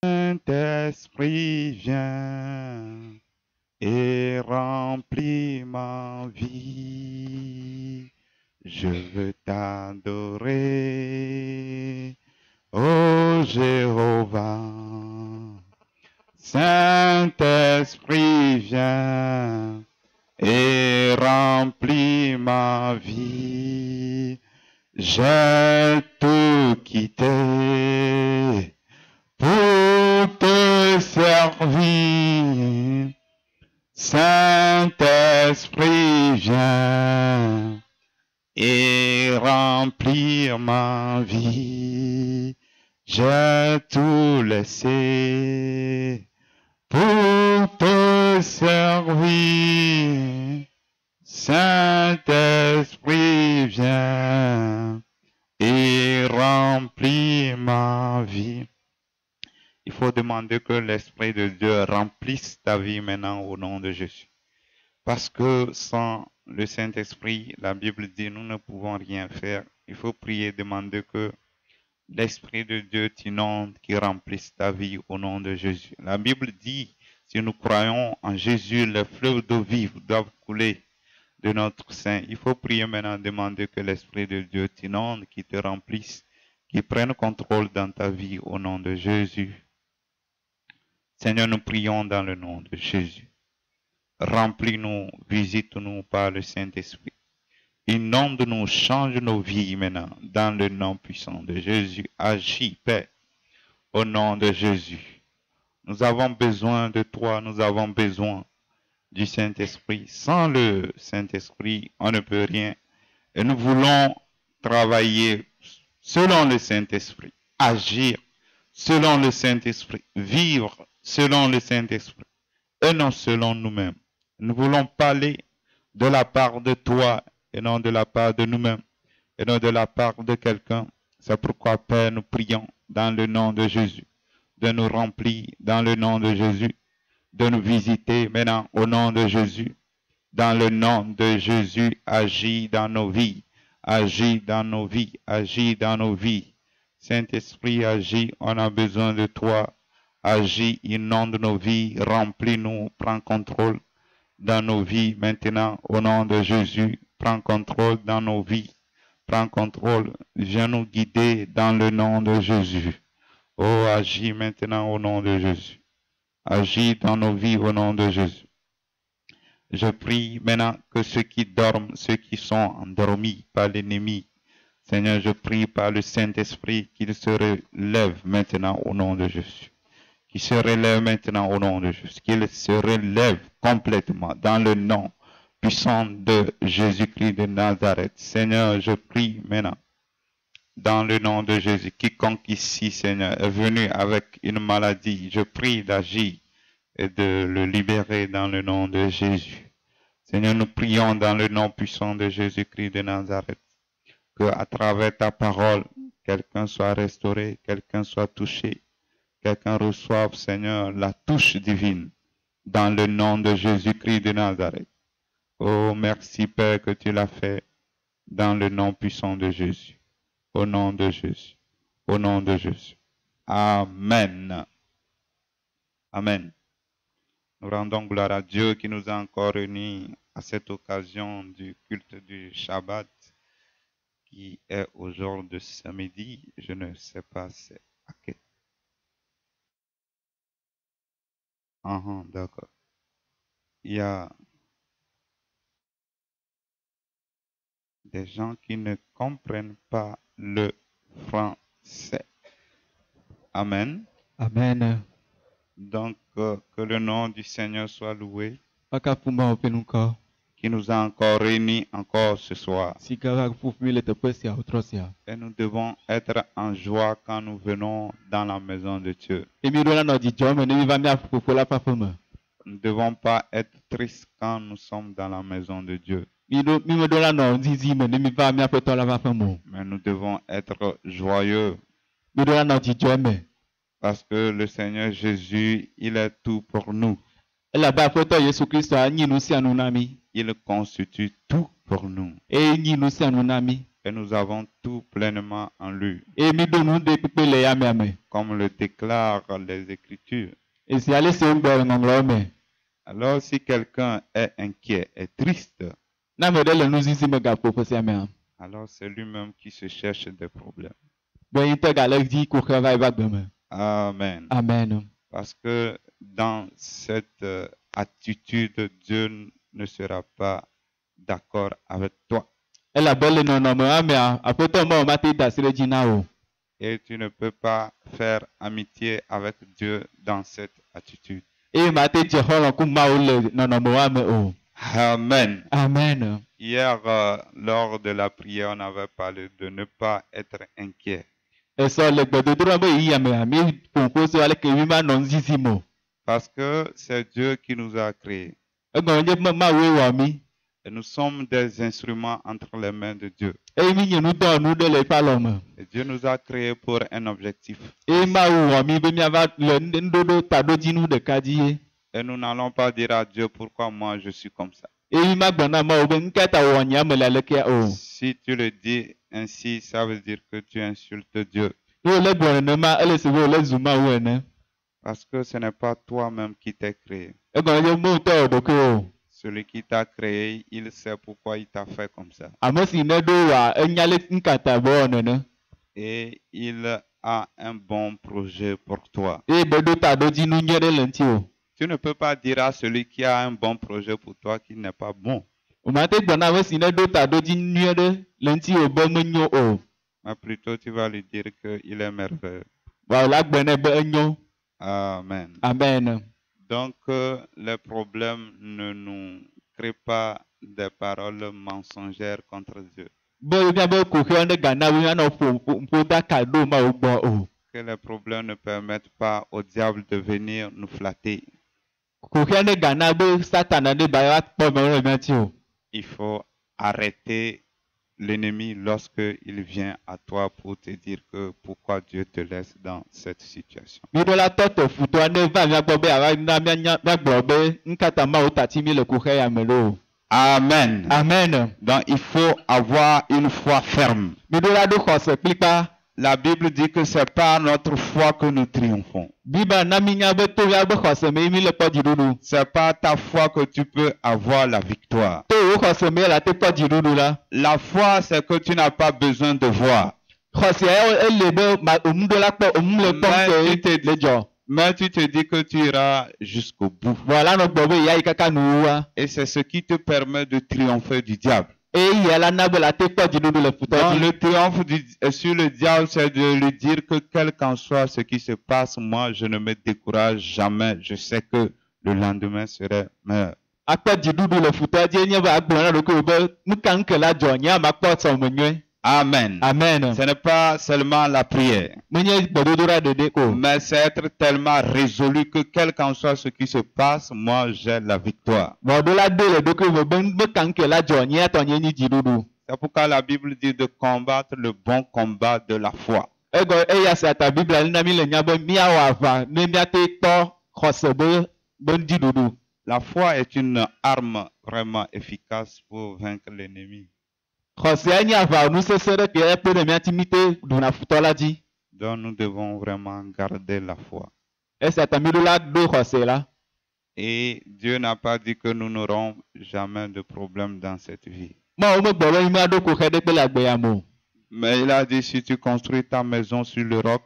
Saint-Esprit, viens et remplis ma vie. Je veux t'adorer, ô Jéhovah. Saint-Esprit, viens et remplis ma vie. J'ai tout quitté pour te servir. Saint-Esprit, viens et remplir ma vie. J'ai tout laissé pour te servir. Saint-Esprit, viens et remplis ma vie. Il faut demander que l'Esprit de Dieu remplisse ta vie maintenant au nom de Jésus. Parce que sans le Saint-Esprit, la Bible dit, nous ne pouvons rien faire. Il faut prier, demander que l'Esprit de Dieu t'inonde, qui remplisse ta vie au nom de Jésus. La Bible dit, si nous croyons en Jésus, les fleuves d'eau vive doivent couler de notre sein. Il faut prier maintenant, demander que l'Esprit de Dieu t'inonde, qui te remplisse, qui prenne contrôle dans ta vie au nom de Jésus. Seigneur, nous prions dans le nom de Jésus. Remplis-nous, visite-nous par le Saint-Esprit. Inonde-nous, change nos vies maintenant, dans le nom puissant de Jésus. Agis, Père, au nom de Jésus. Nous avons besoin de toi, nous avons besoin du Saint-Esprit. Sans le Saint-Esprit, on ne peut rien. Et nous voulons travailler selon le Saint-Esprit, agir selon le Saint-Esprit, vivre selon le Saint-Esprit, et non selon nous-mêmes. Nous voulons parler de la part de toi, et non de la part de nous-mêmes, et non de la part de quelqu'un. C'est pourquoi, Père, nous prions dans le nom de Jésus, de nous remplir dans le nom de Jésus, de nous visiter maintenant au nom de Jésus. Dans le nom de Jésus, agis dans nos vies, agis dans nos vies, agis dans nos vies. Saint-Esprit, agis, on a besoin de toi. Agis, inonde nos vies, remplis-nous, prends contrôle dans nos vies maintenant au nom de Jésus. Prends contrôle dans nos vies, prends contrôle, viens nous guider dans le nom de Jésus. Oh, agis maintenant au nom de Jésus. Agis dans nos vies au nom de Jésus. Je prie maintenant que ceux qui dorment, ceux qui sont endormis par l'ennemi, Seigneur, je prie par le Saint-Esprit qu'ils se relèvent maintenant au nom de Jésus. Qu'ils se relèvent maintenant au nom de Jésus. Qu'ils se relèvent complètement dans le nom puissant de Jésus-Christ de Nazareth. Seigneur, je prie maintenant dans le nom de Jésus. Quiconque ici, Seigneur, est venu avec une maladie, je prie d'agir et de le libérer dans le nom de Jésus. Seigneur, nous prions dans le nom puissant de Jésus-Christ de Nazareth, que à travers ta parole, quelqu'un soit restauré, quelqu'un soit touché, quelqu'un reçoive, Seigneur, la touche divine dans le nom de Jésus-Christ de Nazareth. Oh, merci Père que tu l'as fait dans le nom puissant de Jésus. Au nom de Jésus. Au nom de Jésus. Amen. Amen. Nous rendons gloire à Dieu qui nous a encore réunis à cette occasion du culte du Shabbat qui est au jour de samedi. Je ne sais pas c'est à quel. D'accord. Il y a des gens qui ne comprennent pas le français. Amen. Amen. Donc, que le nom du Seigneur soit loué, Akafumba openuka. qui nous a encore réunis encore ce soir. Sikara fufumile tepesia utrosia. Et nous devons être en joie quand nous venons dans la maison de Dieu. Emirola no di jome ne viva mi afufola pafume. Nous ne devons pas être tristes quand nous sommes dans la maison de Dieu. Mimedola no zizi me ne viva mi apetola pafume. Mais nous devons être joyeux. Midola no di jome. Parce que le Seigneur Jésus, il est tout pour nous. La bafeto Yesu Christo a nyi nusi anunami. Il constitue tout pour nous. E nyi nusi anunami. et nous avons tout pleinement en lui, eye mi do nu ɖe kpekpe le yamea me. comme le déclarent les Écritures. Esia le si wogblɔ le ŋɔŋlɔ me. Alors si quelqu'un est inquiet, est triste, Ne ame ɖe le nuzizi me gakpo ƒe sia mea, alors c'est lui-même qui se cherche des problèmes. be ŋutɔ gale dzi ko xe va ebe agbe me. Amen. Amen. Parce que dans cette attitude, Dieu ne sera pas d'accord avec toi. Elabe le nɔnɔme amea, aƒetɔ mawo mate da asi ɖe dzi na wo. Et tu ne peux pas faire amitié avec Dieu dans cette attitude. Eye mate dze xɔlɔ̃ ku Mawu le nɔnɔme wa me o. Amen. Amen. Hier, lors de la prière, on avait parlé de ne pas être inquiet. Esɔ le gbedodoɖa be yiyia mea, mi ƒoƒo so aleke mi manɔ nuzizi me o. Parce que c'est Dieu qui nous a créés. Egɔme nye be Mawue wɔ mi. Et nous sommes des instruments entre les mains de Dieu. Eye mi nye nudɔwɔnu ɖe le eƒe alɔ me. Et Dieu nous a créés pour un objectif. Eye Mawu wɔ mi be miava le nuɖoɖo taɖodzinu ɖeka dzi ye. Et nous n'allons pas dire à Dieu pourquoi moi je suis comme ça. Eye mi magblɔ na Mawu be nu ka ta wɔ nye ame le alekea o. Si tu le dis ainsi, ça veut dire que tu insultes Dieu. Ne wòle gblɔ nenema, ele si be wòle zu Mawu ene. Parce que ce n'est pas toi-même qui t'es créé. Egɔme nye Mawu tɔ wɔ ɖokui o. Celui qui t'a créé, il sait pourquoi il t'a fait comme ça. Ame si ne ɖo wa, enya le nkata be wɔ nene. Et il a un bon projet pour toi. Eye be ɖo taɖodzinu nyui ɖe le ŋuti o. Tu ne peux pas dire à celui qui a un bon projet pour toi qu'il n'est pas bon. Wòmate gblɔ na ame si ne ɖo taɖodzinu nyui ɖe le ŋuti o be menyo o. Mais plutôt tu vas lui dire qu'il est merveilleux. Wa la gbe ne be enyo. Amen. Amen. Donc, les problèmes ne nous créent pas des paroles mensongères contre Dieu. Be miabe koxe ne gana be mianɔ ƒo ɖaka ɖo Mawu gbɔ o. Que les problèmes ne permettent pas au diable de venir nous flatter. Koxe ne gana be Satana ne ba va kpɔ me le mia ŋuti o. Il faut arrêter l'ennemi lorsque il vient à toi pour te dire que pourquoi Dieu te laisse dans cette situation. Mi ɖo la tɔtɔ futɔa ne va mia gbɔ be ava na miagblɔ be nu ka ta Mawu tati mi le koxe ya me ɖo o. Amen. Amen. Donc il faut avoir une foi ferme. Mi ɖo la ɖo xɔse kplikpa. La Bible dit que c'est par notre foi que nous triomphons. Biba na mi nya be to ya be xɔse me mi le kpɔ dziɖuɖu. C'est par ta foi que tu peux avoir la victoire. To wo xɔse me la te kpɔ dziɖuɖu la. La foi, c'est que tu n'as pas besoin de voir. Xɔse ya ele be omu ɖo la kpɔ omu le kpɔm ke le dzɔ. Mais tu te dis que tu iras jusqu'au bout. Voilà nɔ gbɔ be ya yi kaka nuwua. Et c'est ce qui te permet de triompher du diable. Eye ya la na be la te kpɔ dziɖuɖu le futɔ Donc, dzi. le triomphe sur le diable, c'est de lui dire que quel qu'en soit ce qui se passe, moi, je ne me décourage jamais. Je sais que le lendemain serait meilleur. Akpɔ dziɖuɖu le futɔ dzi nye be agblɔ na ɖokui be nu ka ŋke la dzɔ nye ama kpɔ sɔme nyuie. Amen. Amen. Ce n'est pas seulement la prière, Menye gbedodoɖa ɖeɖe ko. mais c'est être tellement résolu que quel qu'en soit ce qui se passe, moi, j'ai la victoire. Vɔɖo la do le ɖokui me be ka ŋke la dzɔ nye atɔ nye nyi dziɖuɖu. C'est pourquoi la Bible dit de combattre le bon combat de la foi. Egɔ eya se ata Biblia na mi le nya be miawɔ aʋa ne miate kpɔ xɔse be dziɖuɖu. La foi est une arme vraiment efficace pour vaincre l'ennemi. Xɔsea nye aʋa nusese ɖe ke ekpe ɖe mia ŋuti mi te ɖuna futɔ la dzi. Donc nous devons vraiment garder la foi. Esi ata mi ɖo la ɖo xɔse la. Et Dieu n'a pas dit que nous n'aurons jamais de problème dans cette vie. Mawu megblɔ be miaɖo koxe ɖe kpe le agbe ya me o. Mais il a dit si tu construis ta maison sur le roc,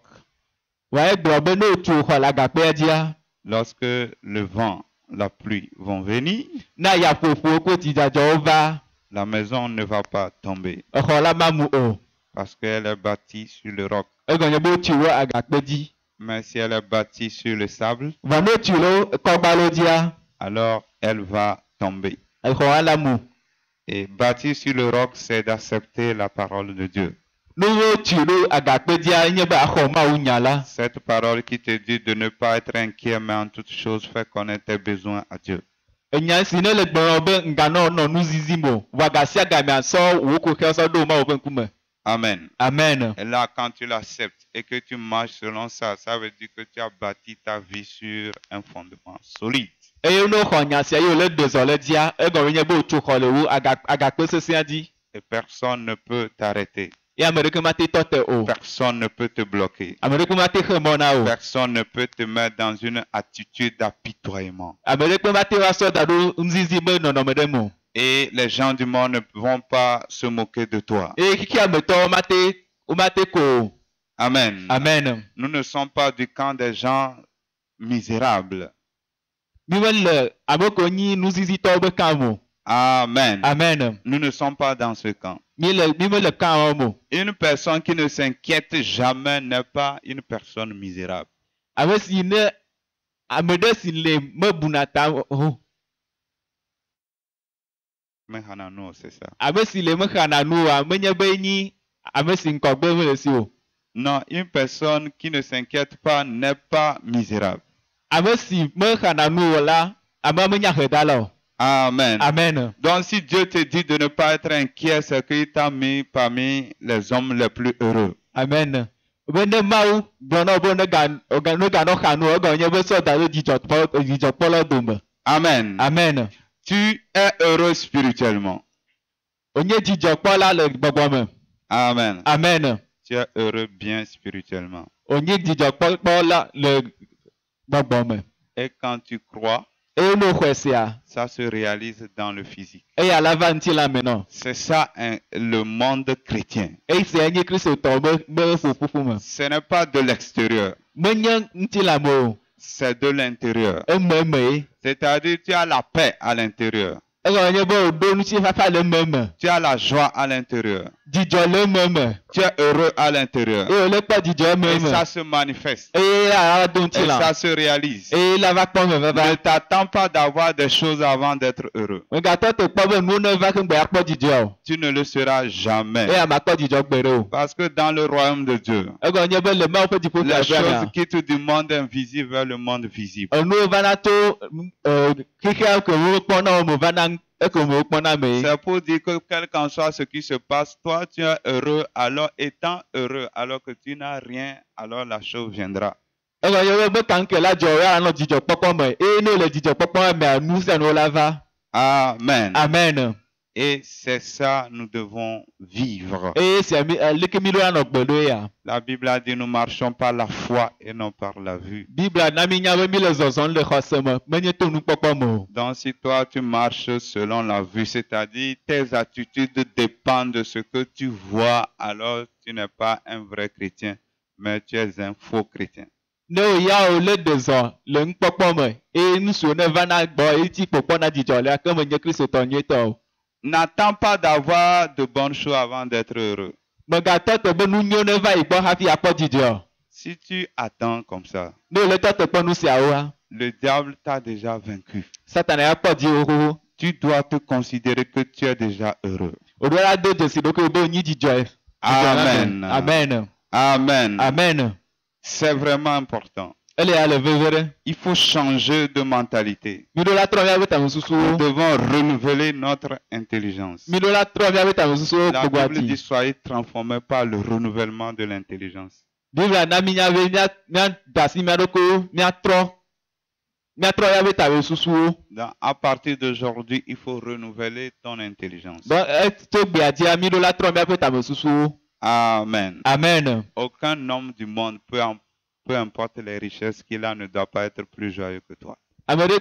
Wa egblɔ be ne wotu xɔ le agakpea dzia, lorsque le vent, la pluie vont venir, na ya ƒoƒo kple tsidzadzɔwo va, la maison ne va pas tomber exɔ la mamu o. parce qu'elle est bâtie sur le roc. Egɔnye be wotu wo agakpe dzi. Mais si elle est bâtie sur le sable, Vɔ ne wotu le kɔgbalo dzia, alors elle va tomber. exɔ la mu. Et bâtir sur le roc, c'est d'accepter la parole de Dieu. Ne wotu le agakpe dzia, nye be axɔ Mawu nya la. Cette parole qui te dit de ne pas être inquiet, mais en toutes choses, faire connaître tes besoins à Dieu. Enya si ne le gblɔ be nganɔ nɔ nuzizi me o. Vɔ agasia gamea sɔ wo koxe sɔ ɖo Mawu ƒe ŋkume. Amen. Amen. Et là, quand tu l'acceptes et que tu marches selon ça, ça veut dire que tu as bâti ta vie sur un fondement solide. Eye ne xɔ nya sia ye wòle de zɔ le dzia, egɔme nye be wotu xɔ le wo agakpe sesea dzi. Et personne ne peut t'arrêter. Et ame ɖeke mate tɔ te o. Personne ne peut te bloquer. Ame ɖeke mate xe mɔ na o. Personne ne peut te mettre dans une attitude d'apitoiement. Ame ɖeke mate va sɔ da ɖo nuzizi be nɔnɔme ɖe me o. Et les gens du monde ne vont pas se moquer de toi. Eye kiki ametɔwo mate ko o. Amen. Amen. Nous ne sommes pas du camp des gens misérables. Mi le ame ko nyi nuzizitɔwo be kam o. Amen. Amen. Nous ne sommes pas dans ce camp. Mi le kam o. Une personne qui ne s'inquiète jamais n'est pas une personne misérable. Ame si ne ame ɖe si le me buna ta o. Mais Hanano, c'est ça. Ame si le me xana nu o, menye be nyi ame si ŋkɔgbe me le si o. Non, une personne qui ne s'inquiète pas n'est pas misérable. Ame si me xana nu o la, ame menya xe da la o. Amen. Amen. Donc si Dieu te dit de ne pas être inquiet, c'est qu'il t'a mis parmi les hommes les plus heureux. Amen. Be ne Mawu gblɔ na wo be ne ganɔ xa nu o, egɔme nye be sɔ da ɖe dzidzɔkpɔlɔ dome. Amen. Amen. Tu es heureux spirituellement. Onye dzidzɔkpɔla le gbɔgbɔ me. Amen. Amen. Tu es heureux bien spirituellement. Onye dzidzɔkpɔla le gbɔgbɔ me. Et quand tu crois, Eye ne xɔe sia, ça se réalise dans le physique. eya la va ŋuti la me nɔ. C'est ça le monde chrétien. Eyi sia nye kristotɔ be ƒoƒoƒo me. Ce n'est pas de l'extérieur, Menye ŋuti la me o, c'est de l'intérieur. eme ye. C'est-à-dire tu as la paix à l'intérieur. Egɔme nye be woɖo ŋutifafa le me. Tu as la joie à l'intérieur. Dzidzɔ le me. Tu es heureux à l'intérieur. Eye wòle kpɔ dzidzɔ Et me. ça se manifeste. Eye la do ŋuti Et la. ça se réalise. Eye la va kpɔ me Ne vava. t'attends pas d'avoir des choses avant d'être heureux. Megatɔ te kpɔ be nuwo ne va ke ŋgbe akpɔ dzidzɔ o. Tu ne le seras jamais. Eye amakpɔ dzidzɔ gbe ɖe o. Parce que dans le royaume de Dieu, Egɔme nye be le Mawu ƒe dziƒo les fia choses quittent du monde invisible vers le monde visible. enuwo vana to xexea ke wo kpɔ na wo me vana ekeme wo kpɔ na me. C'est pour dire que quel qu'en soit ce qui se passe, toi tu es heureux, alors étant heureux, alors que tu n'as rien, alors la chose viendra. Egɔme nye be kanke la dzɔ ya nɔ dzidzɔkpɔkpɔ me eye ne le dzidzɔkpɔkpɔ mea nu sia nuwo la va. Amen. Amen. Et c'est ça nous devons vivre. Eye sia mi leke mi ɖo anɔ gbe ɖo ya. La Bible a dit nous marchons par la foi et non par la vue. Bibla na mi nya be mi le zɔzɔm le xɔse me menye to nukpɔkpɔ me o. Donc si toi tu marches selon la vue, c'est-à-dire tes attitudes dépendent de ce que tu vois, alors tu n'es pas un vrai chrétien, mais tu es un faux chrétien. Ne wo ya wo le de zɔ le nukpɔkpɔ me eye nu siwo ne va na gbɔ eye ti kpɔkpɔ na dzidzɔ le ke menye kristotɔ nyuitɔ o. N'attends pas d'avoir de bonnes choses avant d'être heureux. Megatɔ te be nu nyuiwo ne va yi gbɔ hafi akpɔ dzidzɔ. Si tu attends comme ça, Ne wo le tɔ te kpɔ nu siawoa, le diable t'a déjà vaincu. Satana ya kpɔ dzi xoxo. Tu dois te considérer que tu es déjà heureux. Oɖo la do dzesi ɖokui be nyi dzidzɔe. Amen. Amen. Amen. Amen. C'est vraiment important. Ele ya le veve ɖe. Il faut changer de mentalité. Mi ɖo la trɔ miabe Nous tamesusuwo. devons renouveler notre intelligence. Mi ɖo la trɔ miabe tamesusuwo La Bible dit kpogboati. soyez transformés par le renouvellement de l'intelligence. Bibla na mi nya be mia da asi mia ɖokuiwo miatrɔ miabe tamesusuwo. Donc, à partir d'aujourd'hui, il faut renouveler ton intelligence. Donc tso gbea dzia mi ɖo la trɔ miabe tamesusuwo. Amen. Amen. Aucun homme du monde, peu importe les richesses qu'il a, ne doit pas être plus joyeux que toi. Ame ɖe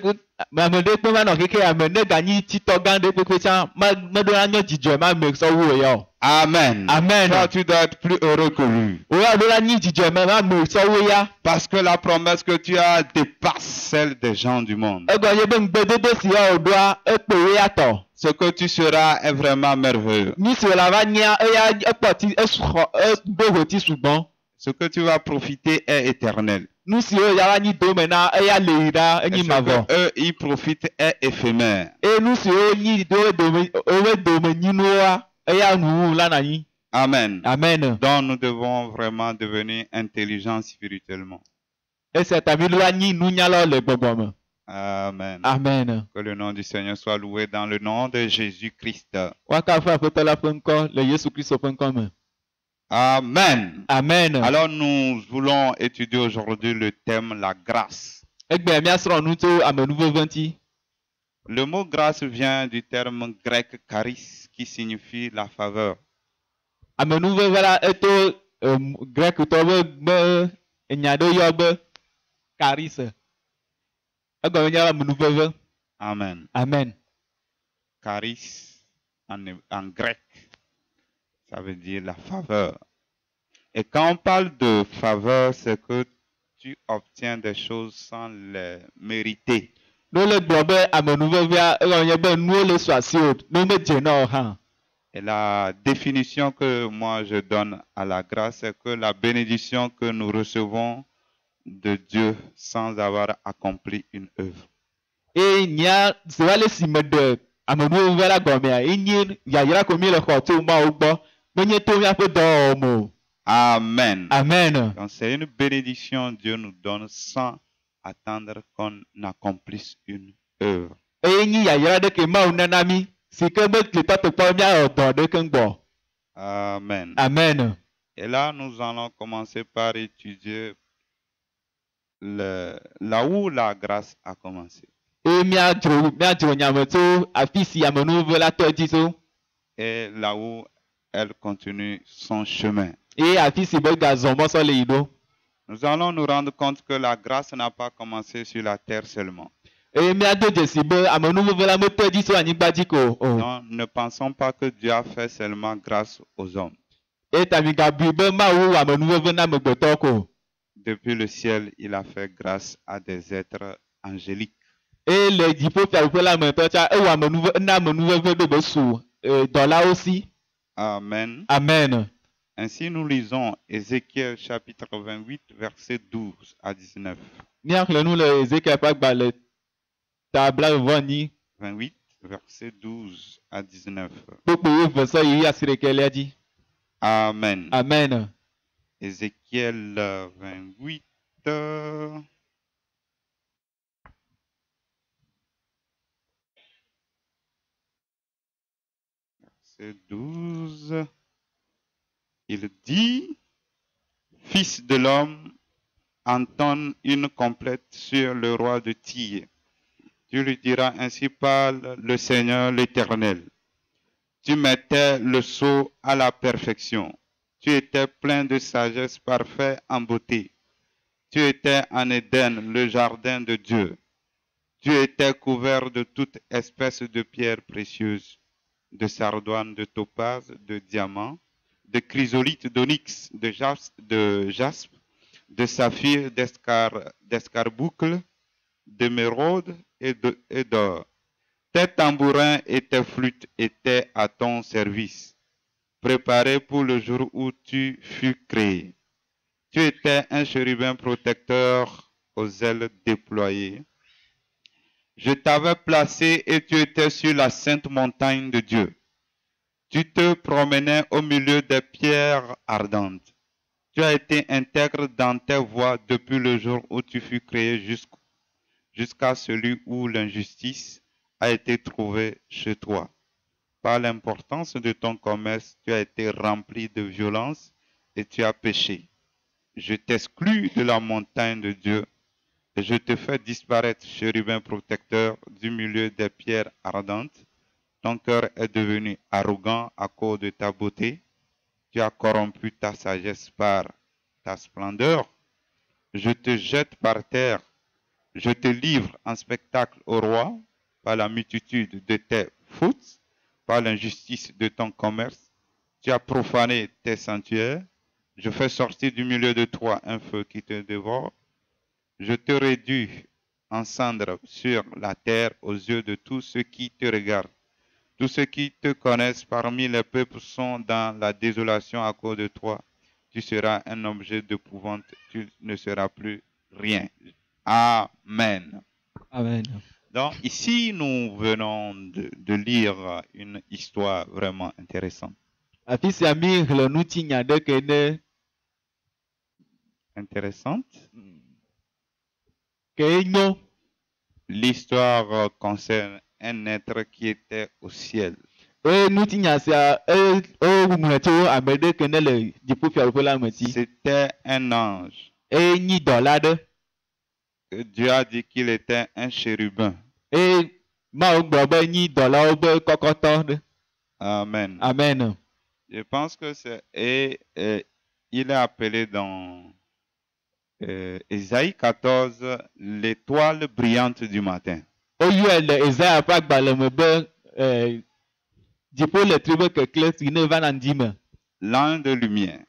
kpe va nɔ keke ame ne ganyi titɔ gã ɖe kpekpe tsã meɖo la nyɔ dzidzɔe ma me sɔ wu ya o. Amen. Amen. Toi, tu dois être plus heureux que lui. Oya ɖo la nyi dzidzɔe ma me sɔ wu ya. Parce que la promesse que tu as dépasse celle des gens du monde. Egɔme nye be ŋgbedodo si ya wòɖoa ekpe wo ya tɔ. Ce que tu seras est vraiment merveilleux. Nu si wòle va nyia eya ekpɔ ti edo ho ti sugbɔn. Ce que tu vas profiter est éternel. Nu si wo ya va nyi dome na eya le yi ɖa Et enyi ce mavɔ. que eux, ils profitent est éphémère. Eye nu si wo nyi do dome nyinuwoa eya nuwu la na nyi. Amen. Amen. Donc nous devons vraiment devenir intelligents spirituellement. Esia ta mi ɖo la nyi nunyalawo le gbɔgbɔ me. Amen. Amen. Que le nom du Seigneur soit loué dans le nom de Jésus-Christ. Waka fún Aƒetɔ la ƒe ŋkɔ le Yesu Kristo ƒe ŋkɔ me. Amen. Amen. Alors nous voulons étudier aujourd'hui le thème la grâce. Egbe miasrɔ̃ nu tso amenuveve ŋuti. Le mot grâce vient du terme grec charis qui signifie la faveur. Amenuveve la eto grec tɔwo be enya ɖe yɔ be charis. Egɔme nye amenuveve. Amen. Amen. Charis en grec, ça veut dire la faveur. Et quand on parle de faveur, c'est que tu obtiens des choses sans les mériter. No le gblɔ be amenuvevea egɔme nye be nuwo le su asi o, no medze na o hã. Et la définition que moi je donne à la grâce, c'est que la bénédiction que nous recevons de Dieu sans avoir accompli une œuvre. Et nya zewa le si me de amenuveve la gɔmea, enye yayra ko mi le xɔ tso Mawu gbɔ, menye to miaƒe dɔwɔwɔ o. Amen. Amen. Donc c'est une bénédiction Dieu nous donne sans attendre qu'on accomplisse une œuvre. Eye nyi yayra ɖeke Mawu nana mi, si ke be le tɔtɔkpɔ miawɔ dɔ ɖeke gbɔ. Amen. Amen. Et là, nous allons commencer par étudier là où la grâce a commencé. Eye miadzro nyame tso afi si amenuveve la tɔ dzi tso. Et là où elle continue son chemin. Eye afi si be gazɔ mɔsɔ le yi ɖo. Nous allons nous rendre compte que la grâce n'a pas commencé sur la terre seulement. Eye miado dzesi be amenuveve la metɔ dzi tso anyigba dzi ko o. Non, ne pensons pas que Dieu a fait seulement grâce aux hommes. Eye ta mi gabui be Mawu wɔ amenuveve na amegbetɔ ko. Depuis le ciel, il a fait grâce à des êtres angéliques. Eye le dziƒo fiaɖuƒe la me tɔ tsa ewɔ na amenuveve ɖo be su dɔlawo si. Amen. Amen. Ainsi, nous lisons Ézéchiel chapitre 28, versets 12 à 19. Míaxlẽ nu le Ezekiel ƒe agbalẽ ta blaeve-vɔ-enyi. 28, versets 12 à 19. Kpokpo 20 yi asi ɖekelia dzi. Amen. Amen. Ézéchiel 28. Verset 12. Il dit, Fils de l'homme, entonne une complète sur le roi de Tyr. Tu lui diras, ainsi parle le Seigneur l'Éternel. Tu mettais le sceau à la perfection. Tu étais plein de sagesse, parfait en beauté. Tu étais en Éden, le jardin de Dieu. Tu étais couvert de toute espèce de pierres précieuses, de sardoine, de topaze, de diamant, de chrysolite, d'onyx, de jaspe, de saphir, d'escarboucle, d'émeraude et d'or. Tes tambourins et tes flûtes étaient à ton service, préparés pour le jour où tu fus créé. Tu étais un chérubin protecteur aux ailes déployées. Je t'avais placé et tu étais sur la sainte montagne de Dieu. Tu te promenais au milieu des pierres ardentes. Tu as été intègre dans tes voies depuis le jour où tu fus créé jusqu'à celui où l'injustice a été trouvée chez toi. Par l'importance de ton commerce, tu as été rempli de violence et tu as péché. Je t'exclus de la montagne de Dieu et je te fais disparaître, chérubin protecteur, du milieu des pierres ardentes. Ton cœur est devenu arrogant à cause de ta beauté. Tu as corrompu ta sagesse par ta splendeur. Je te jette par terre. Je te livre en spectacle au roi par la multitude de tes fautes, par l'injustice de ton commerce. Tu as profané tes sanctuaires. Je fais sortir du milieu de toi un feu qui te dévore. Je te réduis en cendres sur la terre aux yeux de tous ceux qui te regardent. Tous ceux qui te connaissent parmi les peuples sont dans la désolation à cause de toi. Tu seras un objet d'épouvante, tu ne seras plus rien. Amen. Amen. Donc ici, nous venons de lire une histoire vraiment intéressante. Afi sia mi xlẽ nutsinya ɖeke ɖe Intéressante. ke nyo. L'histoire concerne un être qui était au ciel. Eye nutsinya sia ewumlɔ tso ame ɖeke ne le dziƒofiaɖuƒe la me dzi. C'était un ange. Eye nyi dɔla ɖe. Dieu a dit qu'il était un chérubin. Eye Mawu gblɔ be nyi dɔlawo be kɔkɔtɔ ɖe. Amen. Amen. Je pense que c'est... Et il est appelé dans Ésaïe 14 l'étoile brillante du matin. Oyuel Esaïa ƒe agbalẽ me be dziƒo le tri be kekle si ne va na ŋdi me. L'an de lumière.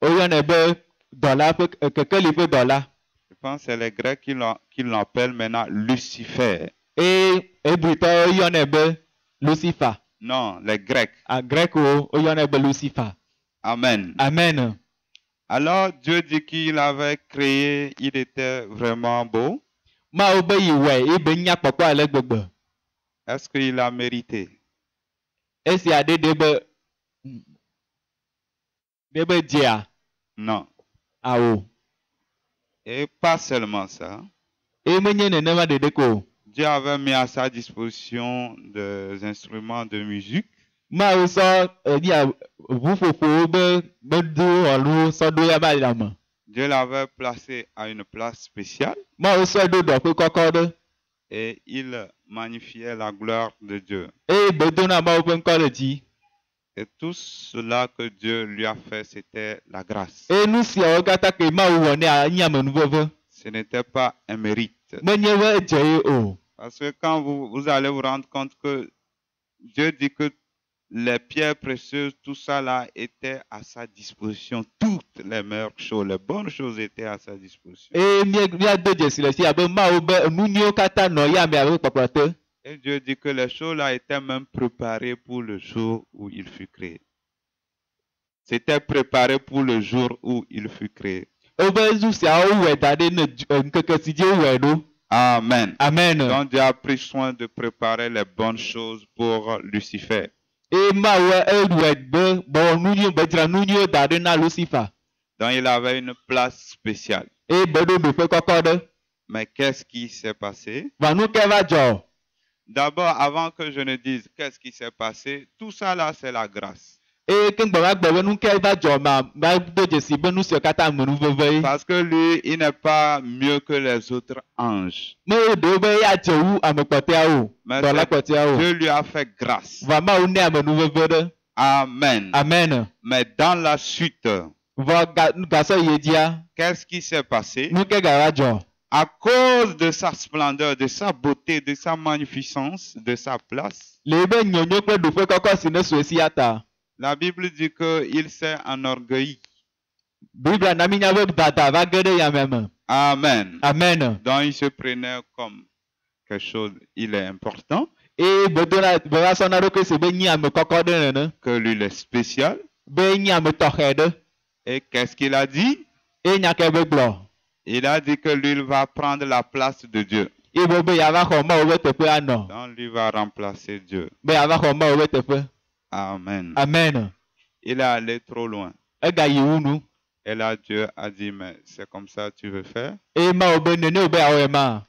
Oyɔnɛ be dɔla ƒe kekeli ƒe dɔla. Je pense que c'est les Grecs qui l'appellent maintenant Lucifer. Eye Hebritɔwo yɔnɛ be Lucifer. Non, les Grecs. Grekwo oyɔnɛ be Lucifer. Amen. Amen. Alors Dieu dit qu'il avait créé, il était vraiment beau. Mawu be yi wɔe ebe nyakpɔkpɔ ale gbegbe. Est-ce qu'il a mérité? Esia ɖeɖe be dzea. Non. Awo. Et pas seulement ça. Eye menye nenema ɖeɖe ko. Dieu avait mis à sa disposition des instruments de musique. Mawu sɔ ʋuƒoƒowo be medo ɔlu sɔ ɖo ya va yi la me. Dieu l'avait placé à une place spéciale. Mawu sɔ ɖo dɔƒe kɔkɔ ɖe. Et il magnifiait la gloire de Dieu. Eye gbedo na Mawu ƒe ŋkɔ ɖe dzi. Et tout cela que Dieu lui a fait, c'était la grâce. Eye nu siawo katã ke Mawu wɔ nɛ nye amenuveve. Ce n'était pas un mérite. Menye be edze ye o. Parce que quand vous allez vous rendre compte que Dieu dit que les pierres précieuses, tout ça là était à sa disposition. Toutes les meilleures choses, les bonnes choses étaient à sa disposition. Eye míado dzesi le si abe Mawu be nu nyuiwo katã nɔ ya ame alo kpɔkplɔ te. Et Dieu dit que les choses là étaient même préparées pour le jour où il fut créé. C'était préparé pour le jour où il fut créé. Wobe nu siawo wɔe da ɖe ne ŋkeke si dzi wowɔe ɖo. Amen. Amen. Donc Dieu a pris soin de préparer les bonnes choses pour Lucifer. Eye Mawu ewɔe be bɔ nu nyuiwo be dzra nu nyuiwo da ɖe na Lucifer. Donc il avait une place spéciale. Eye be ɖo ɖoƒe kɔkɔ ɖe. Mais qu'est-ce qui s'est passé? Va nu ke va dzɔ. D'abord, avant que je ne dise qu'est-ce qui s'est passé, tout ça là, c'est la grâce. Eye keŋgbe va gbe be nu ke va dzɔ ma do dzesi be nu siwo katã amenuveve ye. Parce que lui, il n'est pas mieux que les autres anges. Me ɖewo be yeadze wu ame kpɔtɔeawo. Mais Dɔla kpɔtɔeawo. Dieu lui a fait grâce. Va Mawu nɛ amenuveve ɖe. Amen. Amen. Mais dans la suite, Vɔ gasɔ yi dzia. qu'est-ce qui s'est passé? Nu ke gava dzɔ. À cause de sa splendeur, de sa beauté, de sa magnificence, de sa place, Le be nyonyo kple ɖoƒe kɔkɔ si ne sue sia ta. la Bible dit qu'il s'est enorgueilli. Biblia na mi nya be dada va ge ɖe yame me. Amen. Amen. Donc il se prenait comme quelque chose, il est important, Eye bedona be va sɔ na ɖokui si be nyi ame kɔkɔ ɖe nene. que lui il est spécial. Be nyi ame tɔxɛ ɖe. Et qu'est-ce qu'il a dit? Eye nya ke be gblɔ. Il a dit que lui il va prendre la place de Dieu. Eye be yava xɔ Mawu be teƒe anɔ. Donc lui va remplacer Dieu. Be yava xɔ Mawu be teƒe. Amen. Amen. Il est allé trop loin. Egayi wu nu. Et là Dieu a dit, mais c'est comme ça que tu veux faire? Eye Mawu be nene wo be awɔe ma.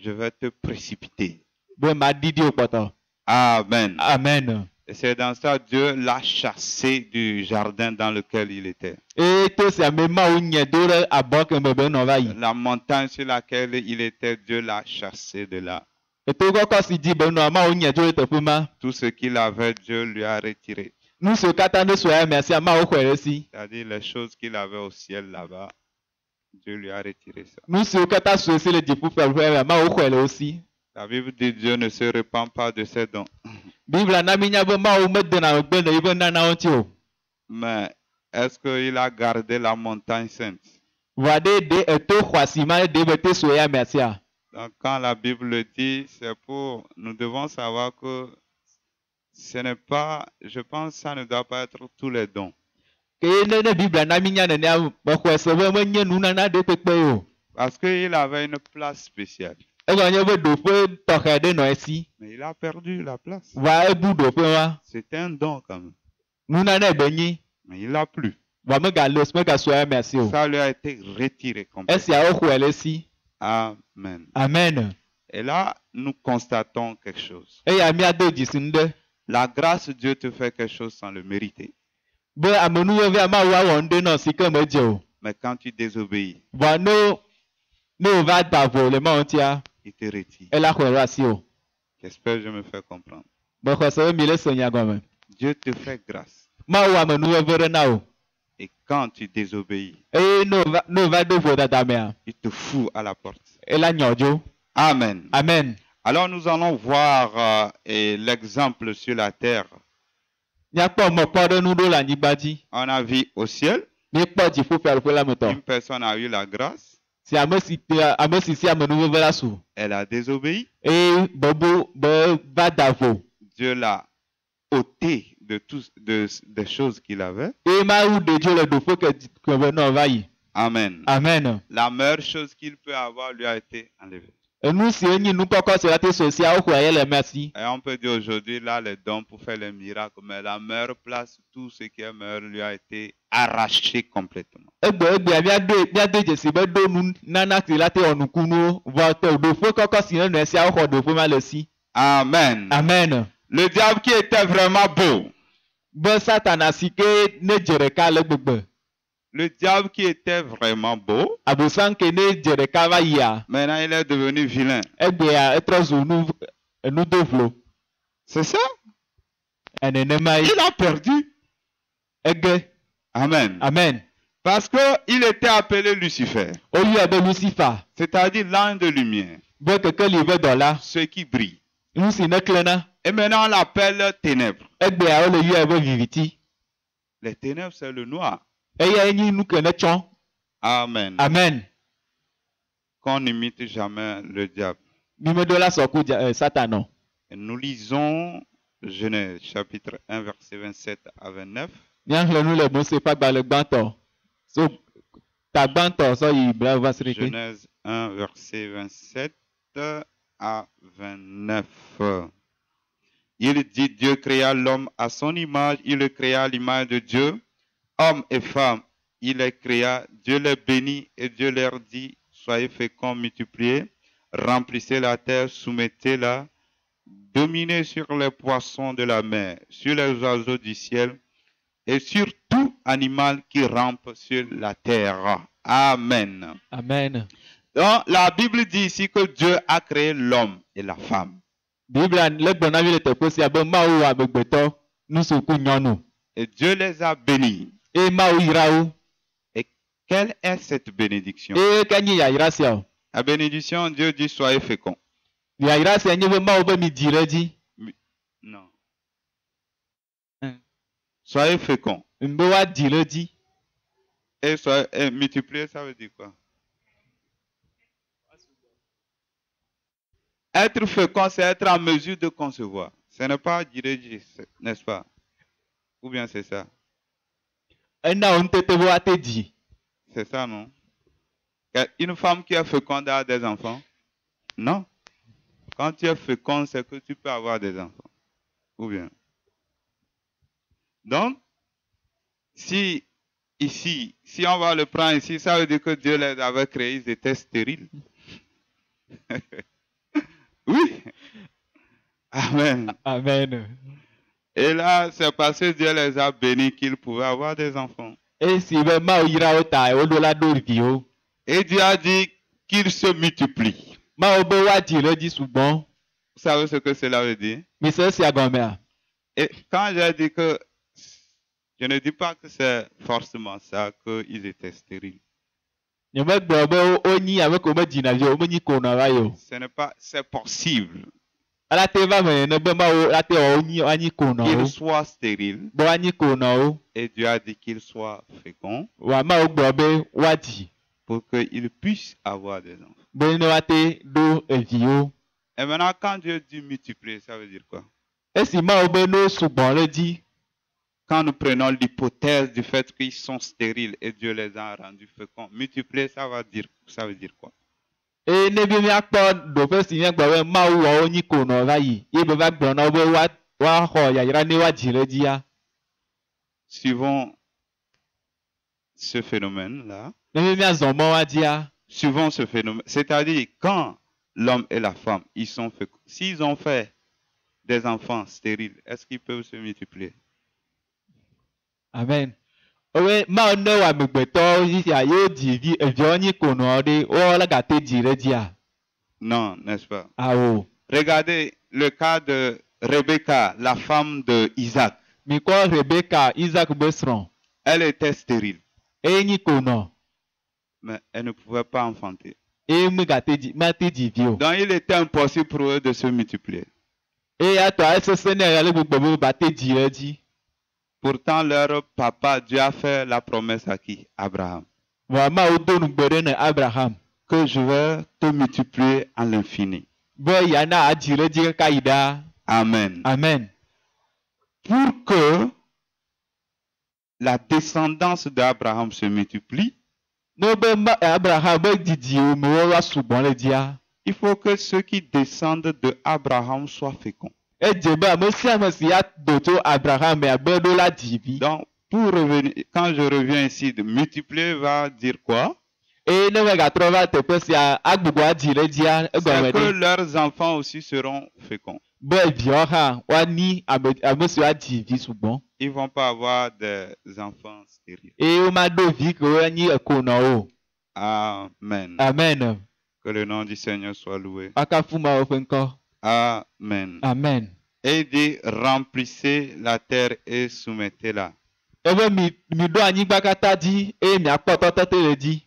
Je vais te précipiter. Be ma didi wo kpɔtɔ. Amen. Amen. Et c'est dans ça Dieu l'a chassé du jardin dans lequel il était. Eye to sia me Mawu nye do ɖe abɔ ke me be nɔ va yi. La montagne sur laquelle il était, Dieu l'a chassé de là. Eto kɔkɔ si dzi be nɔ Mawu nye do ɖe teƒe ma. Tout ce qu'il avait, Dieu lui a retiré. Nu siwo katã ɖe sue ya mea sia Mawu xɔe ɖe si. C'est-à-dire les choses qu'il avait au ciel là-bas, Dieu lui a retiré ça. Nu siwo katã sue si le dziƒo ƒe mea Mawu xɔe le wo si. La Bible dit Dieu ne se répand pas de ses dons. Biblia na mi nya be Mawu medena megbe le yiƒe nanawo ŋuti o. Mais est-ce qu'il a gardé la montagne sainte? Vɔa ɖe eto xɔasi ma ɖe be te sue ya mea sia. Donc quand la Bible le dit, c'est pour... Nous devons savoir que ce n'est pas... Je pense que ça ne doit pas être tous les dons. Ke ne Biblia na mi nya nenea mexɔe se be menye nunana ɖe kpekpe o. Parce qu'il avait une place spéciale. Egɔ nye be ɖoƒe tɔxɛ ɖe nɔ esi. Mais il a perdu la place. Vɔa ebu ɖoƒe ma. C'était un don quand même. Nunana be nyi. Mais il l'a plus. Vɔa megasue ya mea si o. Ça lui a été retiré complètement. Esiawo xɔe le si. Amen. Amen. Et là, nous constatons quelque chose. Eya míado dzisi nu ɖe. La grâce de Dieu te fait quelque chose sans le mériter. Be amenuveve Mawu awɔ nu ɖe nɔ si ke medze o. Mais quand tu désobéis, Vɔa ne wo va da vo le Mawu ŋutia, il te retire. ela xɔe ɖe asi o. J'espère que je me fais comprendre. Mexɔ se be mi le se nya gɔme. Dieu te fait grâce. Mawu wɔ amenuveve ɖe na wò. Et quand tu désobéis, Eye ne wò va do vo dada mea, il te fout à la porte. ela nyɔ dzo. Amen. Amen. Alors nous allons voir l'exemple sur la terre. Míakpɔ mɔkpɔ ɖe nu ɖo le anyigba dzi. On a vu au ciel, Míekpɔ dziƒofiaɖuƒe la me tɔ. une personne a eu la grâce, Si ame si si amenuveve la su. elle a désobéi, Eye be va da vo. Dieu l'a ôté de toutes des choses qu'il avait. Eye Mawu ɖe dzo le ɖoƒe ke be nɔ va yi. Amen. Amen. La meilleure chose qu'il peut avoir lui a été enlevée. Enu si enyi nukɔkɔ si la te so sia woxɔe ye le mea si. Et on peut dire aujourd'hui, là, les dons pour faire les miracles, mais la meilleure place, tout ce qui est meilleur lui a été arraché complètement. Egbea míado dzesi be ɖo nu nana si la te wɔ nukunuwo vɔ te ɖoƒe kɔkɔ si ne nɔ sia woxɔ ɖoƒe ma le si. Amen. Amen. Le diable qui était vraiment beau. Be Satana si ke ne dze ɖeka le gbegbe. Le diable qui était vraiment beau. Abosam ke ne dze ɖeka va yia. Maintenant, il est devenu vilain. Egbea etrɔ zu nu do vlo. C'est ça? Nenema yi. Il a perdu. Ege. Amen. Amen. Parce qu'il était appelé Lucifer. Oyɔe be Lucifer. C'est-à-dire l'ange de lumière. Be kekeli be dɔla. Ce qui brille. Nu si ne klẽna. Et maintenant, on l'appelle ténèbres. Egbea wole yɔe be viviti. Les ténèbres, c'est le noir. Eya enyi nu ke ne tsɔ. Amen. Amen. Qu'on n'imite jamais le diable. Mimedo la sɔku Satana. Et nous lisons Genèse chapitre 1 verset 27 à 29. Míaxlẽ nu le Mose ƒe agbalẽ gbãtɔ. So ta gbãtɔ sɔ yi blaʋasreke. Genèse 1 verset 27 à 29. Il dit, Dieu créa l'homme à son image, il le créa à l'image de Dieu. Hommes et femmes, il les créa, Dieu les bénit et Dieu leur dit, soyez féconds, multipliez, remplissez la terre, soumettez-la, dominez sur les poissons de la mer, sur les oiseaux du ciel et sur tout animal qui rampe sur la terre. Amen. Amen. Donc, la Bible dit ici que Dieu a créé l'homme et la femme. Biblia le gbɔna vi le teƒe sia be Mawu wɔ amegbetɔ nusuku nyɔnu. Et Dieu les a bénis. Eye Mawu yra wo. Et quelle est cette bénédiction? Eye ke nye yayra sia o. La bénédiction, Dieu dit soyez féconds. Yayra sia nye be Mawu be mi di ɖe dzi. Non. Soyez féconds. Be woa di ɖe dzi. Et multiplier, ça veut dire quoi? Être fécond, c'est être en mesure de concevoir. Ce n'est pas dire, n'est-ce pas? Ou bien c'est ça? Ena wo ŋutete be woate di. C'est ça, non? Une femme qui est féconde a des enfants? Non. Quand tu es fécond, c'est que tu peux avoir des enfants. Ou bien? Donc, si on va le prendre ici, ça veut dire que Dieu les avait créés, ils étaient stériles. Oui. Amen. Amen. Et là, c'est parce que Dieu les a bénis qu'ils pouvaient avoir des enfants. Esi be Mawu yra wo ta woɖo la ɖo viwo. Et Dieu a dit qu'ils se multiplient. Mawu be woa di ɖe dzi sugbɔ. Vous savez ce que cela veut dire? Mise esia gɔmea. Et quand j'ai dit que, je ne dis pas que c'est forcément ça, qu'ils étaient stériles. Nyemegblɔ be wonyi ame ke wome dzina vi o, womenyi konɔ va yi o. Ce n'est pas, c'est possible Ala te va me ne be Mawu la te wɔ woanyi konɔ qu'ils o. soient stériles. Be woanyi konɔ o. Et Dieu a dit qu'ils soient féconds Wa Mawu gblɔ be woadi. pour qu'ils puissent avoir des enfants. Be ne woate ɖo eviwo. Et maintenant, quand Dieu dit multiplier, ça veut dire quoi? Esi Mawu be no sugbɔ ɖe dzi. Quand nous prenons l'hypothèse du fait qu'ils sont stériles et Dieu les a rendus féconds, multiplier, ça veut dire quoi? Eye ne bi míakpɔ ɖoƒe si míagblɔ be Mawu wɔ wonyi konɔ va yi, ye be va gblɔ na wo be woaxɔ yayra ne woadzi ɖe dzia. Suivons ce phénomène-là. Ne bi míazɔ mɔa dzia. Suivons ce phénomène. C'est-à-dire, quand l'homme et la femme, ils sont féconds, s'ils ont fait des enfants stériles, est-ce qu'ils peuvent se multiplier? Amen. Owe Mawu ne wɔ amegbetɔwo yi sia yewo dzi vi eviawo nyi konɔ ɖe woawo le gate dzi ɖe dzia. Non, n'est-ce pas? Awo. Regardez le cas de Rebecca, la femme de Isaac. Mikɔ Rebeka, Isaac be srɔ̃. Elle était stérile, Eye nyi konɔ. mais elle ne pouvait pas enfanter. Eye mate dzi vi o. Donc il était impossible pour eux de se multiplier. Eya tɔ esese ne ale gbogbo be bate dzi ɖe dzi. Pourtant, leur papa, Dieu a fait la promesse à qui? Abraham. Vɔ Mawu do nugbe ɖe ne Abraham. Que je vais te multiplier à l'infini. Be yana adzi ɖe dzi kaka yi ɖaa. Amen. Amen. Pour que la descendance d'Abraham se multiplie, Ne be Abraham be didi o me wa sugbɔ le dzia. il faut que ceux qui descendent de Abraham soient féconds. Edze be ame sia ame si ado tso Abraham abe ɖo la dzi vi. Donc, pour revenir, quand je reviens ici, de multiplier va dire quoi? Eye ne megatrɔ va teƒe sia agbogbo adzi ɖe dzia C'est egɔme que ɖe. leurs enfants aussi seront féconds. Be viawo hã woani ame siwo adzi vi sugbɔ. Ils ne vont pas avoir des enfants stériles. Eye womaɖo vi ke woanyi ekonɔ o. Amen. Amen. Que le nom du Seigneur soit loué. Akafu Mawu ƒe ŋkɔ. Amen. Amen. Et il dit, remplissez la terre et soumettez-la. Ebe mi ɖo anyigba katã dzi eye miakpɔ tɔtete le dzi.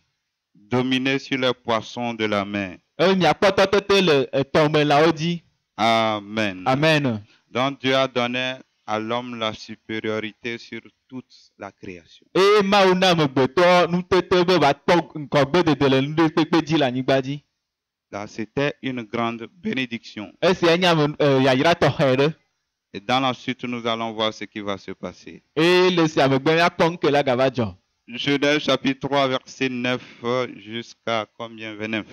Dominez sur les poissons de la mer. Eye miakpɔ tɔtete le etɔmelãwo dzi. Amen. Amen. Donc Dieu a donné à l'homme la supériorité sur toute la création. Eye Mawu na amegbetɔ nutete be wòakpɔ ŋgɔgbedede le nuɖekpekpe dzi le anyigba dzi. Là, c'était une grande bénédiction. Esia nye yayra tɔxɛ ɖe. Et dans la suite, nous allons voir ce qui va se passer. Eye le sia megbe miakpɔ nuke la gava dzɔ. Genèse chapitre 3, verset 9 jusqu'à combien? 29.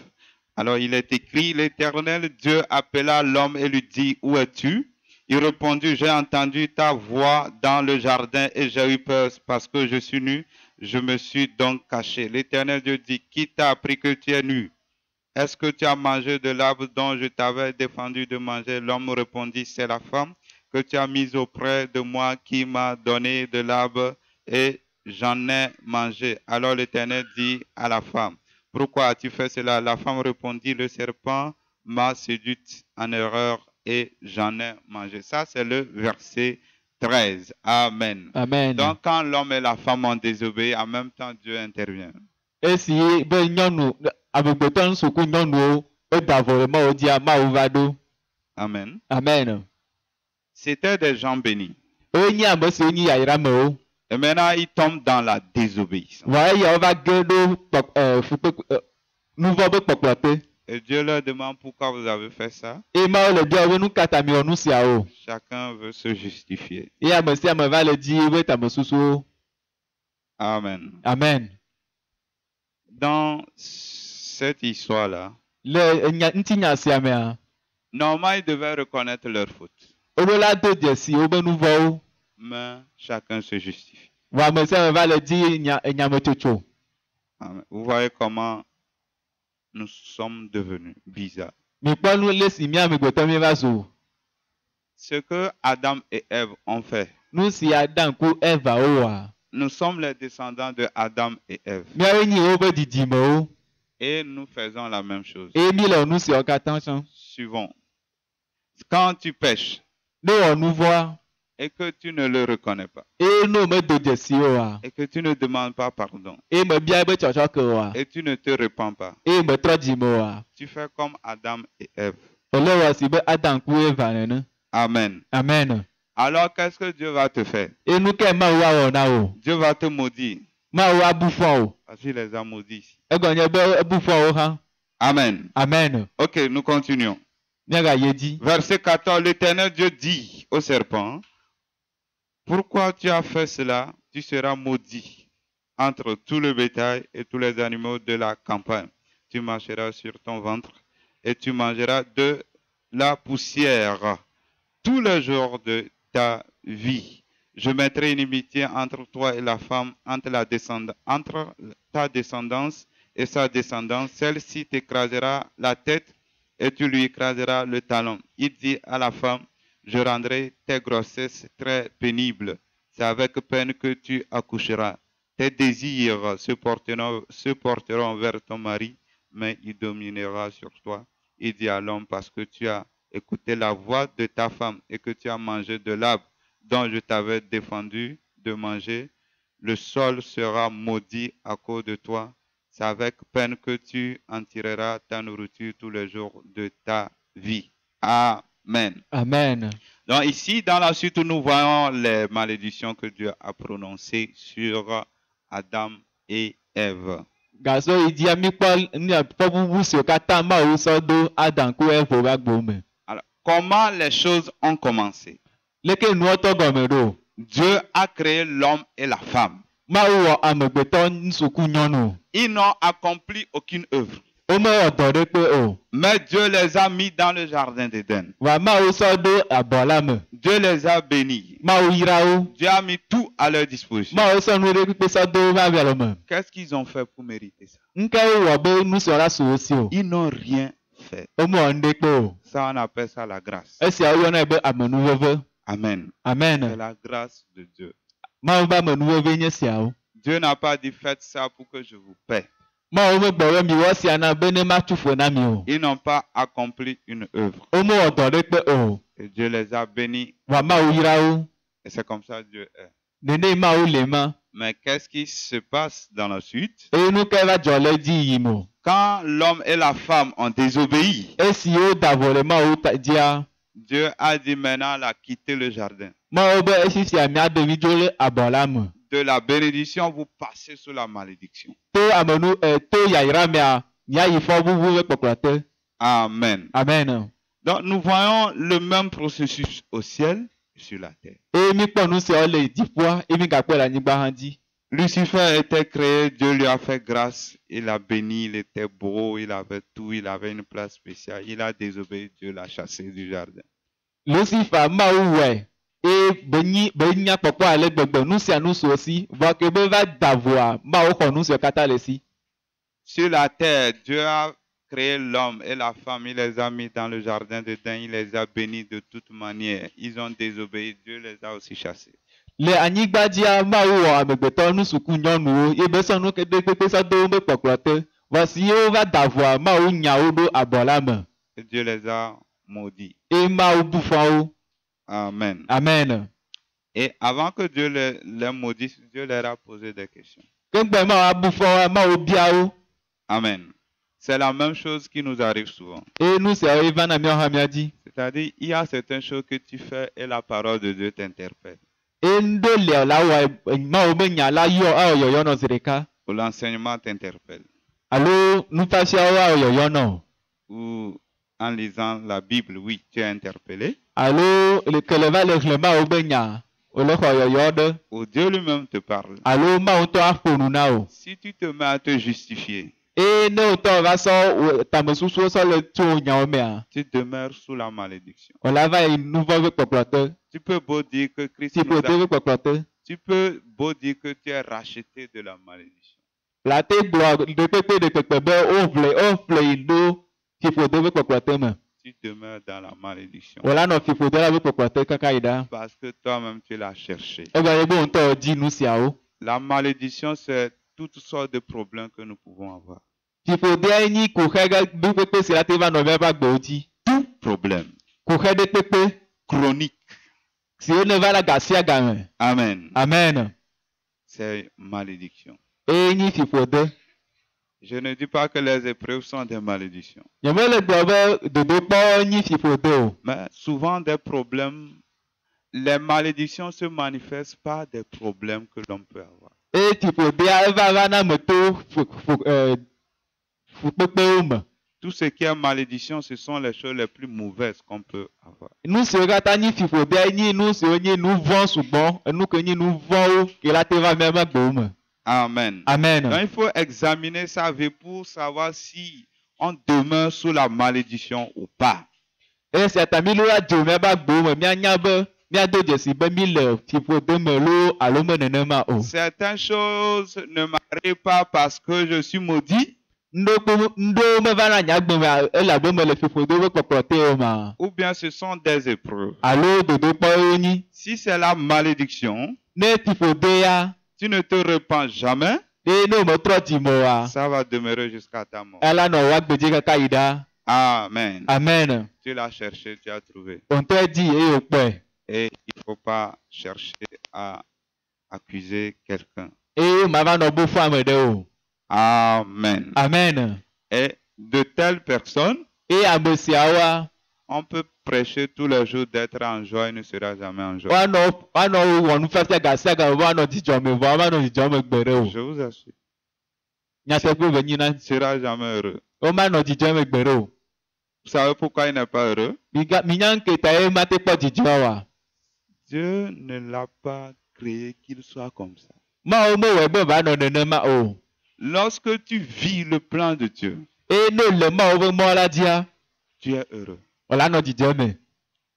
Alors il est écrit, l'Éternel Dieu appela l'homme et lui dit, où es-tu? Il répondit, j'ai entendu ta voix dans le jardin et j'ai eu peur parce que je suis nu. Je me suis donc caché. L'Éternel Dieu dit, qui t'a appris que tu es nu? Est-ce que tu as mangé de l'arbre dont je t'avais défendu de manger? L'homme répondit, c'est la femme que tu as mise auprès de moi qui m'a donné de l'arbre et j'en ai mangé. Alors l'Éternel dit à la femme, pourquoi as-tu fait cela? La femme répondit, le serpent m'a séduite en erreur et j'en ai mangé. Ça, c'est le verset 13. Amen. Amen. Donc, quand l'homme et la femme ont désobéi, en même temps, Dieu intervient. Esi be nyɔnu amegbetɔ nusuku nyɔnuwo eda vɔ le Mawu dzia Mawu va ɖo. Amen. Amen. C'était des gens bénis. Eye nye ame siwo nyi yayramewo. Et maintenant, ils tombent dans la désobéissance. Vɔ eyawo va ge ɖo nuvɔ be kpɔkplɔ te. Et Dieu leur demande pourquoi vous avez fait ça. Eye Mawu le bia wo be nu ka ta miwɔ nu siawo. Chacun veut se justifier. Eye ame sia ame va le dzi be tamesusuwo. Amen. Amen. Dans cette histoire-là, Le ŋutinya sia mea, normalement, ils devaient reconnaître leur faute. woɖo la do dzesi wobe nuvɔwo. Mais chacun se justifie. Vɔ ame sia ame va le dzi nyametsotso. Amen. Vous voyez comment nous sommes devenus bizarres. Mikpɔ nu le si mía amegbetɔ mi va zu. Ce que Adam et Ève ont fait, Nu si Adam ku Eva woa. nous sommes les descendants de Adam et Ève. Míawoe nyi wobe didimewo. Et nous faisons la même chose. Eye mi le nu siawo katã tsɔm. Suivons. Quand tu pêches Ne wɔ nu vɔa. et que tu ne le reconnais pas, Eye ne medo dzesi oa. et que tu ne demandes pas pardon, Eye mebia be tsɔtsɔke oa. et tu ne te repens pas, Eye metrɔ dzime oa. tu fais comme Adam et Ève. Ele wɔ si be Adam ku Eva nene. Amen. Amen. Alors, qu'est-ce que Dieu va te faire? Eye nu ke Mawu awɔ na wo. Dieu va te maudire. Mawu abu fɔ o. Parce qu'il les a maudits ici. Egɔ nye be ebu fɔ wo hã. Amen. Amen. Ok, nous continuons. Míaga ye dzi. Verset 14, l'Éternel Dieu dit au serpent, pourquoi tu as fait cela? Tu seras maudit entre tout le bétail et tous les animaux de la campagne. Tu marcheras sur ton ventre et tu mangeras de la poussière tous les jours de ta vie. Je mettrai une inimitié entre toi et la femme, entre ta descendance et sa descendance. Celle-ci t'écrasera la tête et tu lui écraseras le talon. Il dit à la femme, je rendrai tes grossesses très pénibles. C'est avec peine que tu accoucheras. Tes désirs se porteront vers ton mari, mais il dominera sur toi. Il dit à l'homme, parce que tu as écouté la voix de ta femme et que tu as mangé de l'arbre dont je t'avais défendu de manger, le sol sera maudit à cause de toi. C'est avec peine que tu en tireras ta nourriture tous les jours de ta vie. Amen. Amen. Donc ici, dans la suite, nous voyons les malédictions que Dieu a prononcées sur Adam et Ève. Gaso idi ami kpɔ ne kpɔ bubu siwo katã Mawu sɔ do Adam kple Eve ƒe agbo me. Alors, comment les choses ont commencé? Leke nuwo tɔ gɔme ɖo? Dieu a créé l'homme et la femme. Mawu wɔ amegbetɔ ŋutsuku nyɔnu. Ils n'ont accompli aucune œuvre. Womewɔ dɔ ɖekpe o. Mais Dieu les a mis dans le jardin d'Éden. Wa Mawu sɔ do abɔ la me. Dieu les a bénis. Mawu yra wo. Dieu a mis tout à leur disposition. Mawu sɔ nu ɖe kpekpe sɔ do woƒe avialo me. Qu'est-ce qu'ils ont fait pour mériter ça? Nke wowɔ be nu siwo la su wo si o. Ils n'ont rien fait. Womewɔ nu ɖekpe o. Ça, on appelle ça la grâce. Esia woyɔnɛ be amenuveve. Amen. C'est Amen. la grâce de Dieu. Mawu be amenuveve nye siawo. Dieu n'a pas dit faites ça pour que je vous paie. Mawu megblɔ be miwɔ sia na be ne matsu fo na mi o. Ils n'ont pas accompli une œuvre. Womewɔ dɔ ɖekpe o. Et Dieu les a bénis. Wa Mawu yra wo. Et c'est comme ça que Dieu est. Nene Mawu le ma. Mais qu'est-ce qui se passe dans la suite? Eye nu ke va dzɔ le edzi yiyim o. Quand l'homme et la femme ont désobéi, Esi woda vɔ le Mawu dzia. Dieu a dit maintenant là, quittez le jardin. Mawu be esisia mia ɖevi dzo le abɔ la me. De la bénédiction, vous passez sous la malédiction. To amenu to yayra mea miayi fɔ bubu be kpɔkplɔ te. Amen. Amen. Donc nous voyons le même processus au ciel et sur la terre. Eye mi kpɔ nu siawo le dziƒoa eye mi gakpɔe le anyigba hã dzi. Lucifer était créé, Dieu lui a fait grâce, il a béni, il était beau, il avait tout, il avait une place spéciale. Il a désobéi, Dieu l'a chassé du jardin. Lucifer Mawu wɔe eye be nya kpɔkpɔ ale gbegbe nu sia nu so si vɔ ke be va da voa Mawu xɔ nu siwo katã le si. Sur la terre, Dieu a créé l'homme et la femme, il les a mis dans le jardin d'Éden, il les a bénis de toute manière. Ils ont désobéi, Dieu les a aussi chassés. Le anyigba dzia Mawu wɔ amegbetɔ nusuku nyɔnuwo ye be sɔ nu ke ɖe kpekpe sɔ do wobe kpɔkplɔ te. Vɔ si wo va da voa Mawu nya wo ɖo abɔ la me. Et Dieu les a maudits. Eye Mawu bu fɔ wo. Amen. Amen. Et avant que Dieu les maudisse, Dieu leur a posé des questions. Kegbe Mawu abu fɔ wa Mawu bia wo. Amen. C'est la même chose qui nous arrive souvent. Eye nu siawo va na miawo hã mia dzi. C'est-à-dire, il y a certaines choses que tu fais et la parole de Dieu t'interpelle. Eye ŋɖo lia la wɔ Mawu be nya la yɔ awɔ yɔyɔ nɔ zi ɖeka. Ou l'enseignement t'interpelle. Alo nufiafiawo awɔ yɔyɔ nɔ. Ou en lisant la Bible, oui, tu es interpellé. Alo ke le va le xlẽ Mawu be nya wòle xɔ yɔyɔ ɖe. Ou Dieu lui-même te parle. Alo Mawu ŋutɔ aƒo nu na wo. Si tu te mets à te justifier, Eye ne wòtɔ va sɔ tamesusuwo sɔ le tso nyawo mea, tu demeures sous la malédiction. wòla va yi nu vɔ be kpɔkplɔ te. Tu peux beau dire que Christ Si nous ƒo te a... be kpɔkplɔ te. Tu peux beau dire que tu es racheté de la malédiction. La te gblɔ ɖekpekpe be woƒle yi ɖo fiƒode be kpɔkplɔ te me. Tu demeures dans la malédiction. Wòla nɔ fiƒode la be kpɔkplɔ te kaka yi ɖa. Parce que toi-même, tu l'as cherché. Ebe ye be ŋutɔ di nu siawo. La malédiction, c'est toutes sortes de problèmes que nous pouvons avoir. Fiƒodea nye kuxe ɖe kpekpe si la te va nɔ miaƒe agbewo dzi. Tout problème Kuxe ɖe kpekpe chronique. siwo ne va la ga sia game. Amen. Amen. C'est malédiction. Eye nye fiƒode. Je ne dis pas que les épreuves sont des malédictions. Nyemele gblɔ be dodokpɔ nye fiƒode o. Mais souvent des problèmes, les malédictions se manifestent par des problèmes que l'on peut avoir. Eye fiƒodea eva va na me to fukpekpewo me. Tout ce qui est malédiction, ce sont les choses les plus mauvaises qu'on peut avoir. Nu siwo katã nye fiƒodea nye nu siwo nye nu vɔ sugbɔ, enu ke nye nu vɔwo ke la te va miaƒe agbewo me. Amen. Amen. Donc il faut examiner sa vie pour savoir si on demeure sous la malédiction ou pas. Esia ta mi lo la dzo miaƒe agbewo me mianya be miado dzesi be mi le fiƒode me lo alo me nenema o. Certaines choses ne m'arrivent pas parce que je suis maudit. Ŋɖo meva na nye agbe me elabe me le fiƒode be kpɔkplɔ te o ma. Ou bien ce sont des épreuves. Alo dodokpɔwo nyi. Si c'est la malédiction, Ne fiƒodea tu ne te repens jamais, eye ne wometrɔ dzi me oa, ça va demeurer jusqu'à ta mort. ela nɔ wɔ agbedzi kaka yi ɖa. Amen. Amen. Tu l'as cherché, tu as trouvé. Wòŋutɔ di eye wòkpɔe. Et il ne faut pas chercher à accuser quelqu'un. eye mava nɔ bo fún ame ɖe o. Amen. Amen. Et de telles personnes, Eye ame siawoa, on peut prêcher tous les jours d'être en joie, il ne sera jamais en joie. woanɔ wɔ nufiafia gasia game woanɔ dzidzɔ me vɔ woanɔ dzidzɔ me gbe ɖe o. Je vous assure, Nyateƒe be nyina il ne sera jamais heureux. womanɔ dzidzɔ me gbe ɖe o. Vous savez pourquoi il n'est pas heureux? Minya ŋke ta ye mate kpɔ dzidzɔ wa. Dieu ne l'a pas créé qu'il soit comme ça. Mawo mewɔe be va nɔ nenema o. Lorsque tu vis le plan de Dieu, Eye ne le Mawo ƒe mɔ la dzia, tu es heureux. wòla nɔ dzidzɔ me.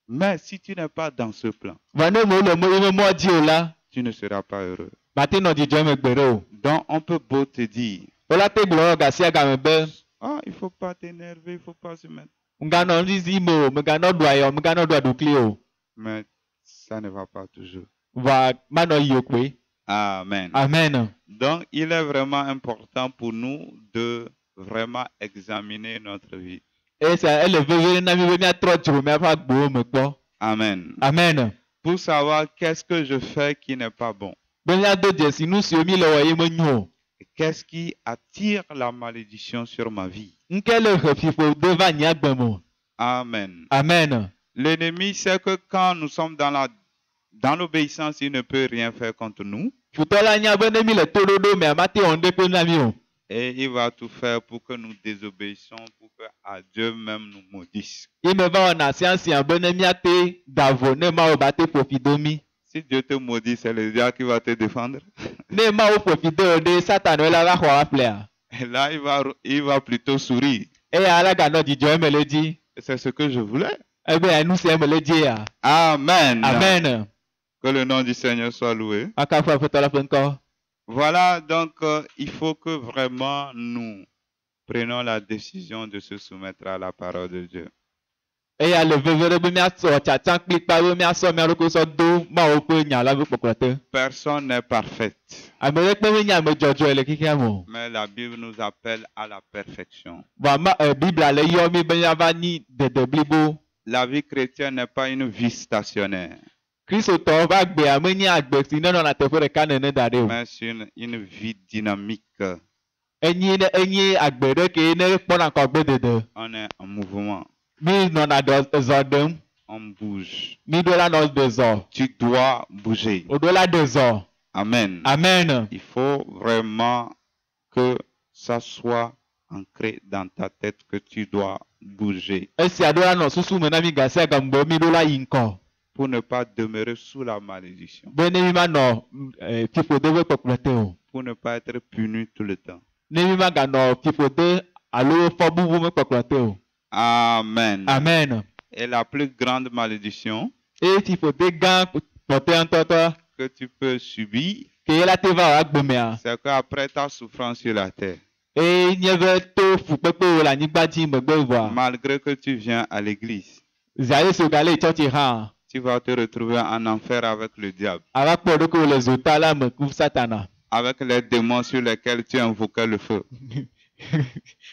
Mais si tu n'es pas dans ce plan, Vɔ ne mele yeƒe mɔ dzi o la, tu ne seras pas heureux. mate nɔ dzidzɔ me gbe ɖe o. Donc on peut beau te dire, Wola te gblɔ wɔ gasia game be ah, il ne faut pas t'énerver, il ne faut pas se mettre. meganɔ nuzizi me o, meganɔ ɖu ayɔ, meganɔ ɖu aɖukli o. Mais ça ne va pas toujours. Vɔ manɔ yi o kpe. Amen. Amen. Donc il est vraiment important pour nous de vraiment examiner notre vie. Esa ele veve na mi be miatrɔ dzro miaƒe agbowo me kpɔ. Amen. Amen. Pour savoir qu'est-ce que je fais qui n'est pas bon. Be miado dzesi nu siwo mi le wɔ ye menyo o. Qu'est-ce qui attire la malédiction sur ma vie? Nke le he fiƒode va nye agbe me. Amen. Amen. L'ennemi sait que quand nous sommes dans l'obéissance, il ne peut rien faire contre nous. Futɔ la nya be ne mi le toɖoɖo mea mate wɔ ŋɖekpe na mi o. Et il va tout faire pour que nous désobéissions, pour que à Dieu même nous maudisse. Ime va wɔna siasia be ne miate da vo ne Mawo bate ƒofi do mi. Si Dieu te maudit, c'est le diable qui va te défendre. Ne Mawo ƒofi do wò ɖe Satan la va xɔ aƒlea. Et là, il va plutôt sourire. Eya la ganɔ dzidzɔ me le dzi. Et c'est ce que je voulais. Ebe nu sia me le dzi ya. Amen. Amen. Que le nom du Seigneur soit loué. Akafu Aƒetɔ la ƒe ŋkɔ. Voilà, donc il faut que vraiment nous prenions la décision de se soumettre à la parole de Dieu. Eya le veve ɖe be miasɔ tsatsa kplikpa be miasɔ mia ɖokui sɔ do Mawo ƒe nya la ƒe kpɔkplɔ te. Personne n'est parfait. Ame ɖekpe menye ame dzɔdzɔe le xexea me o. Mais la Bible nous appelle à la perfection. Vɔ Biblia le yɔ mi be miava nyi dede blibo. La vie chrétienne n'est pas une vie stationnaire, Kristotɔwo ƒe agbea menye agbe si nenɔna teƒe ɖeka nene da ɖe o. mais c'est une vie dynamique. Enye agbe ɖe ke ne kpɔna ŋkɔ gbedede. On est en mouvement, Mi nɔna zɔ ɖem. on bouge. Mi ɖo la nɔ de zɔ. Tu dois bouger. Woɖo la de zɔ. Amen. Amen. Il faut vraiment que ça soit ancré dans ta tête que tu dois bouger Esia ɖo la nɔ susu me na mi gasia game be mi ɖo la yi ŋkɔ. pour ne pas demeurer sous la malédiction, Be ne mi manɔ fiƒode ƒe kpɔkplɔ te o. pour ne pas être puni tout le temps. Ne mi maganɔ fiƒode alo fɔ bubu me kpɔkplɔ te o. Amen. Amen. Et la plus grande malédiction Eye fiƒode gã kpɔtɔe ŋutɔtɔ que tu peux subir, ke ye la te va wɔ agbe mea. c'est qu'après ta souffrance sur la terre, Eye nye be to fukpekpe wo le anyigba dzi megbe vɔa. malgré que tu viens à l'église, Zia ye si wogale yi tsɔtsi hã. tu vas te retrouver en enfer avec le diable, Ava kpɔ ɖokui wo le zota la me ku Satana. avec les démons sur lesquels tu invoquais le feu.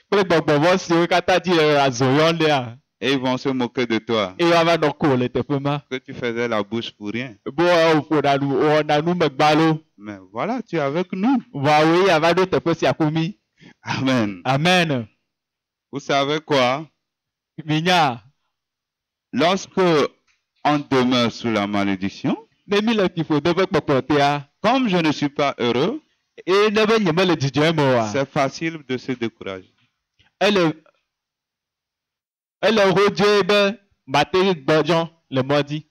Kple gbɔgbɔvɔ siwo katã dzi azɔ yɔm lea. Et ils vont se moquer de toi, Eye woava nɔ ko le teƒe ma. que tu faisais la bouche pour rien. Bo wòƒona nu wɔna nu megbalo. Mais voilà, tu es avec nous. Vɔawoe ava ɖo teƒe sia ku mi. Amen. Amen. Vous savez quoi? Minya. Lorsque on demeure sous la malédiction, Ne mi le fiƒode ƒe kpɔkplɔ tea. comme je ne suis pas heureux, Eye ne be nye mele dzidzɔe me oa. c'est facile de se décourager. Ele rodzoe be mate gbɔdzɔ le mɔ dzi.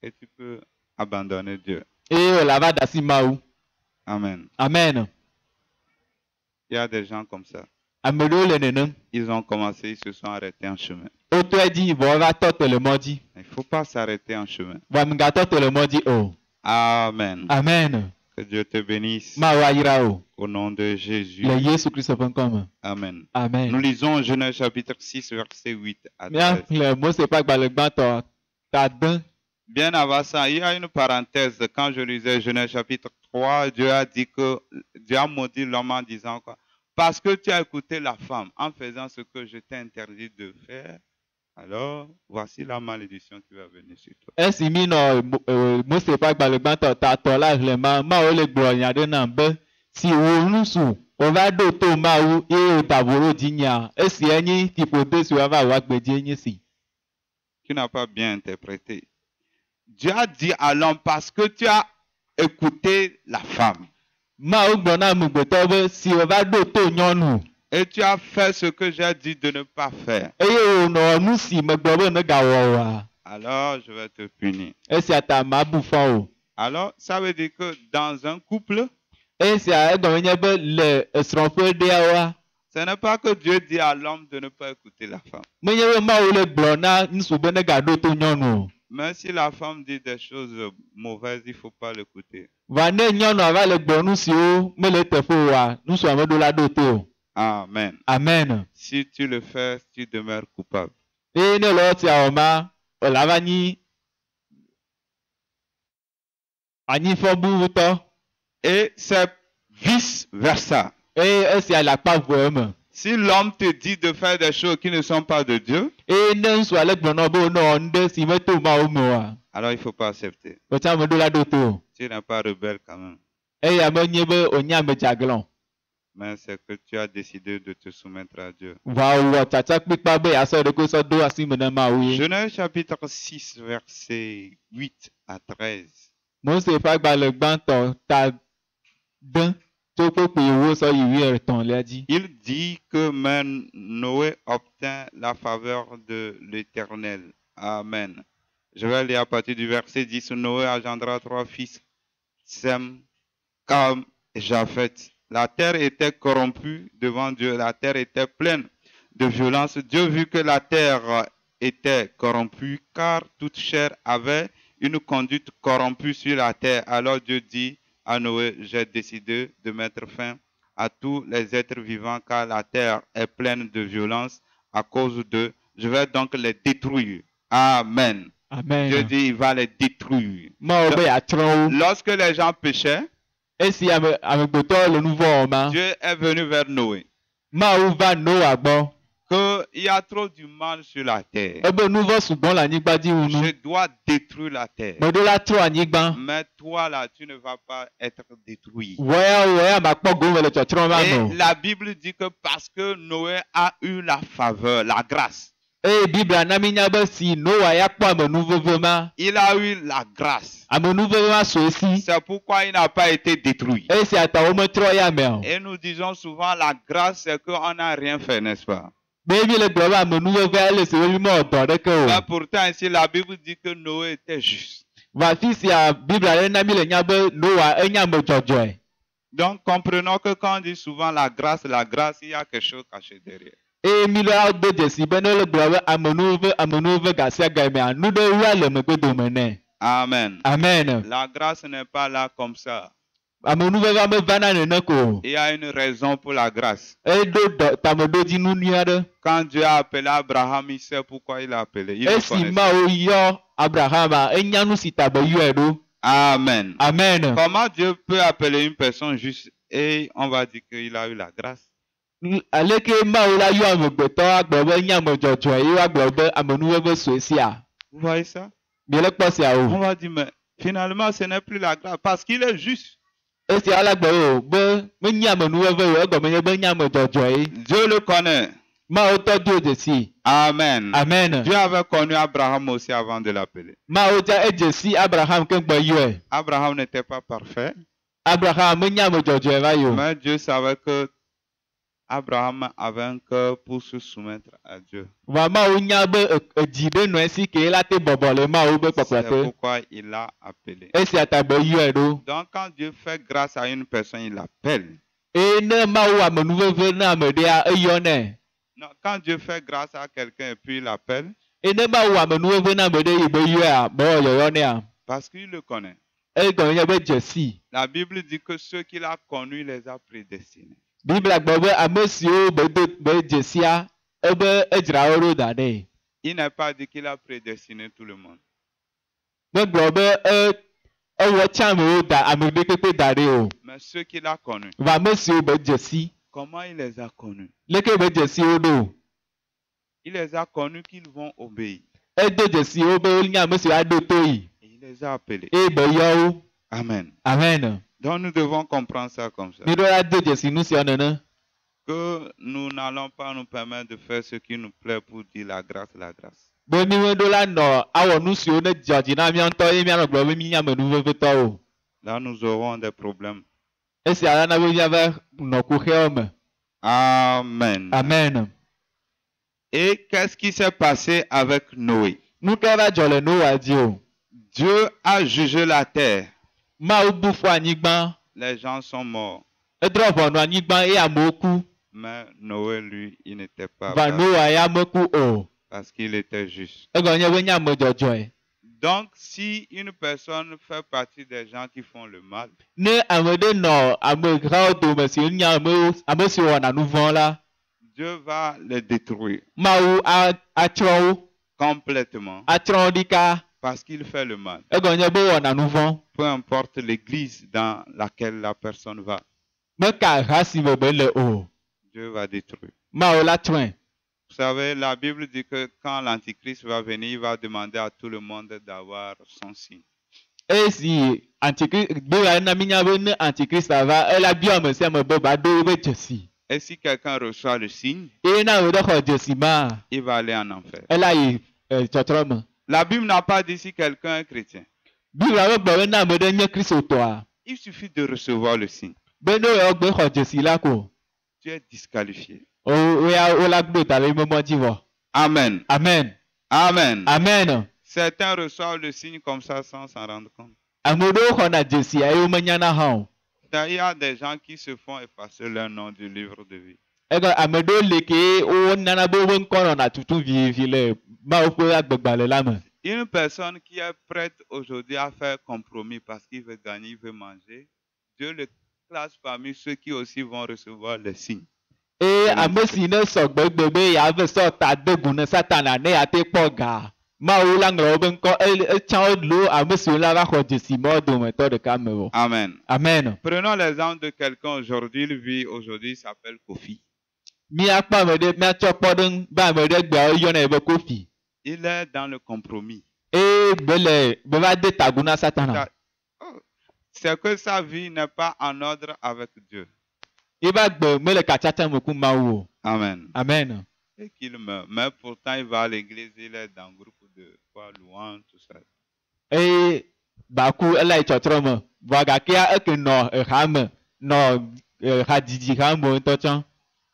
Et tu peux abandonner Dieu. Eye wòle ava ɖe asi Mawu. Amen. Amen. Il y a des gens comme ça. Ame ɖewo le nenem. Ils ont commencé, ils se sont arrêtés en chemin. Wotɔ edzi vɔ va tɔ te le mɔ dzi. Il ne faut pas s'arrêter en chemin. Vɔ migatɔ te le mɔ dzi o. Amen. Amen. Que Dieu te bénisse. Mawu ayra o. Au nom de Jésus. Le Yesu Kristo ƒe ŋkɔ me. Amen. Amen. Nous lisons Genèse chapitre 6, verset 8 à 13. Míaxlẽ Mose ƒe agbalẽ gbãtɔ tade. Bien avant ça, il y a une parenthèse. Quand je lisais Genèse chapitre 3, Dieu a dit que Dieu a maudit l'homme en disant quoi? Parce que tu as écouté la femme en faisant ce que je t'ai interdit de faire, alors voici la malédiction qui va venir sur toi. esi mi nɔ Mose ƒe agbalẽgbãtɔ tatɔ la hlẽma Mawu le gblɔ nya ɖe nam be si wò nusu wòva ɖo to Mawu eye wòda vo ɖo dzinyea esia nye fiƒode si wòava wɔ agbedie nye si. Tu n'as pas bien interprété. Dieu a dit à l'homme parce que tu as écouté la femme Mawu gblɔ na amegbetɔ be si wòva ɖo to nyɔnu et tu as fait ce que j'ai dit de ne pas faire. eye wònɔ nu si megblɔ be ne gawɔ oa Alors je vais te punir. esia ta mabu fɔ o. Alors ça veut dire que dans un couple, Esia egɔme nye be le esrɔ̃ƒe ɖeawoa ce n'est pas que Dieu dit à l'homme de ne pas écouter la femme. menye be Mawu le gblɔ na ŋutsu be ne gaɖo to nyɔnu o. Mais si la femme dit des choses mauvaises, il ne faut pas l'écouter. Va ne nyɔnua va le gblɔ nu siwo mele teƒe oa ŋutsua meɖo la ɖo to o. Amen. Amen. Si tu le fais, tu demeures coupable. Eye ne le tia wɔ ma ela va nyi anyifɔbutɔ Et c'est vice versa. eye esia le akpa eve eme. Si l'homme te dit de faire des choses qui ne sont pas de Dieu, Eye ne ŋutsua le gblɔ nɔ be wònɔ nu ɖe si meto Mawu me oa alors il ne faut pas accepter. wòtsã meɖo la ɖo to o. Tu n'es pas rebelle quand même. Eya menye be wònye ame dzeaglɔ. Mais c'est que tu as décidé de te soumettre à Dieu. Va wɔ tsatsakpikpa be yeasɔ ɖe sɔ do asi me na Mawu ye. Genèse chapitre 6, versets 8 à 13. Mose ƒe agbalẽ gbãtɔ ta de tso kpekpe ewo sɔ yi 13 dzi. Il dit que même Noé obtint la faveur de l'Éternel. Amen. Je vais lire à partir du verset 10. Noé engendra 3 fils, Sem, Cam et Japheth. La terre était corrompue devant Dieu. La terre était pleine de violence. Dieu vit que la terre était corrompue, car toute chair avait une conduite corrompue sur la terre. Alors Dieu dit à Noé, j'ai décidé de mettre fin à tous les êtres vivants, car la terre est pleine de violence à cause d'eux. Je vais donc les détruire. Amen. Amen. Dieu dit, il va les détruire. Mawu be yeatsrɔ̃ wo. Lorsque les gens péchaient, Esi amegbetɔ le nu vɔ wɔm ma, Dieu est venu vers Noé. Mawu va Noa gbɔ. Qu'il y a trop du mal sur la terre. Ebe nu vɔ sugbɔ le anyigba dzi wu nu. Je dois détruire la terre. Meɖo la trɔ anyigba. Mais toi là, tu ne vas pas être détruit. Wɔya makpɔ gome le tsɔtsrɔ̃ ma me o. Et la Bible dit que parce que Noé a eu la faveur, la grâce, Eye Biblia na mi nya be si Noa ya kpɔ amenuveve ma, il a eu la grâce. amenuveve ma so esi. C'est pourquoi il n'a pas été détruit. Esia ta wo metrɔ ya me o. Et nous disons souvent la grâce, c'est qu'on n'a rien fait, n'est-ce pas? Be mi le gblɔ be amenuveve ele se wo mi mewɔ dɔ ɖeke Mais o. pourtant ici, la Bible dit que Noé était juste. Va fi sia Biblia ɖe na mi le nya be Noa enye ame dzɔdzɔe. Donc comprenons que quand on dit souvent la grâce, il y a quelque chose caché derrière. Eye mi le do dzesi be ne le gblɔ be amenuveve gasia gamea nu ɖe wua le megbedome nɛ. Amen. Amen. La grâce n'est pas là comme ça. Amenuveve mevana nene ko o. Il y a une raison pour la grâce. Eɖo tameɖodzi nyui aɖe. Quand Dieu a appelé Abraham, il sait pourquoi il a appelé. Il le Esi connaissait. Mawu yɔ Abrahama enya nu si ta be yɔe ɖo. Amen. Amen. Comment Dieu peut appeler une personne juste et on va dire qu'il a eu la grâce? Aleke Mawu la yɔ amegbetɔ agblɔ be enye ame dzɔdzɔe ye woagblɔ be amenuveve sue sia. Vous voyez ça? Mi le kpɔ sia On o. va dire, mais finalement, ce n'est plus la grâce parce qu'il est juste. Esia la gblɔ o be menye amenuveve o egɔme nye be enye ame dzɔdzɔe. Dieu le connaît. Mawu tɔ do dzesi. Amen. Amen. Dieu avait connu Abraham aussi avant de l'appeler. Mawu dza edzesi Abraham ke gbɔ yɔe. Abraham n'était pas parfait, Abraham menye ame dzɔdzɔe va yi o. mais Dieu savait que Abraham avait un cœur pour se soumettre à Dieu. Va Mawu nya be edzi ɖe nɔ esi ke la te bɔbɔ le Mawu be C'est kpɔkplɔ te. pourquoi il l'a appelé. Esia ta be yɔe ɖo. Donc quand Dieu fait grâce à une personne, il l'appelle. Eye ne Mawu amenuveve na ame ɖea eyɔnɛ. Non, quand Dieu fait grâce à quelqu'un et puis il l'appelle, Eye ne Mawu amenuveve na ame ɖe yi be yɔa mewɔ yɔyɔnɛa. parce qu'il le connaît. Egɔme nye be dzesi. La Bible dit que ceux qu'il a connus les a prédestinés. Biblia gblɔ be ame siwo be dzesia ebe edzra wo ɖo da ɖe. Il n'a pas dit qu'il a prédestiné tout le monde. Megblɔ be ewɔ tsã amewo da ame ɖe kpekpe da ɖe o. Mais ceux qu'il a connus, Va ame siwo be dzesi. comment il les a connus? Leke be dzesiwo ɖo? Il les a connus qu'ils vont obéir. edo dzesi wo be wonya ame siwo aɖo to yi Et il les a appelés. eye be yɔ wo. Amen. Amen. Donc nous devons comprendre ça comme ça. Mi ɖo la do dzesi nu sia nene. Que nous n'allons pas nous permettre de faire ce qui nous plaît pour dire la grâce, la grâce. Be mi ɖo la nɔ awɔ nu siwo ne dzɔ dzi na mía ŋutɔ eye míanɔ gblɔ be mi nye amenuvevetɔwo. Là, nous aurons des problèmes. Esia la na be míava nɔ kuxewo me. Amen. Amen. Et qu'est-ce qui s'est passé avec Noé? Nu ka va dzɔ le Noa dzi o. Dieu a jugé la terre. Mawu bu fɔ anyigba. Les gens sont morts. Edrɔ ʋɔnu anyigba eye amewo ku. Mais Noé, lui, il n'était pas Va mort Noa ya meku o. parce qu'il était juste. Egɔ nye be nye ame dzɔdzɔe. Donc, si une personne fait partie des gens qui font le mal, Ne ame ɖe nɔ amehawo dome siwo nye ame siwo wɔna nu vɔ̃ la, Dieu va les détruire Mawu atsrɔ̃ wo. complètement Atsrɔ̃ wo ɖika. parce qu'il fait le mal. Egɔ nye be wɔna nu vɔ̃. Peu importe l'église dans laquelle la personne va, Meka ha si me be le o. Dieu va détruire. Mawu la tsrɔ̃e. Vous savez, la Bible dit que quand l'Antichrist va venir, il va demander à tout le monde d'avoir son signe. Esi antikrist Biblia na minya be ne antikrist va ela bia ame sia ame be ba do be dzesi. Et si quelqu'un reçoit le signe, Eye na wo ɖe xɔ dzesi ma il va aller en enfer. ela yi tsɔtsrɔ̃ me. La Bible n'a pas dit si quelqu'un est chrétien. Biblia be gblɔ be ne ame ɖe nye kristotɔa Il suffit de recevoir le signe. be ne wo gbe xɔ dzesi la ko. Tu es disqualifié. O la gblɔ ta le mɔmɔ dzi vɔ. Amen. Amen. Amen. Amen. Certains reçoivent le signe comme ça sans s'en rendre compte. Ame ɖewo xɔna dzesi eye womenya na hã o. Il y a des gens qui se font effacer leur nom du livre de vie. Egɔ ame ɖewo le ke wo nana be wo ŋkɔ nɔna tutu vivi le Mawu ƒe agbegbalẽ la me. Une personne qui est prête aujourd'hui à faire compromis parce qu'il veut gagner, il veut manger, Dieu le classe parmi ceux qui aussi vont recevoir les signes. Eye ame si ne sɔgbe gbe be yeave sɔ ta de gu ne Satana ne yeate kpɔ ga. Mawu la ŋlɔ wobe ŋkɔ etsã wo lo ame siwo la va xɔ dzesi mɔ dometɔ ɖeka me o. Amen. Amen. Prenons l'exemple de quelqu'un aujourd'hui, il vit aujourd'hui, il s'appelle Kofi. Míakpɔ ame ɖe míatsɔ kpɔ ɖe ŋu be ame ɖe gbeawo yɔnɛ be Kofi. Il est dans le compromis. Eye be va de tagu na Satana. C'est que sa vie n'est pas en ordre avec Dieu. Eba gbe mele katsatsa me ku Mawu o. Amen. Amen. Et qu'il meurt. Mais pourtant, il va à l'église, il est dans le groupe de louange, tout ça. Eye baku ela yi tsɔtsrɔ̃ me. Vɔ gakea eke nɔ exa me nɔ hadzidzi xa me ŋutɔ tsã.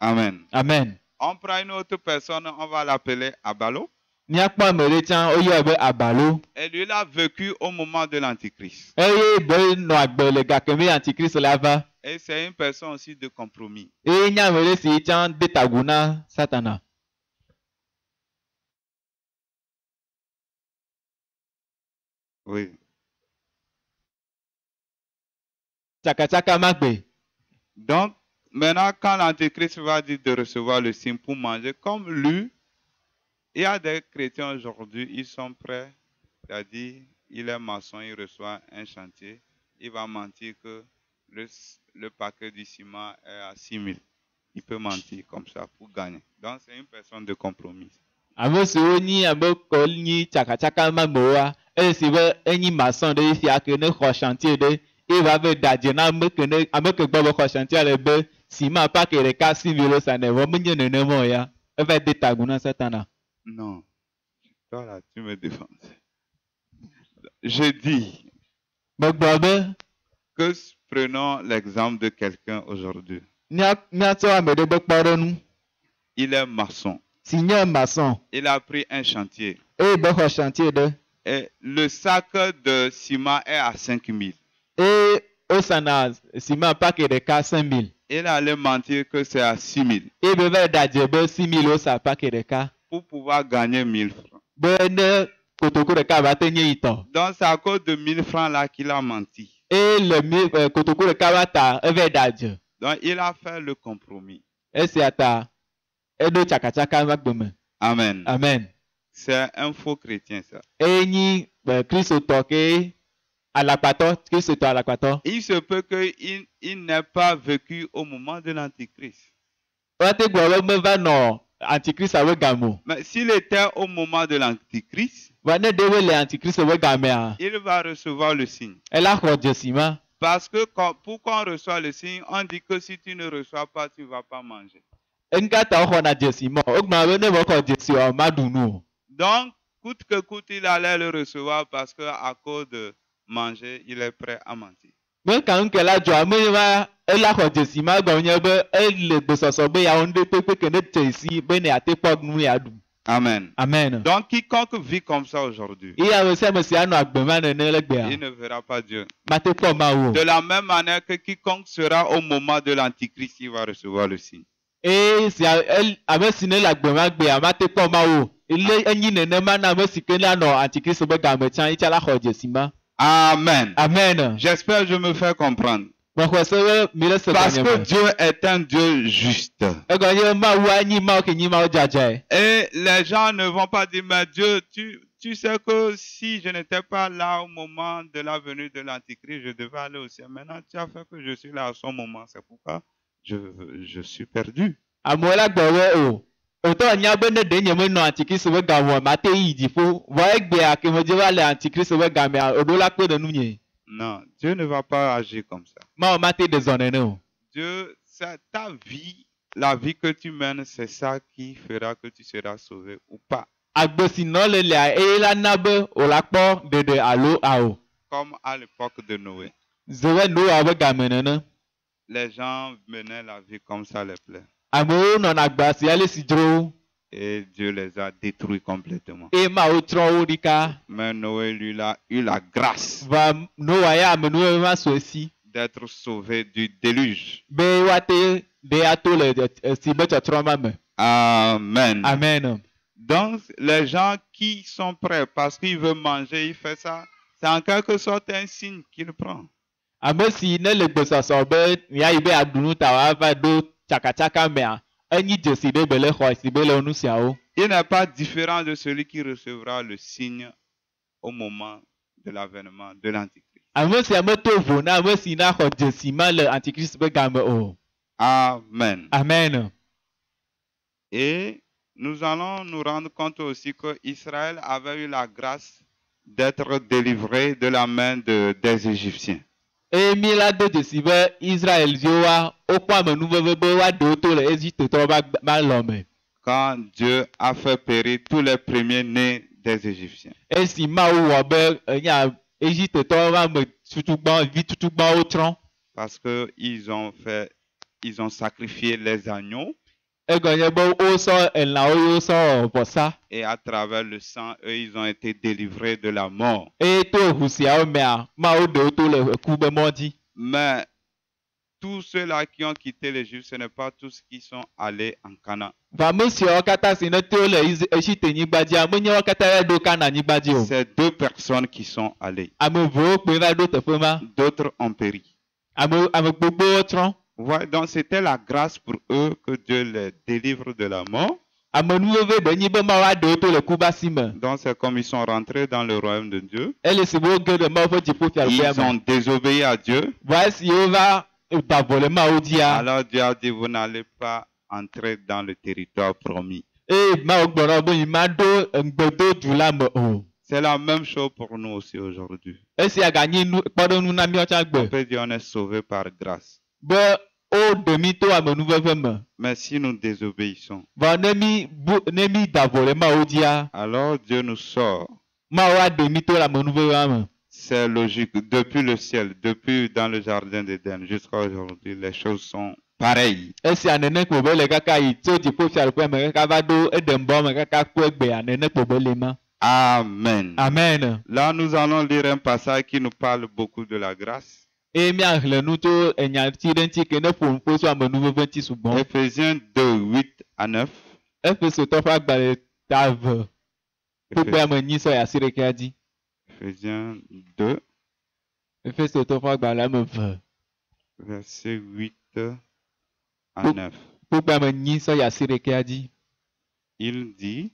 Amen. Amen. On prend une autre personne, on va l'appeler Abalo. Míakpɔ ame ɖe tsã woyɔe be Abalo. Et lui, il a vécu au moment de l'Antichrist. Eye be nɔ agbe le gakeme Antikrist la va. Et c'est une personne aussi de compromis. Eye nye ame ɖe si tsã de tagu na Satana. Oui. Tsakatsaka ma gbe. Donc, maintenant, quand l'Antichrist va dire de recevoir le signe pour manger, comme lui, il y a des chrétiens aujourd'hui, ils sont prêts, c'est-à-dire, il est maçon, il reçoit un chantier, il va mentir que le paquet du ciment est à 6 000. Il peut mentir comme ça pour gagner. Donc, c'est une personne de compromis. Ame siwo nyi abe kɔ nyi tsakatsaka ma gbewoa, eye si be enyi maçon ɖe fia ke ne xɔ chantier ɖe, eye va ve da dze na ame ke gbɔ be xɔ chantier le be ciment paquet ɖeka 6 000 sa ne vɔ menye nenema o ya, eva de tagu na Satana. Non. Toi là, tu me défends. Je dis Megblɔ be que prenons l'exemple de quelqu'un aujourd'hui. Míatsɔ ame ɖe be kpɔɖeŋu Il est maçon. si nye maçon. Il a pris un chantier. Eye be xɔ chantier ɖe. Et le sac de ciment est à 5 000. Eye wosana ciment paquet ɖeka 5 000. Il allait mentir que c'est à 6 000 Eye be va da dze be 6 000 wosa paquet ɖeka. pour pouvoir gagner 1 000 francs. Be ne kotoku ɖeka va te nye yitɔ. Donc c'est à cause de 1 000 francs là qu'il a menti. Eye le kotoku ɖeka va ta eva da dze. Donc il a fait le compromis. Esia ta eɖo tsakatsaka va gbe me. Amen. Amen. C'est un faux chrétien ça. Eye nyi kristotɔ ke alakpatɔ, kristotɔ alakpatɔ. Il se peut qu'il n'ait pas vécu au moment de l'Antichrist. Woate gblɔ be meva nɔ antichrist abe game. Mais s'il était au moment de l'antichrist, Va ne dewe le antichrist abe game. il va recevoir le signe. Elle a xɔ dzesi ma. Parce que pour qu'on reçoit le signe, on dit que si tu ne reçois pas, tu ne vas pas manger. Enka ta xɔna dzesi ma. O gba be ne be xɔ dzesi o ma ɖu nu o. Donc, coûte que coûte, il allait le recevoir parce qu'à cause de manger, il est prêt à mentir. Me kan ke la dzɔ ame va ela xɔ dzesi ma gɔm nye be ele gbesɔsɔ be yawo ŋɖe kpekpe ke ne tse si be ne ate kpɔ nu ya ɖu. Amen. Amen. Donc, quiconque vit comme ça aujourd'hui, Iya be se me si anɔ agbe ma nene le gbea. il ne verra pas Dieu. Mate kpɔ ma wo. De la même manière que quiconque sera au moment de l'antichrist, il va recevoir le signe. Si ame si ne le agbe ma gbea mate kpɔ ma wo. Ele enyi nene ma na ame si ke ne anɔ antichrist be game tsã itsa la xɔ dzesi ma. Amen. Amen. J'espère que je me fais comprendre. Parce Parce que Dieu est un Dieu juste. Et les gens ne vont pas dire, mais Dieu, tu sais que si je n'étais pas là au moment de la venue de l'Antichrist, je devais aller au ciel. Maintenant, tu as fait que je suis là à ce moment. C'est pourquoi je suis perdu. Non, Dieu ne va pas agir comme ça. Dieu, ta vie, la vie que tu mènes, c'est ça qui fera que tu seras sauvé ou pas. Comme à l'époque de Noé. Les gens menaient la vie comme ça les plaît. Et Dieu les a détruits complètement. Mais Noé, lui, il a eu la grâce d'être sauvé du déluge. Amen. Amen. Donc, les gens qui sont prêts parce qu'ils veulent manger, ils font ça. C'est en quelque sorte un signe qu'il prend. Il n'est pas différent de celui qui recevra le signe au moment de l'avènement de l'Antichrist. Amen. Amen. Et nous allons nous rendre compte aussi qu'Israël avait eu la grâce d'être délivré de la main des Égyptiens. Quand Dieu a fait périr tous les premiers-nés des Égyptiens. Parce qu'ils ont sacrifié les agneaux. Et à travers le sang, eux, ils ont été délivrés de la mort. Mais tous ceux-là qui ont quitté l'Égypte, ce n'est pas tous qui sont allés en Canaan. C'est 2 personnes qui sont allées. D'autres ont péri. Ouais, donc c'était la grâce pour eux que Dieu les délivre de la mort. Donc c'est comme ils sont rentrés dans le royaume de Dieu. Ils ont désobéi à Dieu. Alors Dieu a dit, vous n'allez pas entrer dans le territoire promis. C'est la même chose pour nous aussi aujourd'hui. On peut dire on est sauvé par grâce. Mais si nous désobéissons, alors Dieu nous sort. C'est logique. Depuis le ciel, depuis dans le jardin d'Éden jusqu'à aujourd'hui, les choses sont pareilles. Amen. Amen. Là, nous allons lire un passage qui nous parle beaucoup de la grâce. Éphésiens 2, 8 à 9. Éphésiens 2, verset 8 à 9. Il dit,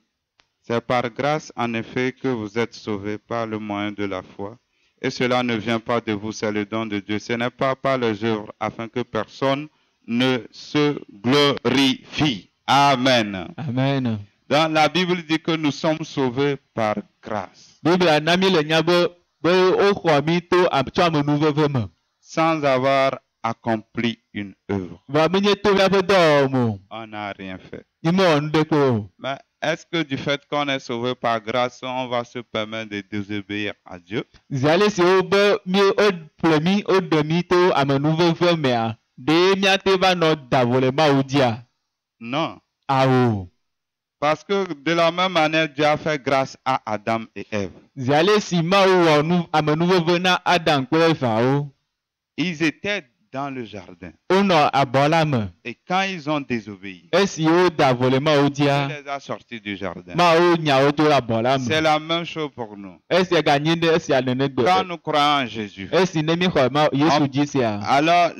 c'est par grâce en effet que vous êtes sauvés par le moyen de la foi. Et cela ne vient pas de vous, c'est le don de Dieu. Ce n'est pas par les œuvres afin que personne ne se glorifie. Amen. Amen. Donc la Bible dit que nous sommes sauvés par grâce, Bible na mi le nya be o xɔ mi to tso amenuveve me. sans avoir accompli une œuvre. Vɔ mi nye to miaƒe dɔwɔwɔ me o. On n'a rien fait. Yi me wɔ nu ɖe kpe o. Mais est-ce que du fait qu'on est sauvé par grâce, on va se permettre de désobéir à Dieu? Ziale si wo be mi o ƒle mi o ɖe mi to amenuveve mea, ɖe miate va nɔ da vo le Mawu dzia? Non. Awo. Parce que de la même manière, Dieu a fait grâce à Adam et Ève. Ziale si Mawu wɔ nu amenuveve na Adam kple Evawo. Ils étaient dans le jardin. Wonɔ abɔ la me. Et quand ils ont désobéi, Esi wo da vo le Mawu Dieu dzia, les a sortis du jardin. Mawu nya wo to le abɔ la C'est me. la même chose pour nous. Esia ganyi ɖe esia nene Quand gbe. nous croyons en Jésus, Esi ne mi xɔ Yesu dzi sia. alors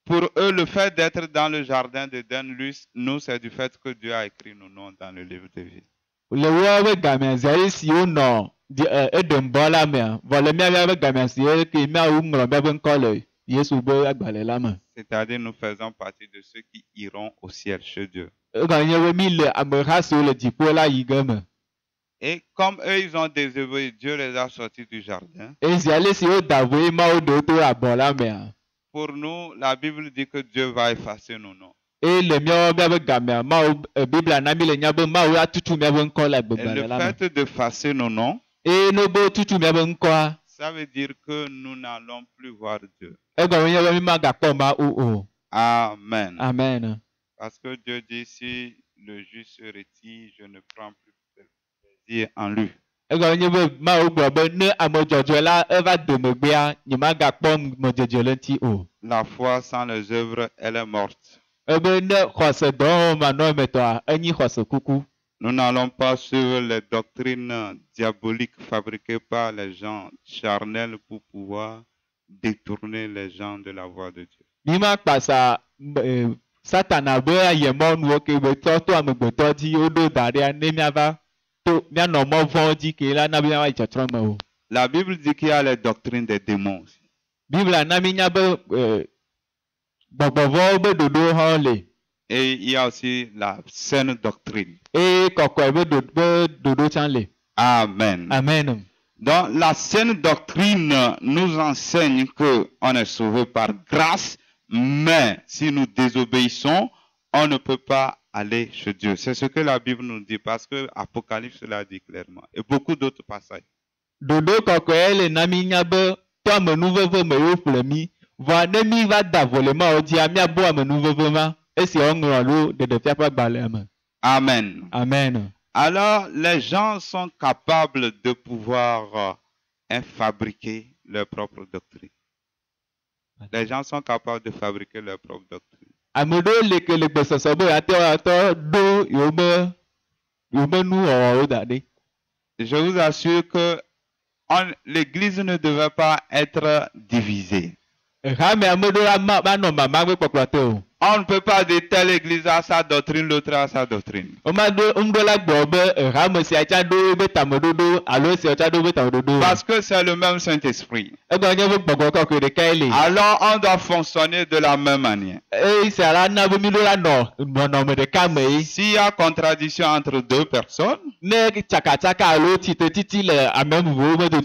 pour eux, le fait d'être dans le jardin d'Éden, nous, c'est du fait que Dieu a écrit nos noms dans le livre de vie. Le woawo gamea ziale si wonɔ Edenbɔ la mea, vɔ le miaƒe gamea si ke miawo ŋlɔ miaƒe ŋkɔ le Yesu be agbalẽ la me. C'est-à-dire, nous faisons partie de ceux qui iront au ciel chez Dieu. Eganye be mi le ameha siwo le dziƒo la yi ge me. Et comme eux, ils ont désobéi, Dieu les a sortis du jardin. Ziale si woda voe Mawu ɖe wo to abɔ la mea. Pour nous, la Bible dit que Dieu va effacer nos noms. Le miaƒe gamea, Mawu Biblia na mi le nya be Mawu atutu miaƒe ŋkɔ le Et agbegbalẽ le la me. fait d'effacer nos noms, Ne be tutu miaƒe ŋkɔa, ça veut dire que nous n'allons plus voir Dieu. egɔme nye be mi magakpɔ Mawu o. Amen. Amen. Parce que Dieu dit, si le juste se retire, je ne prends plus plaisir en lui. Egɔme nye be Mawu gblɔ be ne ame dzɔdzɔe la eva do megbea, nyemagakpɔ medzedze le ŋuti o. La foi sans les œuvres, elle est morte. Ebe ne xɔse dɔwɔwɔ manɔmetɔa, enyi xɔse kuku. Nous n'allons pas suivre les doctrines diaboliques fabriquées par les gens charnels pour pouvoir détourner les gens de la voie de Dieu. Mi ma kpasa Satana be ayemɔnuwo ke be tɔ to amegbetɔ dzi woɖo da ɖea ne miava to mianɔ mɔ vɔ̃ dzi ke la na be miava yi tsɔtsrɔ̃ me o. La Bible dit qu'il y a les doctrines des démons aussi. Biblia na mi nya be gbɔgbɔvɔwo be ɖoɖowo hã le. Et il y a aussi la saine doctrine. Eye kɔkɔe be ɖoɖo tsã le. Amen. Amen. Donc la saine doctrine nous enseigne que on est sauvé par grâce, mais si nous désobéissons, on ne peut pas aller chez Dieu. C'est ce que la Bible nous dit parce que Apocalypse l'a dit clairement et beaucoup d'autres passages. Ɖoɖo kɔkɔe le na mi nya be to amenuveve me yewo ƒle mi, vɔ ne mi va da vo le Mawu dzia miabo amenuveve ma. Esi woŋlɔ lo ɖeɖefia ƒe agbalẽ me. Amen. Amen. Alors, les gens sont capables de pouvoir fabriquer leur propre doctrine. Les gens sont capables de fabriquer leur propre doctrine. Ame ɖewo le ke le gbɔsɔsɔ be atɔ ɖo yewobe nuwɔwɔwo da ɖi. Je vous assure que l'Église ne devait pas être divisée. Hame ame ɖewo manɔ mama gbe kpɔkplɔ te o. On ne peut pas dire telle église a sa doctrine, l'autre a sa doctrine. Parce que c'est le même Saint-Esprit. Alors on doit fonctionner de la même manière. S'il y a contradiction entre deux personnes,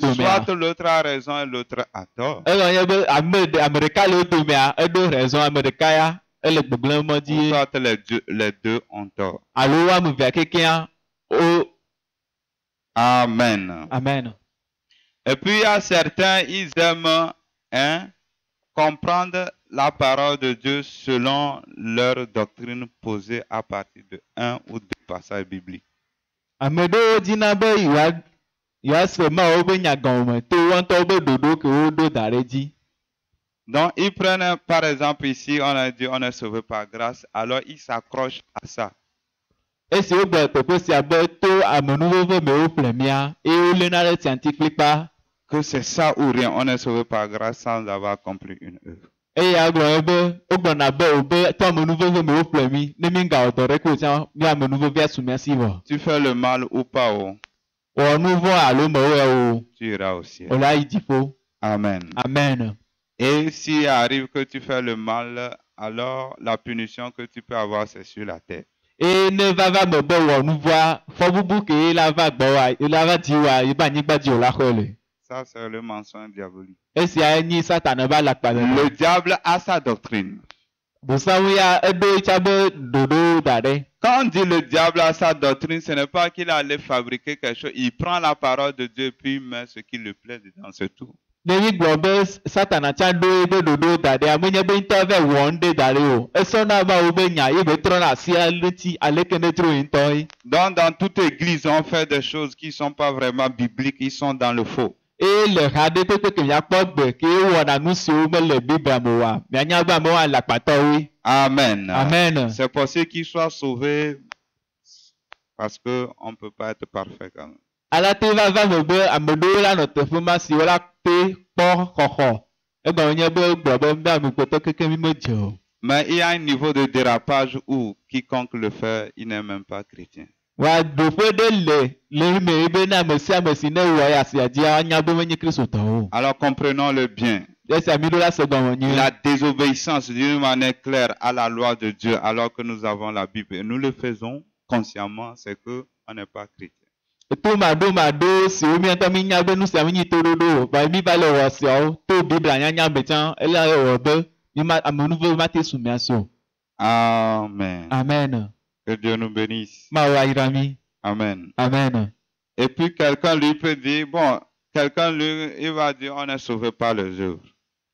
soit l'autre a raison et l'autre a tort. Soit les deux ont tort. Amen. Amen. Et puis il y a certains, ils aiment comprendre la parole de Dieu selon leur doctrine posée à partir de un ou deux passages bibliques. Donc, ils prennent, par exemple, ici, on a dit on est sauvé par grâce, alors ils s'accrochent à ça. Que c'est ça ou rien, on est sauvé par grâce sans avoir accompli une œuvre. Tu fais le mal ou pas, tu iras au ciel. Amen. Amen. Et s'il arrive que tu fais le mal alors la punition que tu peux avoir, c'est sur la terre. eye ne vava me be wɔ nu vɔa fɔbubu ke la va gbɔ wa la va di wa yi ba anyigba dzi o la xɔe le Ça, c'est le mensonge diabolique. esia nye satana ba le akpa le me Le diable a sa doctrine. bosawu ya eɖo etsa be ɖoɖo da ɖe Quand on dit le diable a sa doctrine, ce n'est pas qu'il allait fabriquer quelque chose. Il prend la parole de Dieu puis il met ce qui lui plaît dedans, c'est tout. ne mi gblɔ be satana tsa ɖo ebe ɖoɖo da ɖe amenye be ŋutɔ va wɔ nu ɖe da ɖe o esɔna va wo be nya ye be trɔna asi aleti aleke ne tro yi ŋutɔ ye. Donc, dans toute église, on fait des choses qui ne sont pas vraiment bibliques, ils sont dans le faux. eye le ha ɖe pépé ke miakpɔ gbe ke wɔna nu siwo mele biblia me oa mianya be amewo le akpatɔwoe. Amen. Amen. C'est possible qu'ils soient sauvés parce qu'on ne peut pas être parfait quand même. alate va me be ame ɖewo la nɔ teƒe ma siwo la te kpɔ xɔxɔ egɔme nye be gblɔ be be amegbetɔ keke mi medze o. Mais il y a un niveau de dérapage où quiconque le fait, il n'est même pas chrétien. wa ɖoƒe ɖe le me ebe ne ame sia ame si ne wɔ ya asia dzi anya be menye kristotɔ o. Alors comprenons-le bien. esia mi ɖo la se gɔme nyuie. La désobéissance d'une manière claire à la loi de Dieu alors que nous avons la Bible et nous le faisons consciemment, c'est qu'on n'est pas chrétien. to maɖo siwo mi ŋutɔ mi nya be nu sia mi nyi toɖoɖo o ba mi va le wɔ siawo to biblia nyanya me tsã ele wɔ be mi ma ame nuvevo ma te su mia si o. Amen. Amen. Que Dieu nous bénisse. Mawu ayra mi. Amen. Amen. Et puis quelqu'un lui peut dire, bon, quelqu'un lui, il va dire, on est sauvé par les œuvres.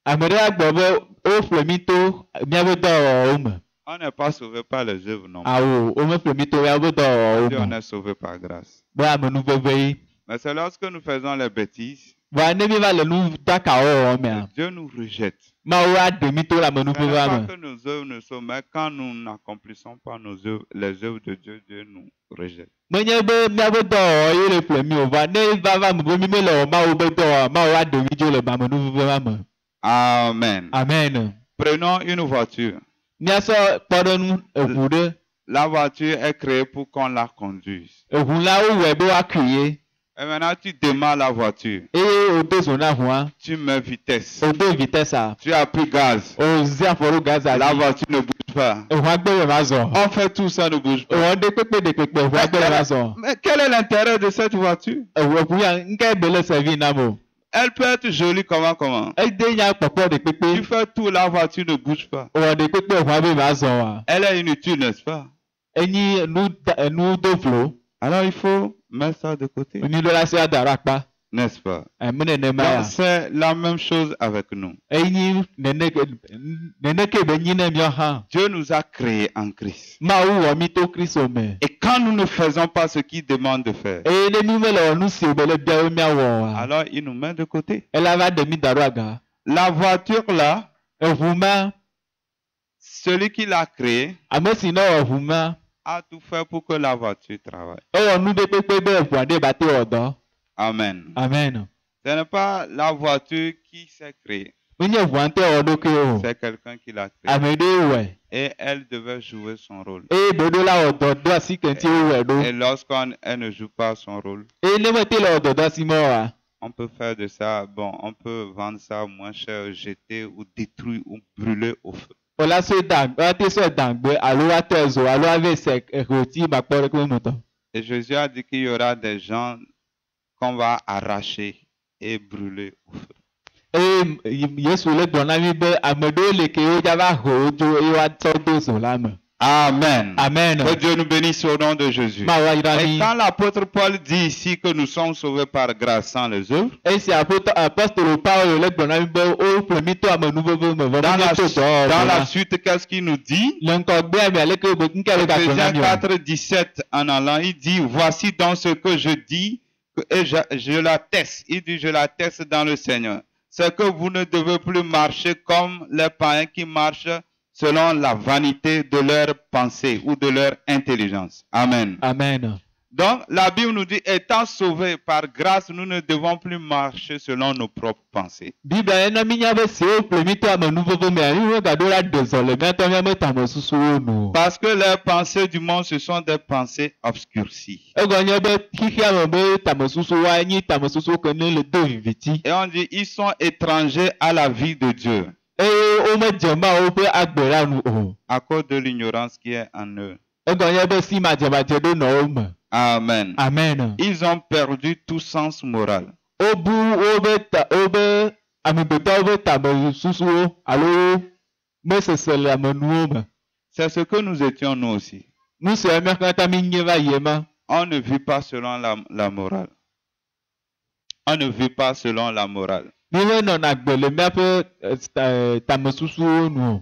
Ame ɖe agbɔ be woƒle mi to miabe dɔwɔwɔwo me. On n'est pas sauvé par les œuvres non plus. Awo womeƒle mi to miabe dɔwɔwɔwo On me. est sauvé par grâce. Be ame nuveve ye. Mais c'est lorsque nous faisons les bêtises, Vɔa ne mi va le nu ɖaka wɔwɔ mea Dieu nous rejette. Mawu aɖe mi to le ame Ce n'est nuvevea pas me. que nos œuvres ne sont, mais quand nous n'accomplissons pas nos œuvres, les œuvres de Dieu, Dieu nous rejette. Menye be miabe dɔwɔwɔ ye le ƒle mi o vɔa ne va me be mi mele wɔ Mawu be dɔwɔwɔ Mawu aɖe mi dzo le ame nuvevea me. Amen. Amen. Prenons une voiture. Miasɔ kpɔɖeŋu eʋu ɖe. La voiture est créée pour qu'on la conduise. Eʋu la wowɔe be woakui ye. Et maintenant, tu démarres la voiture. Eye wodo zo na ʋua. Tu mets vitesse. Wodo vitesse. Tu as pris gaz. Wozi afɔ ɖo gaza La dzi. voiture ne bouge pas. Eʋua gbe le va zɔ. On fait tout ça, ne bouge pas. Wɔ ɖe kpekpe ɖe kpekpe eʋua gbe le va zɔ. Mais quel est l'intérêt de cette voiture? Eʋu ya ŋkɛ be le servi nam o. Elle peut être jolie comment. Ede nya kpɔkpɔ ɖe Tu kpekpe. fais tout, la voiture ne bouge pas. Wɔ ɖe kpekpe eʋua be va zɔ wa. Elle est inutile, n'est-ce pas? Enyi nu do vlo. Alors il faut mettre ça de côté, Ni ɖo la se ada ɖe akpa. n'est-ce pas? Eme nenema ya. Donc c'est la même chose avec nous. Enyi neneke be nyi ne miɔ hã. Dieu nous a créés en Christ. Mawu wɔ mi to Kristo me. Et quand nous ne faisons pas ce qu'il demande de faire, Eye ne mi mele wɔ nu si be le bia be miawɔ wa. alors il nous met de côté. Ela va ɖe mi da ɖo aga. La voiture là, Eʋu ma, celui qui l'a créée ame si ne wɔ eʋu ma, a tout fait pour que la voiture travaille. ewɔ nu ɖe kpekpe be eʋua ɖe ba te wɔ dɔ. Amen. Amen. Ce n'est pas la voiture qui s'est créée, Menye eʋua ŋutɔ wɔ ɖokui o. c'est quelqu'un qui l'a créée. Ame ɖe wɔe. Et elle devait jouer son rôle. Eye ɖoɖo la wɔ dɔ do asi ke ŋuti wowɔe ɖo. Et lorsqu'elle ne joue pas son rôle, Eye ne mete le wɔ dɔ do asi me wa. on peut faire de ça, bon, on peut vendre ça moins cher, jeter ou détruire ou brûler au feu. Wòla so da wate so dangbe alo watɔ zo alo ave se exoti makpɔ ɖe kpe nutɔ. Et Jésus a dit qu'il y aura des gens qu'on va arracher et brûler au feu. Eye Yesu le gblɔ na mi be ame ɖewo le ke wodza va ho wo dzo eye woatsɔ do zo la me. Amen. Amen. Que Dieu nous bénisse au nom de Jésus. Mawu ayra Et mi. quand l'apôtre Paul dit ici que nous sommes sauvés par grâce sans les œuvres, Esi apostolo Paulo le gblɔ na mi be woƒle mi to ame nuveve me vɔ dans menye to dɔwɔwɔ la la. suite, qu'est-ce qu'il nous dit? Le ŋkɔgbea mi aleke be ŋkɛ le gagblɔ na Ephésiens mi o. 4, 17 en allant, il dit, voici donc ce que je dis, et je l'atteste. Il dit, je l'atteste dans le Seigneur. C'est que vous ne devez plus marcher comme les païens qui marchent selon la vanité de leur pensée ou de leur intelligence. Amen. Amen. Donc, la Bible nous dit, étant sauvés par grâce, nous ne devons plus marcher selon nos propres pensées. Biblia na mi nya be si woƒle mi to ame nuveve me ani wo gaɖo la ɖe zɔ le miatɔ miame tame susuwo nu. Parce que les pensées du monde, ce sont des pensées obscurcies. Egɔ nye be xixia me be tame susuwoa nyi tame susuwo ke ne le do viviti. Et on dit, ils sont étrangers à la vie de Dieu. eye womedze Mawu ƒe agbe la nu o. à cause de l'ignorance qui est en eux. Egɔnye be si madzemadze ɖo nɔ wo me. Amen. Amen. Ils ont perdu tout sens moral. Wobu wobe amegbetɔwo ƒe tame susuwo alo mesese le amenuwo me. C'est ce que nous étions nous aussi. Nu sia mía katã mi nye va yi ema. On ne vit pas selon la morale. On ne vit pas selon la morale. Míawo nɔna gbe le míaƒe tame susuwo nu o.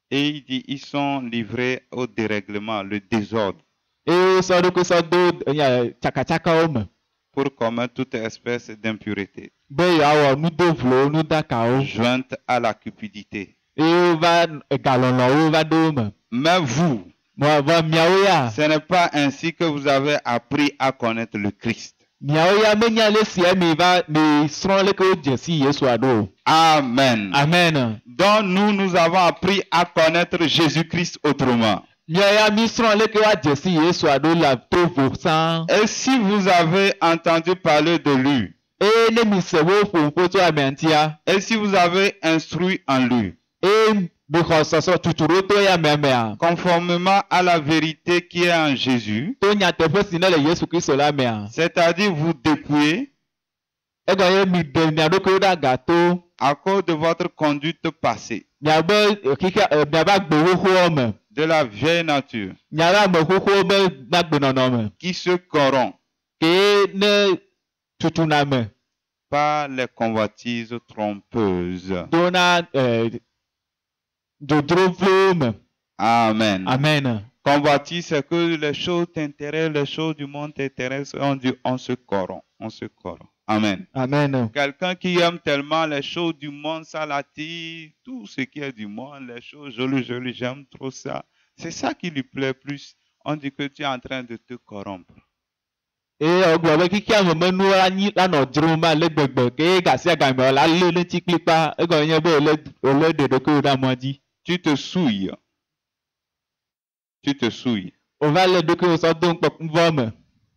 Et il dit, ils sont livrés au dérèglement, le désordre, Eye sɔ ɖokui sɔ do tsakatsakawo me. pour commettre toute espèce d'impureté, Be yewoawɔ nudovlowo nudakawo. jointe à la cupidité. Eye wova galɔlɔwo va ɖo wo me. Mais vous, Vɔ miawo ya. ce n'est pas ainsi que vous avez appris à connaître le Christ. Miawo ya menya le sia mi srɔ̃ leke wodze si Yesua ɖo o. Amen. Amen. Donc nous avons appris à connaître Jésus-Christ autrement. Mia ya mi srɔ̃ leke woadze si Yesua ɖo le to vo sãa. Et si vous avez entendu parler de lui, Eye ne mi se wo ƒoƒo tso amea ŋutia. et si vous avez instruit en lui, Eye mi xɔ sɔsɔ tutuɖoto ya mea. conformément à la vérité qui est en Jésus, To nyateƒe si ne le Yesu Kristo la mea. c'est-à-dire vous dépouillez Egɔnye mi ɖe mia ɖokuiwo ɖe agato. à cause de votre conduite passée, Miabe miabe agbewoxowo me. de la vieille nature Miabe amexoxowo be agbenɔnɔ me. qui se corrompt Ke ne tutuna me. par les convoitises trompeuses. To na dodro vlowo me. Amen. Amen. Convoitise, c'est que les choses t'intéressent, les choses du monde t'intéressent, on dit on se corrompt, on se corrompt. Amen. Amen. Quelqu'un qui aime tellement les choses du monde, ça l'attire, tout ce qui est du monde, les choses jolies, j'aime trop ça. C'est ça qui lui plaît plus. On dit que tu es en train de te corrompre. Ogblɔ be kiki amemenuwo la nɔ dzrom ale gbegbe ke gasi agame la lé le tsi kplikpa egɔme nye be wòle ɖe ɖokuiwo ɖe amɔ dzi. Tu te souilles. Tu te souilles. Wòva lé ɖokuiwo sɔ do ŋkpɔvɔ me.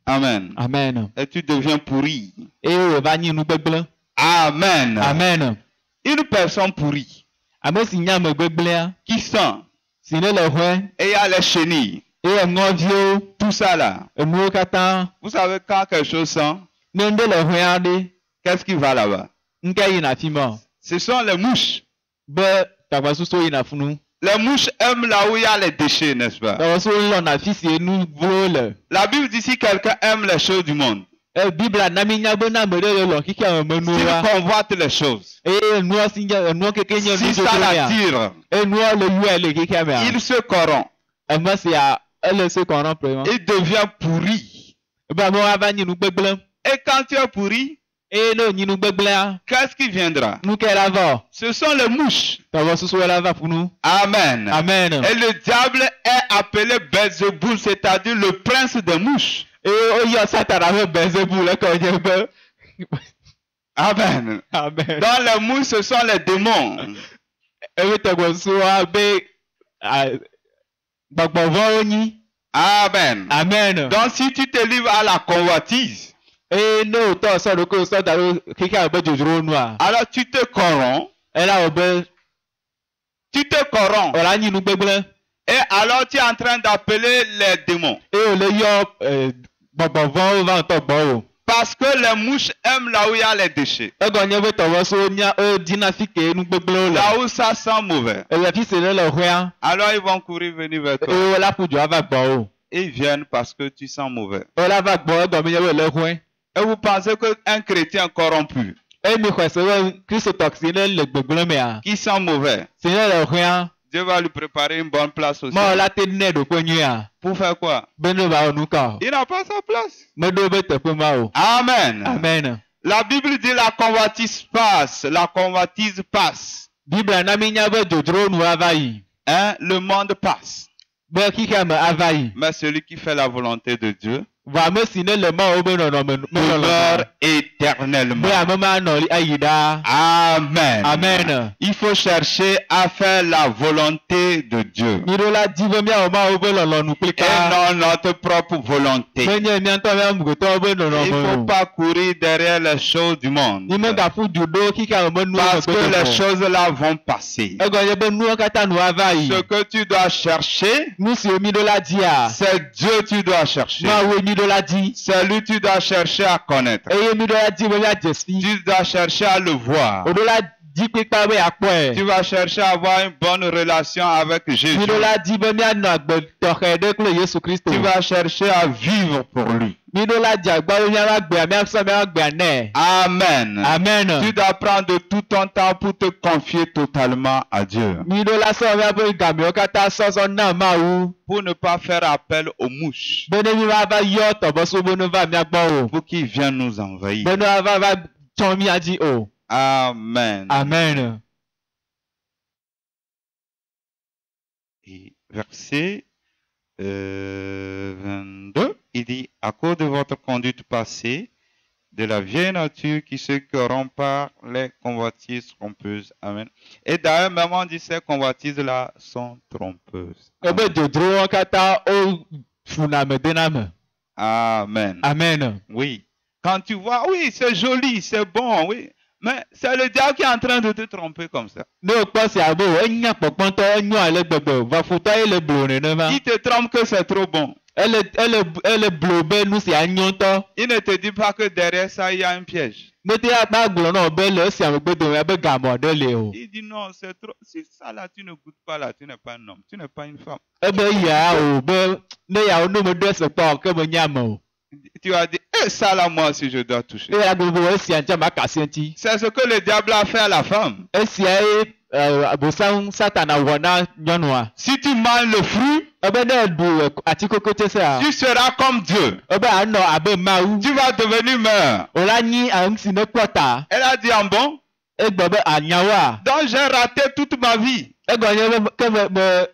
Amen. Amen. Et tu deviens pourri. Eye wòva nyi nu gbegblẽ. Amen. Amen. Une personne pourrie Ame si nye ame gbegblẽa qui sent si ne le hoe et il y a les chenilles, eye ŋɔviwo tout ça là. enuwo katã Vous savez quand quelque chose sent, ne ŋɖe le hoe aɖe qu'est-ce qui va là-bas? ŋke yina afi ma Ce sont les mouches. be tagbasusuwo yina funu. Les mouches aiment là où il y a les déchets, n'est-ce pas? Tagbasusuwo lɔna afi si nu vlowo le. La Bible dit si quelqu'un aime les choses du monde, Biblia na mi nya be na ame ɖe le lɔ kiki amemenuwo s'il wa. convoite les choses, Eye enua si nye enua keke nye si ça nudodo mea. l'attire, Enua le yua le keke mea. il se corrompt. Eme sia ele se corrompre ma. Il devient pourri. Be amewo ava nyi nu gbegblẽ. Et quand tu es pourri, Eye ne wònyi nu gbegblẽa, qu'est-ce qui viendra? nu ke la va. Ce sont les mouches. Tagbasusuwo la va funu. Amen. Amen. Et le diable est appelé Belzéboul, c'est-à-dire le prince des mouches. Eye oyɔ Satana ƒe Belzebul le ke nye be. Amen. Amen. Dans les mouches, ce sont les démons. Eye tagbasusuwoa be gbɔgbɔvɔwo nyi. Amen. Amen. Donc si tu te livres à la convoitise, Eye ne wòtɔ sɔ ɖokuiwo sɔ da ɖo keke abe dzodzro nua. alors tu te corromps, Ela wɔ be tu te corromps. wòla nyi nu gbegblẽ. Et alors tu es en train d'appeler les démons. Eye wòle yɔ gbɔgbɔvɔwo va ŋutɔ gbɔ o. Parce que les mouches aiment là où il y a les déchets. Egɔnye be tɔgbɔsuwo nya dina fi ke nu gbegblẽwo Là le. où ça sent mauvais. Ele fi si ne le hoe. Alors ils vont courir venir vers toi. Eye wola ƒu du ava gbɔ o. Ils viennent parce que tu sens mauvais. Wola va gbɔ egɔme nye be le hoe. Et vous pensez qu'un chrétien corrompu, Eye mi xɔ se be kristotɔ si ne le gbegblẽ mea. qui sent mauvais, Si ne le hoe. Dieu va lui préparer une bonne place aussi. Mawo la te ne ɖoƒe nyuia. Pour faire quoi? Be ne va wɔ nu ka o. Il n'a pas sa place. Meɖo be teƒe ma o. Amen. Amen. La Bible dit la convoitise passe. La convoitise passe. Biblia na mi nya be dzodzro nu ava yi. Hein? Le monde passe. Be xixea me ava yi. Mais celui qui fait la volonté de Dieu, va me si ne le ma o be no no me demeure éternellement. be ame ma no ayida. Amen. Amen. Il faut chercher à faire la volonté de Dieu Mirola di be mi o ma o be lolo nu et klika. non notre propre volonté. Menye mi anto mi mgo to be no no Il ne faut me. pas courir derrière les choses du monde Ni me ga fu judo kika o me nu parce que les choses choses-là vont passer. e go ye be nu kata nu ava yi. Ce que tu dois chercher, Nu si mi do la di a. c'est Dieu que tu dois chercher. Ma we mi do la di. C'est lui que tu dois chercher à connaître. Eye mi do la di be ya jesi. Tu dois chercher à le voir. O do la di pe pa be akpo e. Tu vas chercher à avoir une bonne relation avec Jésus. Mi do la di be mi ana gbe to he de kle Yesu Kristo. Tu vas chercher à vivre pour lui. Mi do la di agba mi ara gbe mi afso mi ara gbe ane. Amen. Amen. Tu dois prendre tout ton temps pour te confier totalement à Dieu. Mi do la so mi abo ga mi o kata so so na ma wu. Pour ne pas faire appel aux mouches. Bene mi va yo to bo so bo no va mi agbo o. Pour qu'ils viennent nous envahir. Bene va ton mi aji o. Amen. Amen. Et verset 22, il dit, à cause de votre conduite passée, de la vieille nature qui se corrompt par les convoitises trompeuses. Amen. Et d'ailleurs, même on dit ces convoitises-là sont trompeuses. Ebe dodro kata o funa me dename. Amen. Amen. Oui. Quand tu vois, oui, c'est joli, c'est bon, oui. Mais c'est le diable qui est en train de te tromper comme ça. No pa si abo enya popon to enyo ale gbegbe va futa ele blone ne ma. Il te trompe que c'est trop bon. Elle blobe nu si anyo to. Il ne te dit pas que derrière ça, il y a un piège. Mete ata glo no be le si amegbe do ya be gamo de le o. Il dit non, c'est trop. Si ça là, tu ne goûtes pas là, tu n'es pas un homme, tu n'es pas une femme. Ebe ya o be ne ya no me dress pa ke be nyama o. Tu as dit, ça là, moi aussi, je dois toucher. E ya gbogbo e si anja ma kasenti. C'est ce que le diable a fait à la femme. E si abosan satana wona nyonua. Si tu manges le fruit, Ebe na du ati koko tese a. tu seras comme Dieu. Ebe ano abe mawu. Tu vas devenir meilleur. Ola nyi an si ne kwata. Elle a dit, en bon, E gbebe anyawa. donc j'ai raté toute ma vie. E gonye ke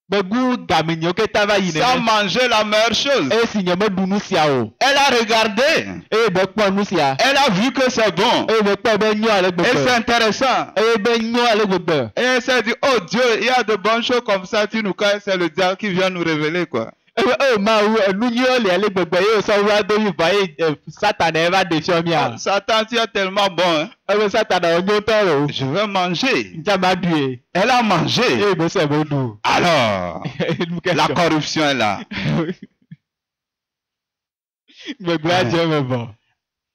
be gu gaminyo ke tava yi Sans ne. manger la meilleure chose. E si nyame du nu sia o. Elle a regardé. E be kpo nu sia. Elle a vu que c'est bon. E be kpo be nyo ale Et gbegbe. c'est intéressant. E be nyo ale gbegbe. Et elle s'est dit, oh Dieu, il y a de bonnes choses comme ça, tu nous connais, c'est le diable qui vient nous révéler, quoi. E ma wu enu nyo le ale gbegbe ye so wa do yi ba ye satana e va de fio mi a. Satan, tu es tellement bon, hein. E be satana o nyo toro. Je vais manger. Nja ma du. Elle a mangé. E be se bo du. Alors, la corruption est là. Gbegbe a je me bo.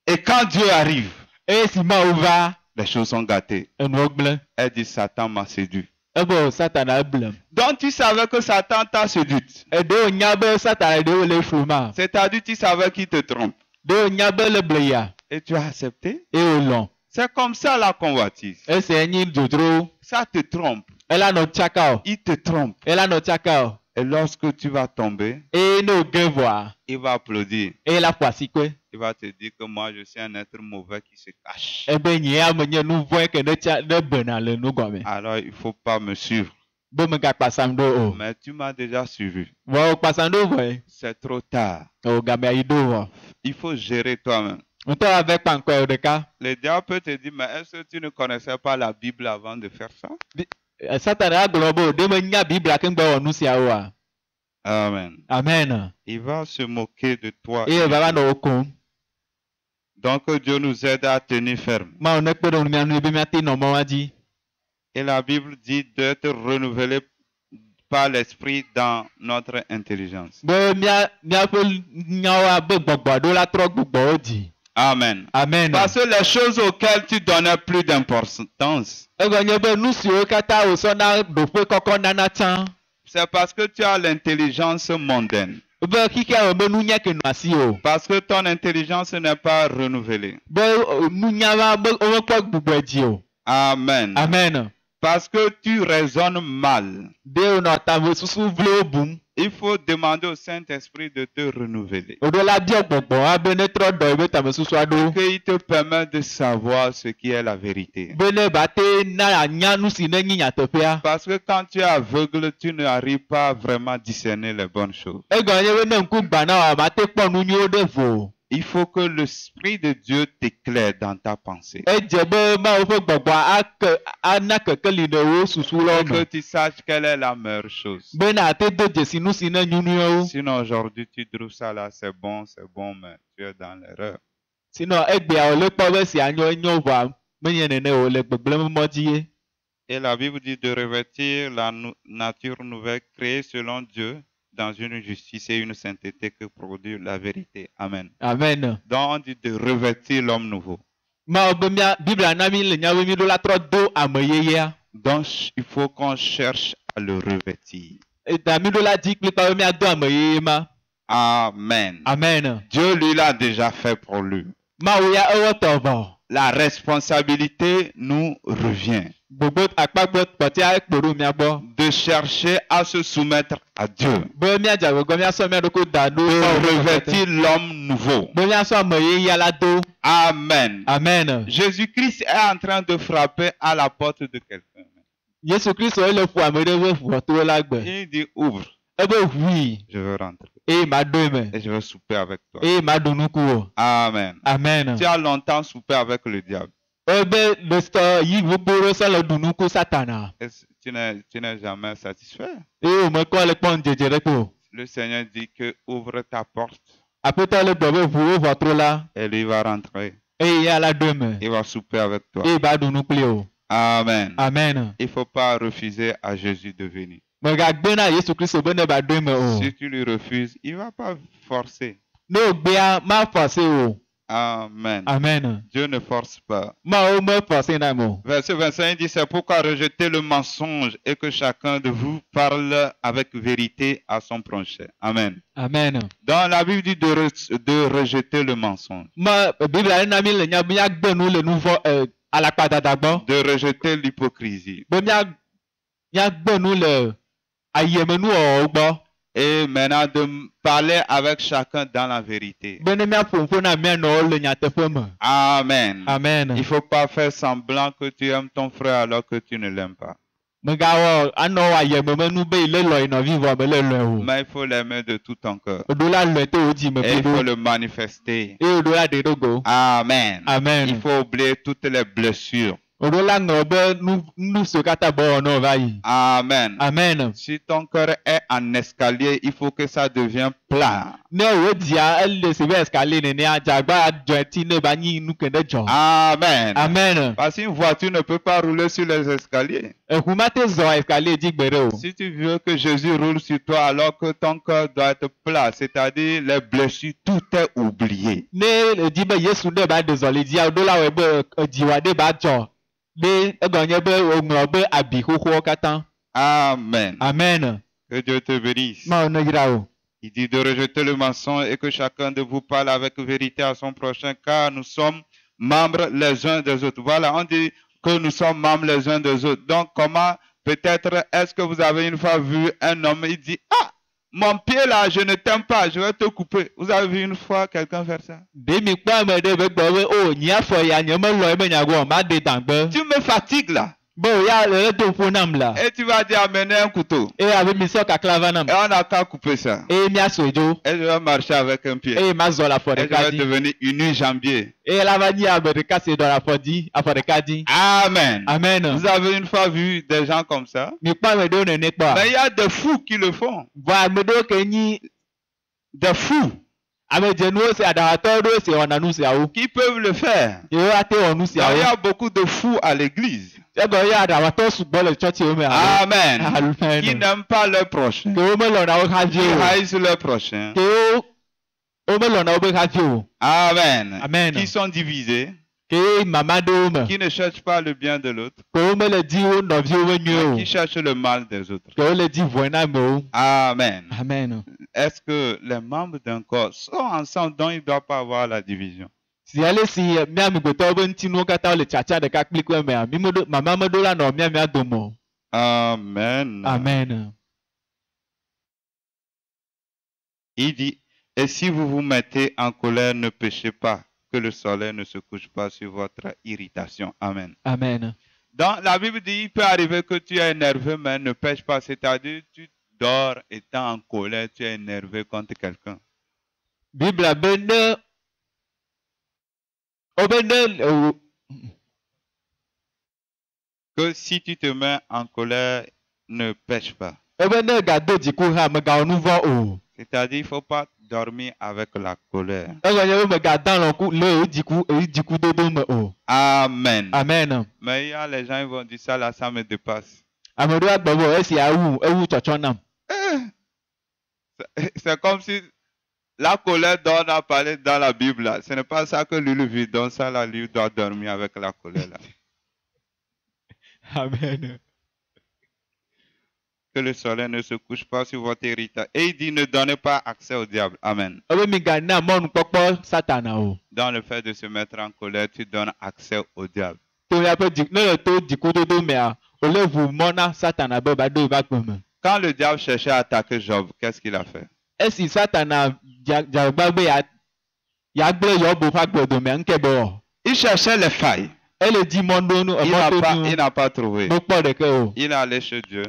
Et quand Dieu arrive, E si ma wu va les choses sont gâtées. enu ogble. Elle dit, Satan m'a séduit. E bo satana blem. Donc tu savais que Satan t'a séduite. E de o nya be satana de o le fluma. C'est-à-dire tu savais qu'il te trompe. De o nya be le bleya. Et tu as accepté. E o lon. C'est comme ça la convoitise. E se enyi dodro. Ça te trompe. Ela no chaka o. Il te trompe. Ela no chaka o. Et lorsque tu vas tomber, E no gevoa. il va applaudir. E la kwasikwe. Il va te dire que moi je suis un être mauvais qui se cache. Ebe nyi amenye nu voe ke ne cha ne bena le nu gome. Alors il ne faut pas me suivre. Bo me ga pasam do o. Mais tu m'as déjà suivi. Wo pasam do voe. C'est trop tard. O ga me ayi do wo. Il faut gérer toi-même. Nto avec pankwe o de ka. Le diable peut te dire, mais est-ce que tu ne connaissais pas la Bible avant de faire ça? Satana aglobo de me nya biblia ke ngba onu sia o a. Amen. Amen. Il va se moquer de toi. E baba no okun. Donc Dieu nous aide à tenir ferme. Ma on ekpe do mi anu ebe mi ati no mo waji. Et la Bible dit d'être renouvelé par l'esprit dans notre intelligence. Bo mia pe nyawa be gbogbo do la tro gbogbo odi. Amen. Amen. Parce que les choses auxquelles tu donnais plus d'importance, Egonye be nu si o kata o so na do pe koko nana tan. c'est parce que tu as l'intelligence mondaine. Be kike o be nu nya ke no asi o. Parce que ton intelligence n'est pas renouvelée. Be nu nya wa be o po gbogbo edi o. Amen. Amen. Parce que tu raisonnes mal. De o na ta bo susu vle obum. Il faut demander au Saint-Esprit de te renouveler. Oɖo la biɔ gbɔgbɔ abe ne trɔ dɔ ebe tame susua ɖo. Qu'il te permet de savoir ce qui est la vérité. Be ne ba te na anya nu si ne nyi nyateƒea. Parce que quand tu es aveugle, tu n'arrives pas vraiment à discerner les bonnes choses. Egɔme nye be ne ŋku gba na wa ma te kpɔ nu nyuiwo ɖe vo. Il faut que l'Esprit de Dieu t'éclaire dans ta pensée. Edze be Mawu ƒe gbɔgbɔ ana kekeli ne wo susu lɔ Que me. tu saches quelle est la meilleure chose. Be na te do dzesi nu si ne nyu nyuiwo. Sinon, aujourd'hui, tu trouves ça là, c'est bon, mais tu es dans l'erreur. Sinɔ egbea wòle kpɔ be si anyo enyo voa menye nene o le gbegblẽm mɔ dzi ye. Et la Bible dit de revêtir la nature nouvelle créée selon Dieu dans une justice et une sainteté que produit la vérité. Amen. Amen. Donc, on dit de revêtir l'homme nouveau. Mawu be mía Biblia na mi le nya be mi ɖo la trɔ do ame yeyea. Donc, il faut qu'on cherche à le revêtir. Eta mi ɖo la dzi kplikpa be mía do ame yeye ma. Amen. Amen. Dieu, lui, l'a déjà fait pour lui. Mawu ya ewɔ tɔ vɔ. La responsabilité nous revient Gbogbo akpagbe kpɔtia ekpo ɖo mía gbɔ. de chercher à se soumettre à Dieu, Be mía dze agbegɔ mía sɔ mía ɖokui da ɖo. de revêtir l'homme nouveau. Be mía sɔ ame yeyea la do. Amen. Amen. Jésus-Christ est en train de frapper à la porte de quelqu'un. Yesu Kristo ele ƒo ame ɖe ƒe ʋɔto la gbe. Il dit, ouvre, Ebe ʋui je veux rentrer eye ma do eme et je veux souper avec toi. eye ma ɖu nuku o. Amen. Amen. Tu as longtemps soupé avec le diable. Ebe le sɔ yi gbogbo ɖe sɔ le ɖu nuku Satana. Tu n'es jamais satisfait. Eye wòmekɔ le kpɔ ŋdzedze ɖe kpɔ o. Le Seigneur dit que ouvre ta porte Aƒetɔ le gblɔ be ʋu wo ʋɔtro la et lui va rentrer. eye ya la do eme Il va souper avec toi. eye ba ɖu nu kpli o. Amen. Amen. Il ne faut pas refuser à Jésus de venir. Mègagbe na Yesu Kristo be ne ba do eme o. Si tu lui refuses, il ne va pas forcer. Ne wògbea ma force o. Amen. Amen. Dieu ne force pas. Mawu me force na me o. Verset 25 dit, c'est pourquoi rejetez le mensonge et que chacun de vous parle avec vérité à son prochain. Amen. Amen. Dans la Bible dit de rejeter le mensonge, Ma Biblia na mi le nya be míagbe nu le nu vɔ alakpadada gbɔ. de rejeter l'hypocrisie. Be míagbe nu le ayiemenuwɔwɔwo gbɔ. Et maintenant de parler avec chacun dans la vérité. Be ne míaƒo ŋƒo na mía nɔwo le nyateƒe me. Amen. Amen. Il ne faut pas faire semblant que tu aimes ton frère alors que tu ne l'aimes pas. Megawɔ anɔ wɔ ayememenu be ile lɔ nɔvi vɔ mele lɔe o. Mais il faut l'aimer de tout ton cœur. Oɖo la lɔe to wo dzi me Et il faut ƒoɖo. le manifester. Eye oɖo la ɖe ɖo go. Amen. Amen. Il faut oublier toutes les blessures. Oɖo la ŋlɔ be nu siwo katã be wɔnɔ va yi. Amen. Amen. Si ton cœur est en escalier, il faut que ça devienne plat. Ne wo dzia ele si be escalier nenea dzagba adzɔ eti ne ba nyi nu ke ɖe dzɔ. Amen. Amen. Parce qu'une voiture ne peut pas rouler sur les escaliers. Eʋu ma te zɔ escalier dzi gbe ɖe o. Si tu veux que Jésus roule sur toi alors que ton cœur doit être plat, c'est-à-dire les blessures, tout est oublié. Ne edzi be Yesu ɖe ba ɖe zɔli dzia oɖo la wɔe be edziwa ɖe ba dzɔ. Ne egɔnye be woŋlɔ be abi xoxowo katã. Amen. Amen. Que Dieu te bénisse. Mawu ne yra o. Il dit de rejeter le mensonge et que chacun de vous parle avec vérité à son prochain, car nous sommes membres les uns des autres. Voilà, on dit que nous sommes membres les uns des autres. Donc, comment, peut-être, est-ce que vous avez une fois vu un homme, il dit, ah, mon pied là, je ne t'aime pas, je vais te couper. Vous avez vu une fois quelqu'un faire ça? Ɖe mi kpɔ ame ɖe be gbɔ be o nye afɔ ya nye melɔe be nyagblɔ ma ɖe dangbe. Tu me fatigues là. Be o ya le do ƒo nam la. Et tu vas dire, amenez un couteau. Eye abe mi sɔ kakla va nam. Et on n'a qu'à couper ça. Eye míasɔe dzo. Et je vais marcher avec un pied. Eye ma zɔ le afɔ Et je ɖeka vais dzi. devenir unijambier. Eye la va nyi ame ɖeka si ɖɔ le afɔ dzi afɔ ɖeka dzi. Amen. Amen. Vous avez une fois vu des gens comme ça? Mi kpɔ ame ɖewo nene kpɔa. Mais il y a des fous qui le font. Vɔ ame ɖewo ke nyi Des fous ame dzenuwo si aɖawatɔwo ɖewo si wɔna nu siawo. qui peuvent le faire. Yewo ate wɔ nu Il y a siawo. beaucoup de fous à l'église. Egɔ ye aɖawatɔwo sugbɔ le tsɔtsiwo me. Amen. Qui Amen. n'aiment pas leur prochain. Ke wo melɔna wo havi Qui o. haïssent leur prochain. Ke wo melɔna wo be havi o. Amen. Amen. Qui sont divisés. Ke mama ɖewo me. Qui ne cherchent pas le bien de l'autre. Ke wo mele di wo nɔviwo be nyuie Qui o. cherchent le mal des autres. Ke wo le di vɔe na amewo. Amen. Amen. Est-ce que les membres d'un corps sont ensemble dont il ne doit pas avoir la division? Si ale si mía amegbetɔwo be ŋutinuwo katã le tsatsa ɖeka kplikpe mea, mama meɖo la nɔ mía dome o. Amen. Amen. Il dit, et si vous vous mettez en colère, ne péchez pas, que le soleil ne se couche pas sur votre irritation. Amen. Amen. Donc, la Bible dit, il peut arriver que tu es énervé, mais ne pêche pas. C'est-à-dire, tu dors étant en colère, tu es énervé contre quelqu'un. Bible abene obene Que si tu te mets en colère, ne pêche pas. obene gado dziku ha me ga onuvo o. C'est-à-dire, il ne faut pas dormir avec la colère. Egonye me ga dan lon ku le dziku dodo me o. Amen. Amen. Mais il y a les gens qui vont dire ça, là, ça me dépasse. Amedo agbobo esi ewu chocho nam. C'est comme si la colère dont on a parlé dans la Bible, là. Ce n'est pas ça que lui vit. Donc ça, là, lui doit dormir avec la colère. Là. Amen. Que le soleil ne se couche pas sur votre héritage. Et il dit, ne donnez pas accès au diable. Amen. Obe mi ga na mon popo satana o. Dans le fait de se mettre en colère, tu donnes accès au diable. To ya pe ne to dziku dodo me a. Ole vu mona satana be ba do ba peme. Quand le diable cherchait à attaquer Job, qu'est-ce qu'il a fait? Esi satana jagba ya gble yo bo fa gbodo me nke bo. Il cherchait les failles. Elle dit mon dono Il n'a pas trouvé. Il est allé chez Dieu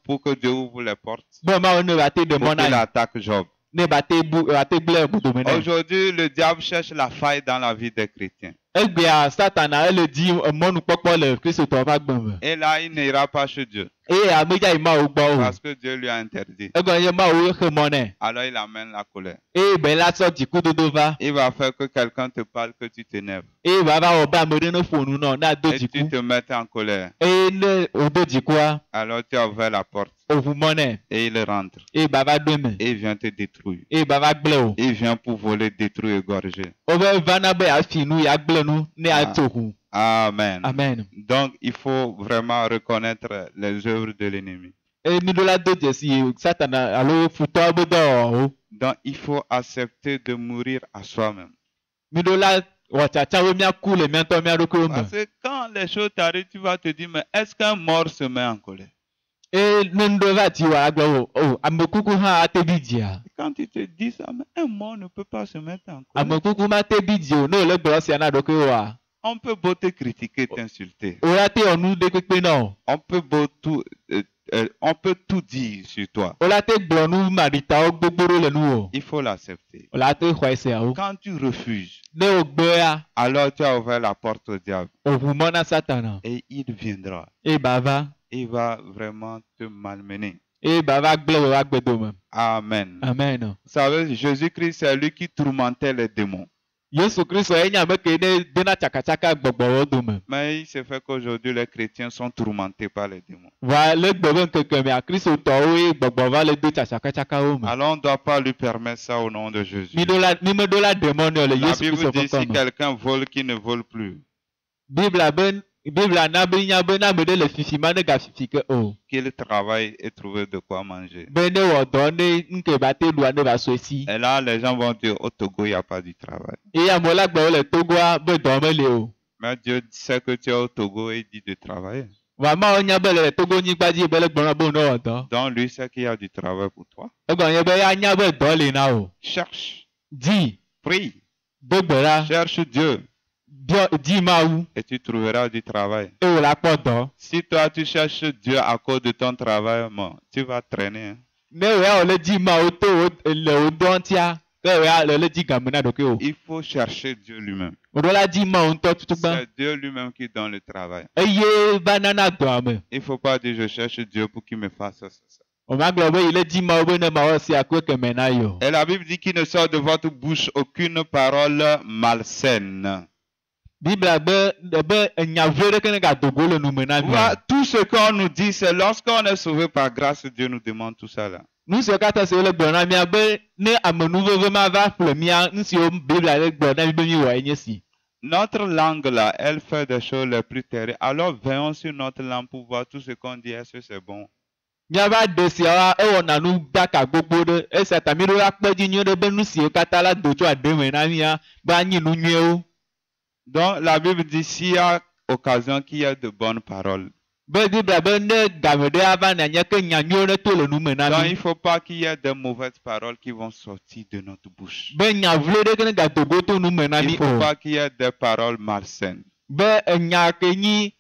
pour que Dieu ouvre les portes. Pour qu'il attaque Job. Aujourd'hui, le diable cherche la faille dans la vie des chrétiens. Et là, il n'ira pas chez Dieu. Parce que Dieu lui a interdit. Alors il amène la colère. Il va faire que quelqu'un te parle que tu t'énerves. Et tu te mets en colère. Alors tu as ouvert la porte. Et il rentre. Et il vient te détruire. Il vient pour voler, détruire, égorger. Amen. Amen. Donc, il faut vraiment reconnaître les œuvres de l'ennemi. Donc, il faut accepter de mourir à soi-même. Parce que quand les choses t'arrivent, tu vas te dire, mais est-ce qu'un mort se met en colère? Et quand tu te dis ça, mais un mort ne peut pas se mettre en colère. On peut beau te critiquer, t'insulter. On peut tout dire sur toi. Il faut l'accepter. Quand tu refuses, alors tu as ouvert la porte au diable. Et il viendra. Il va vraiment te malmener. Amen. Amen. Vous savez, Jésus-Christ, c'est lui qui tourmentait les démons. Mais il se fait qu'aujourd'hui, les chrétiens sont tourmentés par les démons. Alors, on ne doit pas lui permettre ça au nom de Jésus. La Bible dit, si quelqu'un vole, qu'il ne vole plus. Qu'il travaille et trouve de quoi manger. Et là, les gens vont dire, au Togo, il n'y a pas du travail. Mais Dieu sait que tu es au Togo et il dit de travailler. Donc lui sait qu'il y a du travail pour toi. Cherche. Prie. Cherche Dieu. Et tu trouveras du travail. Si toi tu cherches Dieu à cause de ton travail, tu vas traîner. Il faut chercher Dieu lui-même. C'est Dieu lui-même qui donne le travail. Il ne faut pas dire je cherche Dieu pour qu'il me fasse ça. Et la Bible dit qu'il ne sort de votre bouche aucune parole malsaine. Tout ce qu'on nous dit, c'est lorsqu'on est sauvé par grâce, Dieu nous demande tout ça là. Notre langue là, elle fait des choses les plus terribles. Alors veillons sur notre langue pour voir tout ce qu'on dit, est-ce que c'est bon? Donc la Bible dit s'il y a occasion qu'il y ait de bonnes paroles. be di bla be ne game ɖe ava nanya ke nyanyuwo ne to le nu me na Donc, il mi. ne faut pas qu'il y ait de mauvaises paroles qui vont sortir de notre bouche. Be nya vlo ɖe ke ne gadogo to nu me na Il mi ne faut o. pas qu'il y ait des paroles malsaines. Be enya ke nyi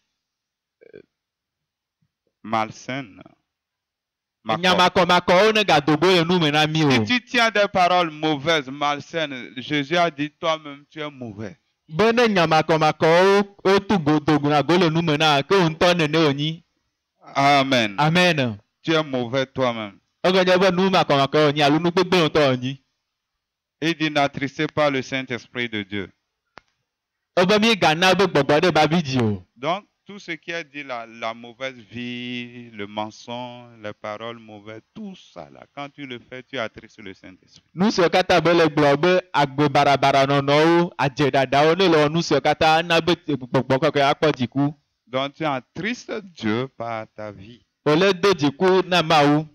Malsaines. nya makɔmakɔwo ne gadogo le nu me na mi o. Si tu tiens des paroles mauvaises, malsaines, Jésus a dit toi-même tu es mauvais. Be ne nya makɔmakɔwo wotu godogunago le nu me na ke wo ŋutɔ nene wonyi. Amen. Amen. Tu es mauvais toi-même. Egɔnye be nu makɔmakɔ wonyi alo nu gbegbe ŋutɔ wonyi. Il dit n'attristez pas le Saint-Esprit de Dieu. Ebe mi gana be gbɔgbɔ ɖe ba vi dzi o. Donc, tout ce qui est dit, la mauvaise vie, le mensonge, les paroles mauvaises, tout ça là, quand tu le fais, tu attristes le Saint-Esprit. Nu siwo katã be le gblɔ be agbe barabara nɔnɔwo, adzedadawo ne le wɔ nu siwo katã na be gbɔgbɔ kɔkɔe akpɔ dziku. Donc, tu attristes Dieu par ta vie. Wòle do dziku na Mawu.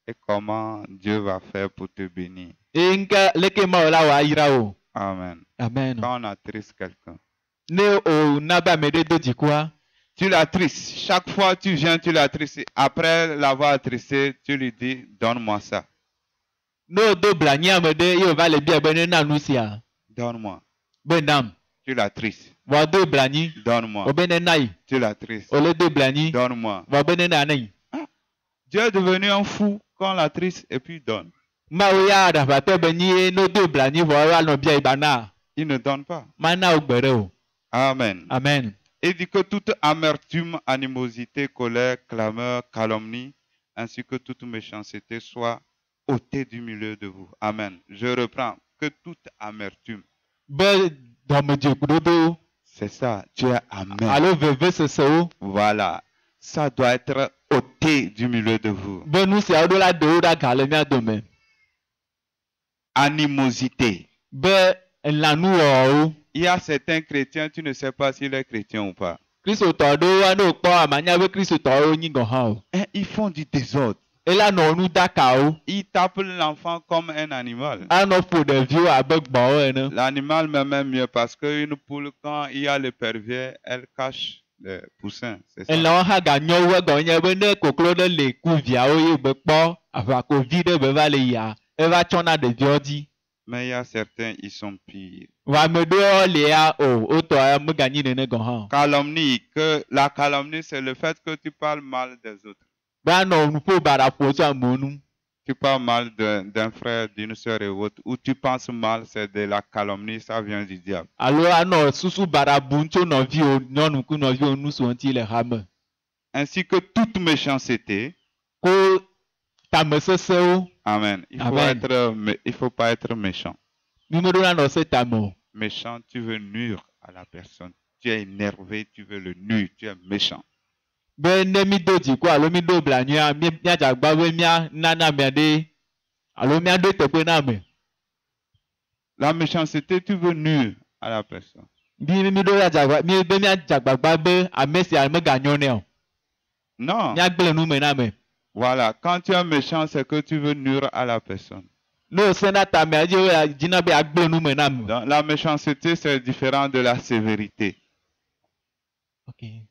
Et comment Dieu va faire pour te bénir. Eye ŋke leke Mawu la wɔ ayra wo. Amen. Amen. Quand on attriste quelqu'un, Ne o na be ame ɖe do dzikua. tu l'attristes. Chaque fois que tu viens, tu l'attristes. Après l'avoir attristé, tu lui dis, donne-moi ça. Ne o do blanyi ame ɖe ye wòva le bia be ne na nu sia. Donne-moi. Be nam. Tu l'attristes. Vɔ do blanyi. Donne-moi. O be ne na yi. Tu l'attristes. Wòle do blanyi. Donne-moi. Vɔ be ne na ne yi. Dieu est devenu un fou quand l'attriste et puis donne. Mawu ya aɖaʋatɔ be nyi ye ne o do blanyi vɔ woanɔ bia yi ba na. Il ne donne pas. Mana wo gbe ɖe o. Amen. Amen. Il dit que toute amertume, animosité, colère, clameur, calomnie, ainsi que toute méchanceté soit ôtée du milieu de vous. Amen. Je reprends. Que toute amertume. Be dɔmedzoekuɖoɖo C'est ça. Tu es amer. alo vevesesewo. Voilà. Ça doit être ôté du milieu de vous. Be nu siawo ɖo la ɖewo ɖe aga le mía dome. Animosité. Be lãnuwɔwɔwo. Il y a certains chrétiens, tu ne sais pas s'il est chrétien ou pas. Kristotɔ ɖewo ne wòkpɔ amanya be kristotɔwo nyi gɔ hã o. Et ils font du désordre. Ela nɔ nu dakawo. Ils tapent l'enfant comme un animal. Anɔ ƒo ɖeviwo abe gbɔ̃wo ene. L'animal même est mieux parce qu'une poule, quand il y a le pervers, elle cache les poussins. C'est ça. Elãwo hã ganyɔ wu egɔme nye be ne koklo ɖe le ku viawo ye be kpɔ aʋakovi ɖe be va le yia eva tsɔna ɖeviawo dzi. Mais il y a certains, ils sont pires. Vɔ ame ɖewo le ya o wotɔ meganyi nene gɔ hã o. Calomnie, que la calomnie, c'est le fait que tu parles mal des autres. Be anɔ nuƒo baɖaƒo tso amewo nu. Tu parles mal d'un frère, d'une soeur et autre, ou tu penses mal, c'est de la calomnie, ça vient du diable. Alo anɔ susu baɖabum tso nɔviwo nyɔnu ku nɔviwo nu siwo ŋuti le hame. Ainsi que toute méchanceté. Ko tamesesewo. Amen. Il faut pas être méchant. Mi meɖo la nɔ se tame o. Méchant, tu veux nuire à la personne. Tu es énervé, tu veux le nuire, tu es méchant. Be ne mi do dziku alo mi do blanua míadze agba be mía nana amea ɖe alo mía ɖo teƒe na ame. La méchanceté, tu veux nuire à la personne. Mi ɖo la dzagba mi be míadze agbagba be ame sia meganyɔ nɛ o. Non. Míagblẽ nu me na ame. Voilà. Quand tu es méchant, c'est que tu veux nuire à la personne. Ne o se na ta amea dzi wo dzina be agblẽ nu me na ame. Donc, la méchanceté, c'est différent de la sévérité. Okay.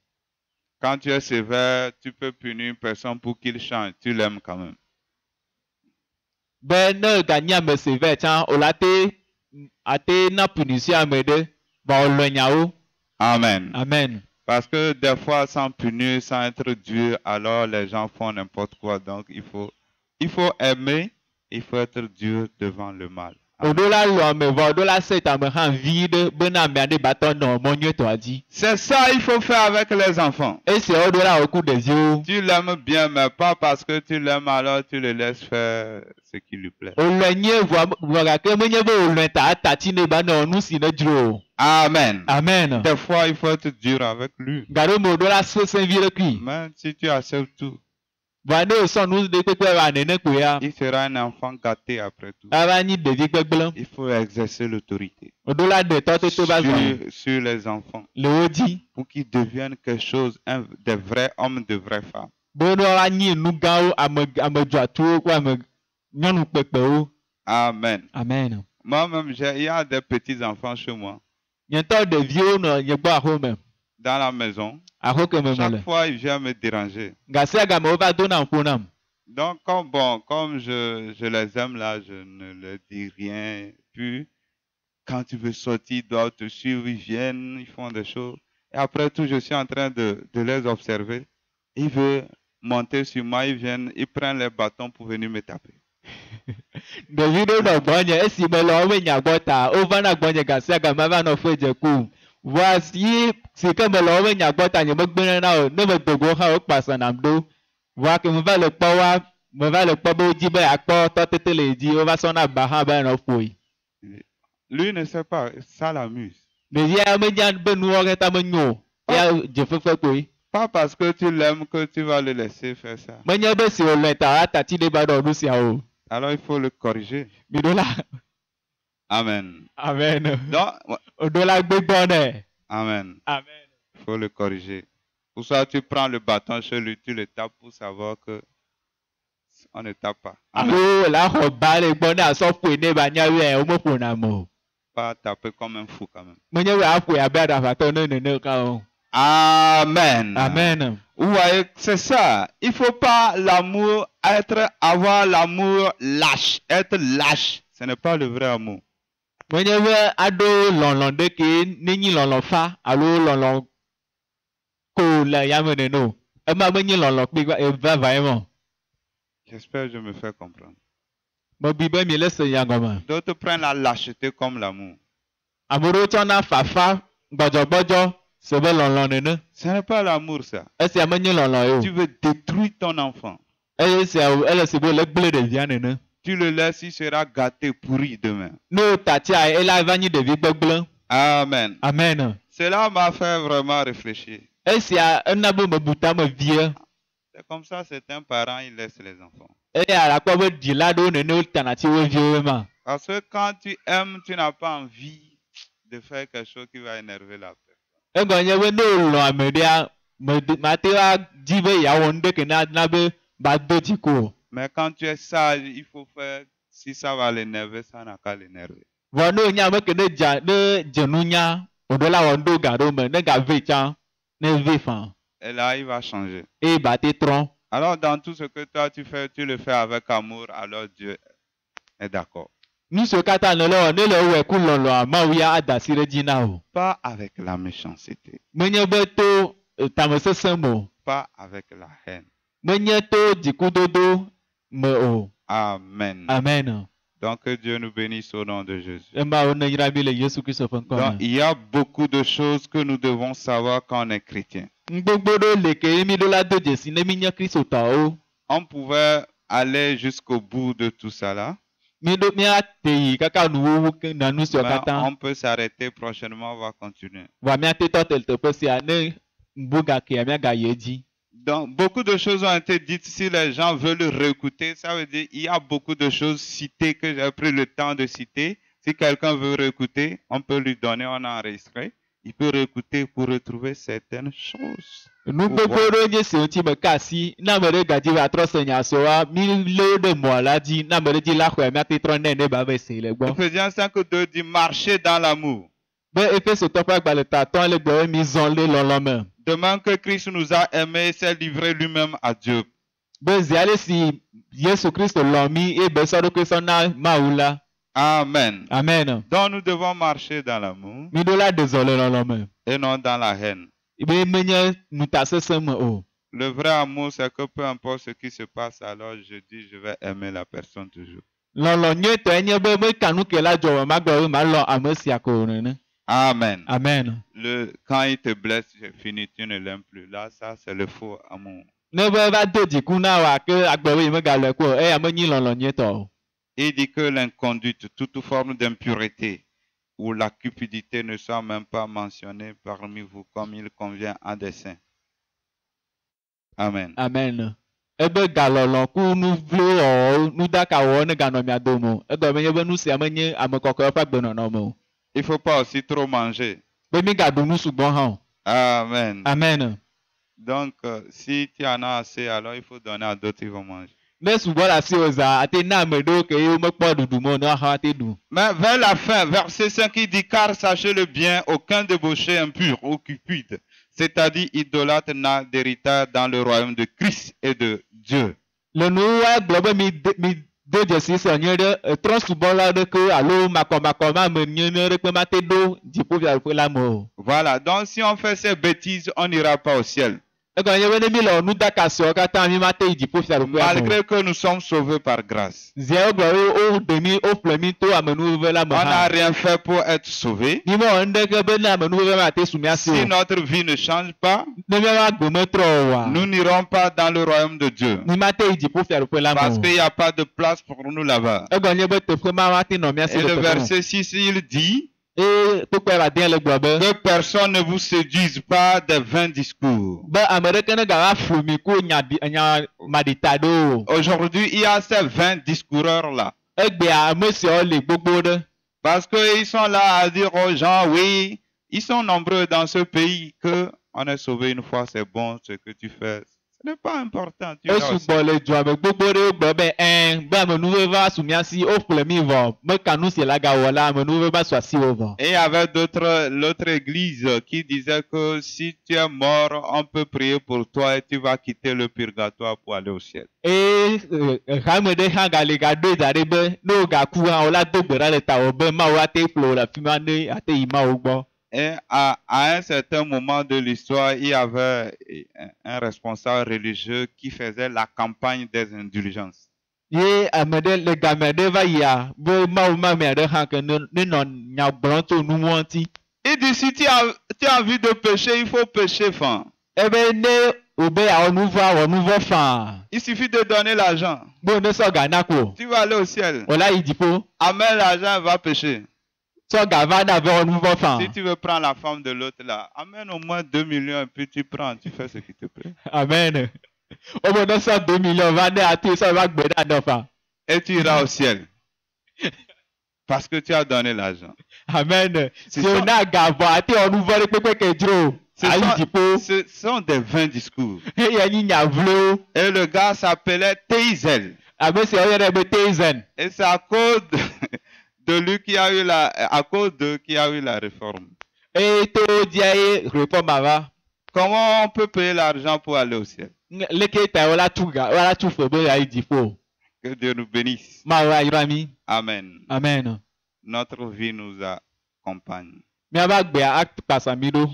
Quand tu es sévère, tu peux punir une personne pour qu'il change. Tu l'aimes quand même. Be ne ganyi ame severe tsã o la ate na punition ame ɖe va wòlɔe nyawo. Amen. Amen. Parce que des fois, sans punir, sans être dur, alors les gens font n'importe quoi. Donc, il faut aimer, il faut être dur devant le mal. Oɖo la lɔ ame vɔ oɖo la se tame hã vi ɖe bena amea ɖe batɔ nɔ mɔ nyuietɔa dzi. C'est ça il faut faire avec les enfants. Esiawo ɖo la wòku ɖeviwo. Tu l'aimes bien, mais pas parce que tu l'aimes, alors tu le laisses faire ce qui lui plaît. Wòlɔe nye vɔ gake menye be wòlɔe ta atati ne ba ne nu si ne dzro o. Amen. Amen. Des fois, il faut être dur avec lui. Gaɖo me oɖo la sesẽ vi ɖe kui. Mais si tu acceptes tout, Vɔ ne wòsɔ nu ɖe kpekpe va nene koe ya. il sera un enfant gâté après tout. Ava nyi ɖevi gbegblẽ. Il faut exercer l'autorité Oɖo la ɖe tɔtete va zɔ sur les enfants le wo dzi. pour qu'ils deviennent quelque chose, des vrais hommes, de vraies femmes. Be ne woava nyi nu gãwo ame dzɔatsuwo kple ame nyɔnu kpekpewo. Amen. Amen. Moi-même, il y a des petits enfants chez moi. Nye ŋutɔ ɖeviwo nɔ nye gbɔ axome. dans la maison. Aho ke me Chaque mele. fois, il vient me déranger. Gasi agame ova do na mponam. Donc, comme je les aime là, je ne leur dis rien. Puis, quand tu veux sortir, ils doivent te suivre, ils viennent, ils font des choses. Et après tout, je suis en train de les observer. Ils veulent monter sur moi, ils viennent, ils prennent les bâtons pour venir me taper. Devi do no gbonye esi me lo we nya gbota ova na gbonye gasi agame va no feje ku. Voici si ke me lo we nya gbota nye me gbene na o ne me dogo ha o pasa nam do. Wa ke me va le kpo wa me va le kpo bo ji be akpo to tete le ji o va so na ba ha ba no foi. Lui ne sait pas, ça l'amuse. Devi a me nya be nu o ta me nyo. Ya je fefe koi. Pas parce que tu l'aimes que tu vas le laisser faire ça. Me nya be si o le ta ata ti de ba do du sia o. Alors il faut le corriger. Mi do la. Amen. Amen. Donc, O do la gbe gbone. amen. Amen. Il faut le corriger. Pour ça, tu prends le bâton chez lui, tu le tapes pour savoir que on ne tape pas. Amen. Aho la ho ba le gbone aso foi ne ba nya we o mo fo na mo. Pas taper comme un fou quand même. Me nya we a foi abia da fa to ne ka o. Amen. Amen. Vous voyez, c'est ça. Il ne faut pas avoir l'amour lâche, être lâche. Ce n'est pas le vrai amour. Me nya we ado lonlon de ke ni nyi lonlon fa alo lonlon ko la ya me ne no. E ma me nyi lonlon pe va vraiment. J'espère que je me fais comprendre. Mo bi be mi le se ya goma. D'autres prennent la lâcheté comme l'amour. Amoro chona fa gbojo se be lonlon ne. Ce n'est pas l'amour, ça. E se me nyi lonlon yo. Tu veux détruire ton enfant. E se ele se be le gle de via ne. Tu le laisses, il sera gâté, pourri demain. No tati a e la va nyi de vi gbegble. Amen. Amen. Cela m'a fait vraiment réfléchir. E se a na bo me buta me vie. C'est comme ça, certains parents, ils laissent les enfants. E ya la kwa be di la do ne no tanati we vie ma. Parce que quand tu aimes, tu n'as pas envie de faire quelque chose qui va énerver la personne. E go nye we no lo amedia ma te wa di be ya won de ke na be ba do ti ko. Mais quand tu es sage, il faut faire, si ça va l'énerver, ça n'a qu'à l'énerver. Wo no nya me ke ne ja de jenu nya odo la won do ga do me ne ga ve chan ne ve fan. Et là, il va changer. E ba te tron. Alors, dans tout ce que toi tu fais, tu le fais avec amour, alors Dieu est d'accord. Ni so kata ne lo ne le we ku lo lo ma wi a da sire ji na o. Pas avec la méchanceté, Me nye be to tamesese mo. pas avec la haine. Me nye to jikudodo me o. Amen. Amen. Donc, que Dieu nous bénisse au nom de Jésus. E ma o ne yira bi le Yesu Kristo fun ko. Donc, il y a beaucoup de choses que nous devons savoir quand on est chrétien. Gbogbo do le ke mi do la do je si ne mi nye Kristo ta o. On pouvait aller jusqu'au bout de tout ça là. Mi do mi a te yi kaka nu wo ke na nu so Mais kata. on peut s'arrêter prochainement, on va continuer. Wa mi a te to tel te pe si a ne mbuga ke mi ga yeji. Donc, beaucoup de choses ont été dites. Si les gens veulent réécouter, ça veut dire qu'il y a beaucoup de choses citées que j'ai pris le temps de citer. Si quelqu'un veut réécouter, on peut lui donner, on a enregistré. Il peut réécouter pour retrouver certaines choses. Nu gbogbo do je se ti me ka si na me de ga ji wa tro se nya so wa mi le de mo la ji na me de ji la ko mi a te tro ne ba be se le gbo. Ephésiens 5:2 dit marcher dans l'amour. Be efe so to pa gba le ta ton le gbo mi zon le lon lon me. De même que Christ nous a aimés et s'est livré lui-même à Dieu. Be zi ale si Yesu Kristo lo mi e be so do ke so na maula. Amen. Amen. Donc nous devons marcher dans l'amour Mi do la désolé lon lon me. et non dans la haine. Be menye nu ta sese me o. Le vrai amour, c'est que peu importe ce qui se passe, alors je dis je vais aimer la personne toujours. Lon lon nye to enye be me kanu ke la jo ma gbo ma lo amesi ako ne. Amen. Amen. Quand il te blesse, c'est fini, tu ne l'aimes plus. Là, ça, c'est le faux amour. Ne be ba do ji ku na wa ke agbo me ga le ko e amenyi lon lon nye to. Il dit que l'inconduite, toute forme d'impureté ou la cupidité ne soit même pas mentionnée parmi vous comme il convient à des saints. Amen. Amen. Ebe galolon ku nu vlo o nu daka wo ne ga no mi adomo. E do me ye be nu si amenye amekoko fa gbe no no mo. Il ne faut pas aussi trop manger. Be mi ga do nu sugbon han. Amen. Amen. Donc, si tu en as assez, alors il faut donner à d'autres qui vont manger. Me sugbon la si oza ate na me do ke yo me po dudu mo no ha ate du. Mais vers la fin, verset 5, il dit, car sachez-le bien, aucun débauché impur ou cupide c'est-à-dire idolâtre n'a d'héritage dans le royaume de Christ et de Dieu. Le nu wa gblɔ be mi do dzesi sɔ nye ɖe trɔ̃subɔla ɖe ke alo makɔmakɔ ma me nye ne ɖe kpe ma te ɖo dziƒofiaɖoƒe la me o. Voilà, donc si on fait ces bêtises, on n'ira pas au ciel. Egɔme nye be ne mi le nudaka siwo katã mi ma te yi dziƒofiaɖoƒe la me o. Malgré que nous sommes sauvés par grâce. Ziawo gblɔ be wo ɖe mi wo ƒle mi to amenuveve la me On n'a hã. rien fait pour être sauvés. Mi mewɔ nu ɖeke be ne amenuveve ma te su mia si Si o. notre vie ne change pas, Ne miaƒe agbe metrɔ o oa, nous n'irons pas dans le royaume de Dieu. mi ma te yi dziƒofiaɖoƒe la me Parce o. qu'il n'y a pas de place pour nous là-bas. Egɔme nye be teƒe ma te nɔ mia si Et le le teƒe ma. verset 6, il dit Tokpɛ ba de le gblɔ be que personne ne vous séduise pas des vains discours. ame ɖeke ne gava flu mi ku nya maɖita ɖo o. Aujourd'hui, il y a ces 20 discoureurs-là. Egbea ame siawo le gbogbo ɖe. Parce qu'ils sont là à dire aux gens, oui, ils sont nombreux dans ce pays, que on est sauvé une fois, c'est bon ce que tu fais. Ce n'est pas important. Tu iras au ciel. Esugbɔ le dua me gbogbo ɖe gblɔ be amenuve va su mia si woƒle mi vɔ meka nu si la gawɔ la amenuve va su asi wo vɔ. Et il y avait l'autre église qui disait que si tu es mort, on peut prier pour toi et tu vas quitter le purgatoire pour aller au ciel. Hame ɖe hã gale gaɖoe da ɖe be ne wo gaku hã wola do gbe ɖa le tawɔ be Mawu ate kplɔ wo le afi ma ne ate yi Mawu gbɔ. Et à un certain moment de l'histoire, il y avait un responsable religieux qui faisait la campagne des indulgences. Ye ame ɖe le game ɖe va yia be Mawu mamea ɖe hã ke ne nɔ nya gblɔm tso nu mɔ ŋuti. Il dit, si tu as envie de pécher, il faut pécher, enfin. Ebe ne wobe awɔ nu vɔ awɔ nu vɔ faa. Il suffit de donner l'argent. Bo ne sɔ ga na ko. Tu vas aller au ciel. Wòla yi dziƒo. Amène l'argent, va pécher. Sɔ ga va na be wɔ nu vɔ faa. Si tu veux prendre la femme de l'autre là, amène au moins 2 millions et puis tu prends, tu fais ce qui te plaît. Amen. Obo ne sɔ 2 millions va ne ati sɔ va gbe ɖa nɔ fa. Et tu iras au ciel. Parce que tu as donné l'argent. Amen. C'est Si o ça. na ga vɔ ati wɔ nu vɔ ɖe kpekpe ke dzro. Ayi dziƒo. Ce sont des vains discours. Eya nyi nya vlo. Et le gars s'appelait Teizel. Ame siawo yɔnɛ be Teizen. Et c'est à cause de lui qui a eu à cause d'eux qui a eu la réforme. Eye to dia ye réforme va. Comment on peut payer l'argent pour aller au ciel? Leke ta wala tu ga wala tu fo be ayi dziƒo. Que Dieu nous bénisse. Mawu ayra mi. Amen. Amen. Notre vie nous accompagne. Miaba gbea akpasa mi ɖo.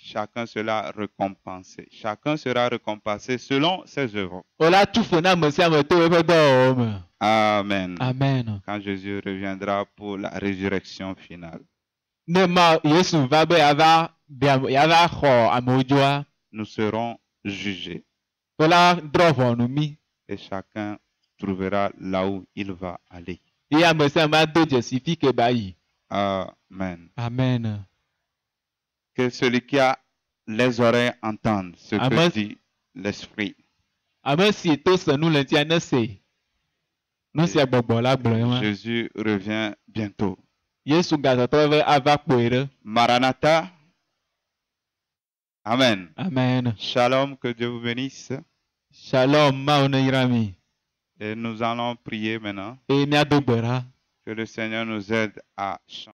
Chacun sera récompensé. Chacun sera récompensé selon ses œuvres. Wala tu fo na ame sia ame to eƒe dɔwɔwɔ me. Amen. Amen. Quand Jésus reviendra pour la résurrection finale, Ne ma Yesu va be yava xɔ amewo dzoa. nous serons jugés Wala drɔ ʋɔnu mi. et chacun trouvera là où il va aller. Ye ame sia ame ado dzesi fi ke ba yi. Amen. Amen. Que celui qui a les oreilles entende ce Amen. que dit l'Esprit. Ame si to se nu le ŋutia ne se. Nu sia gbɔgbɔ la gblɔe ma. Jésus revient bientôt. Yesu gazɔtɔ be ava kpoe ɖe. Maranatha. Amen. Amen. Shalom, que Dieu vous bénisse. Shalom Mawu ne yra mi. Et nous allons prier maintenant. Eye miado gbe ɖa. Que le Seigneur nous aide à changer.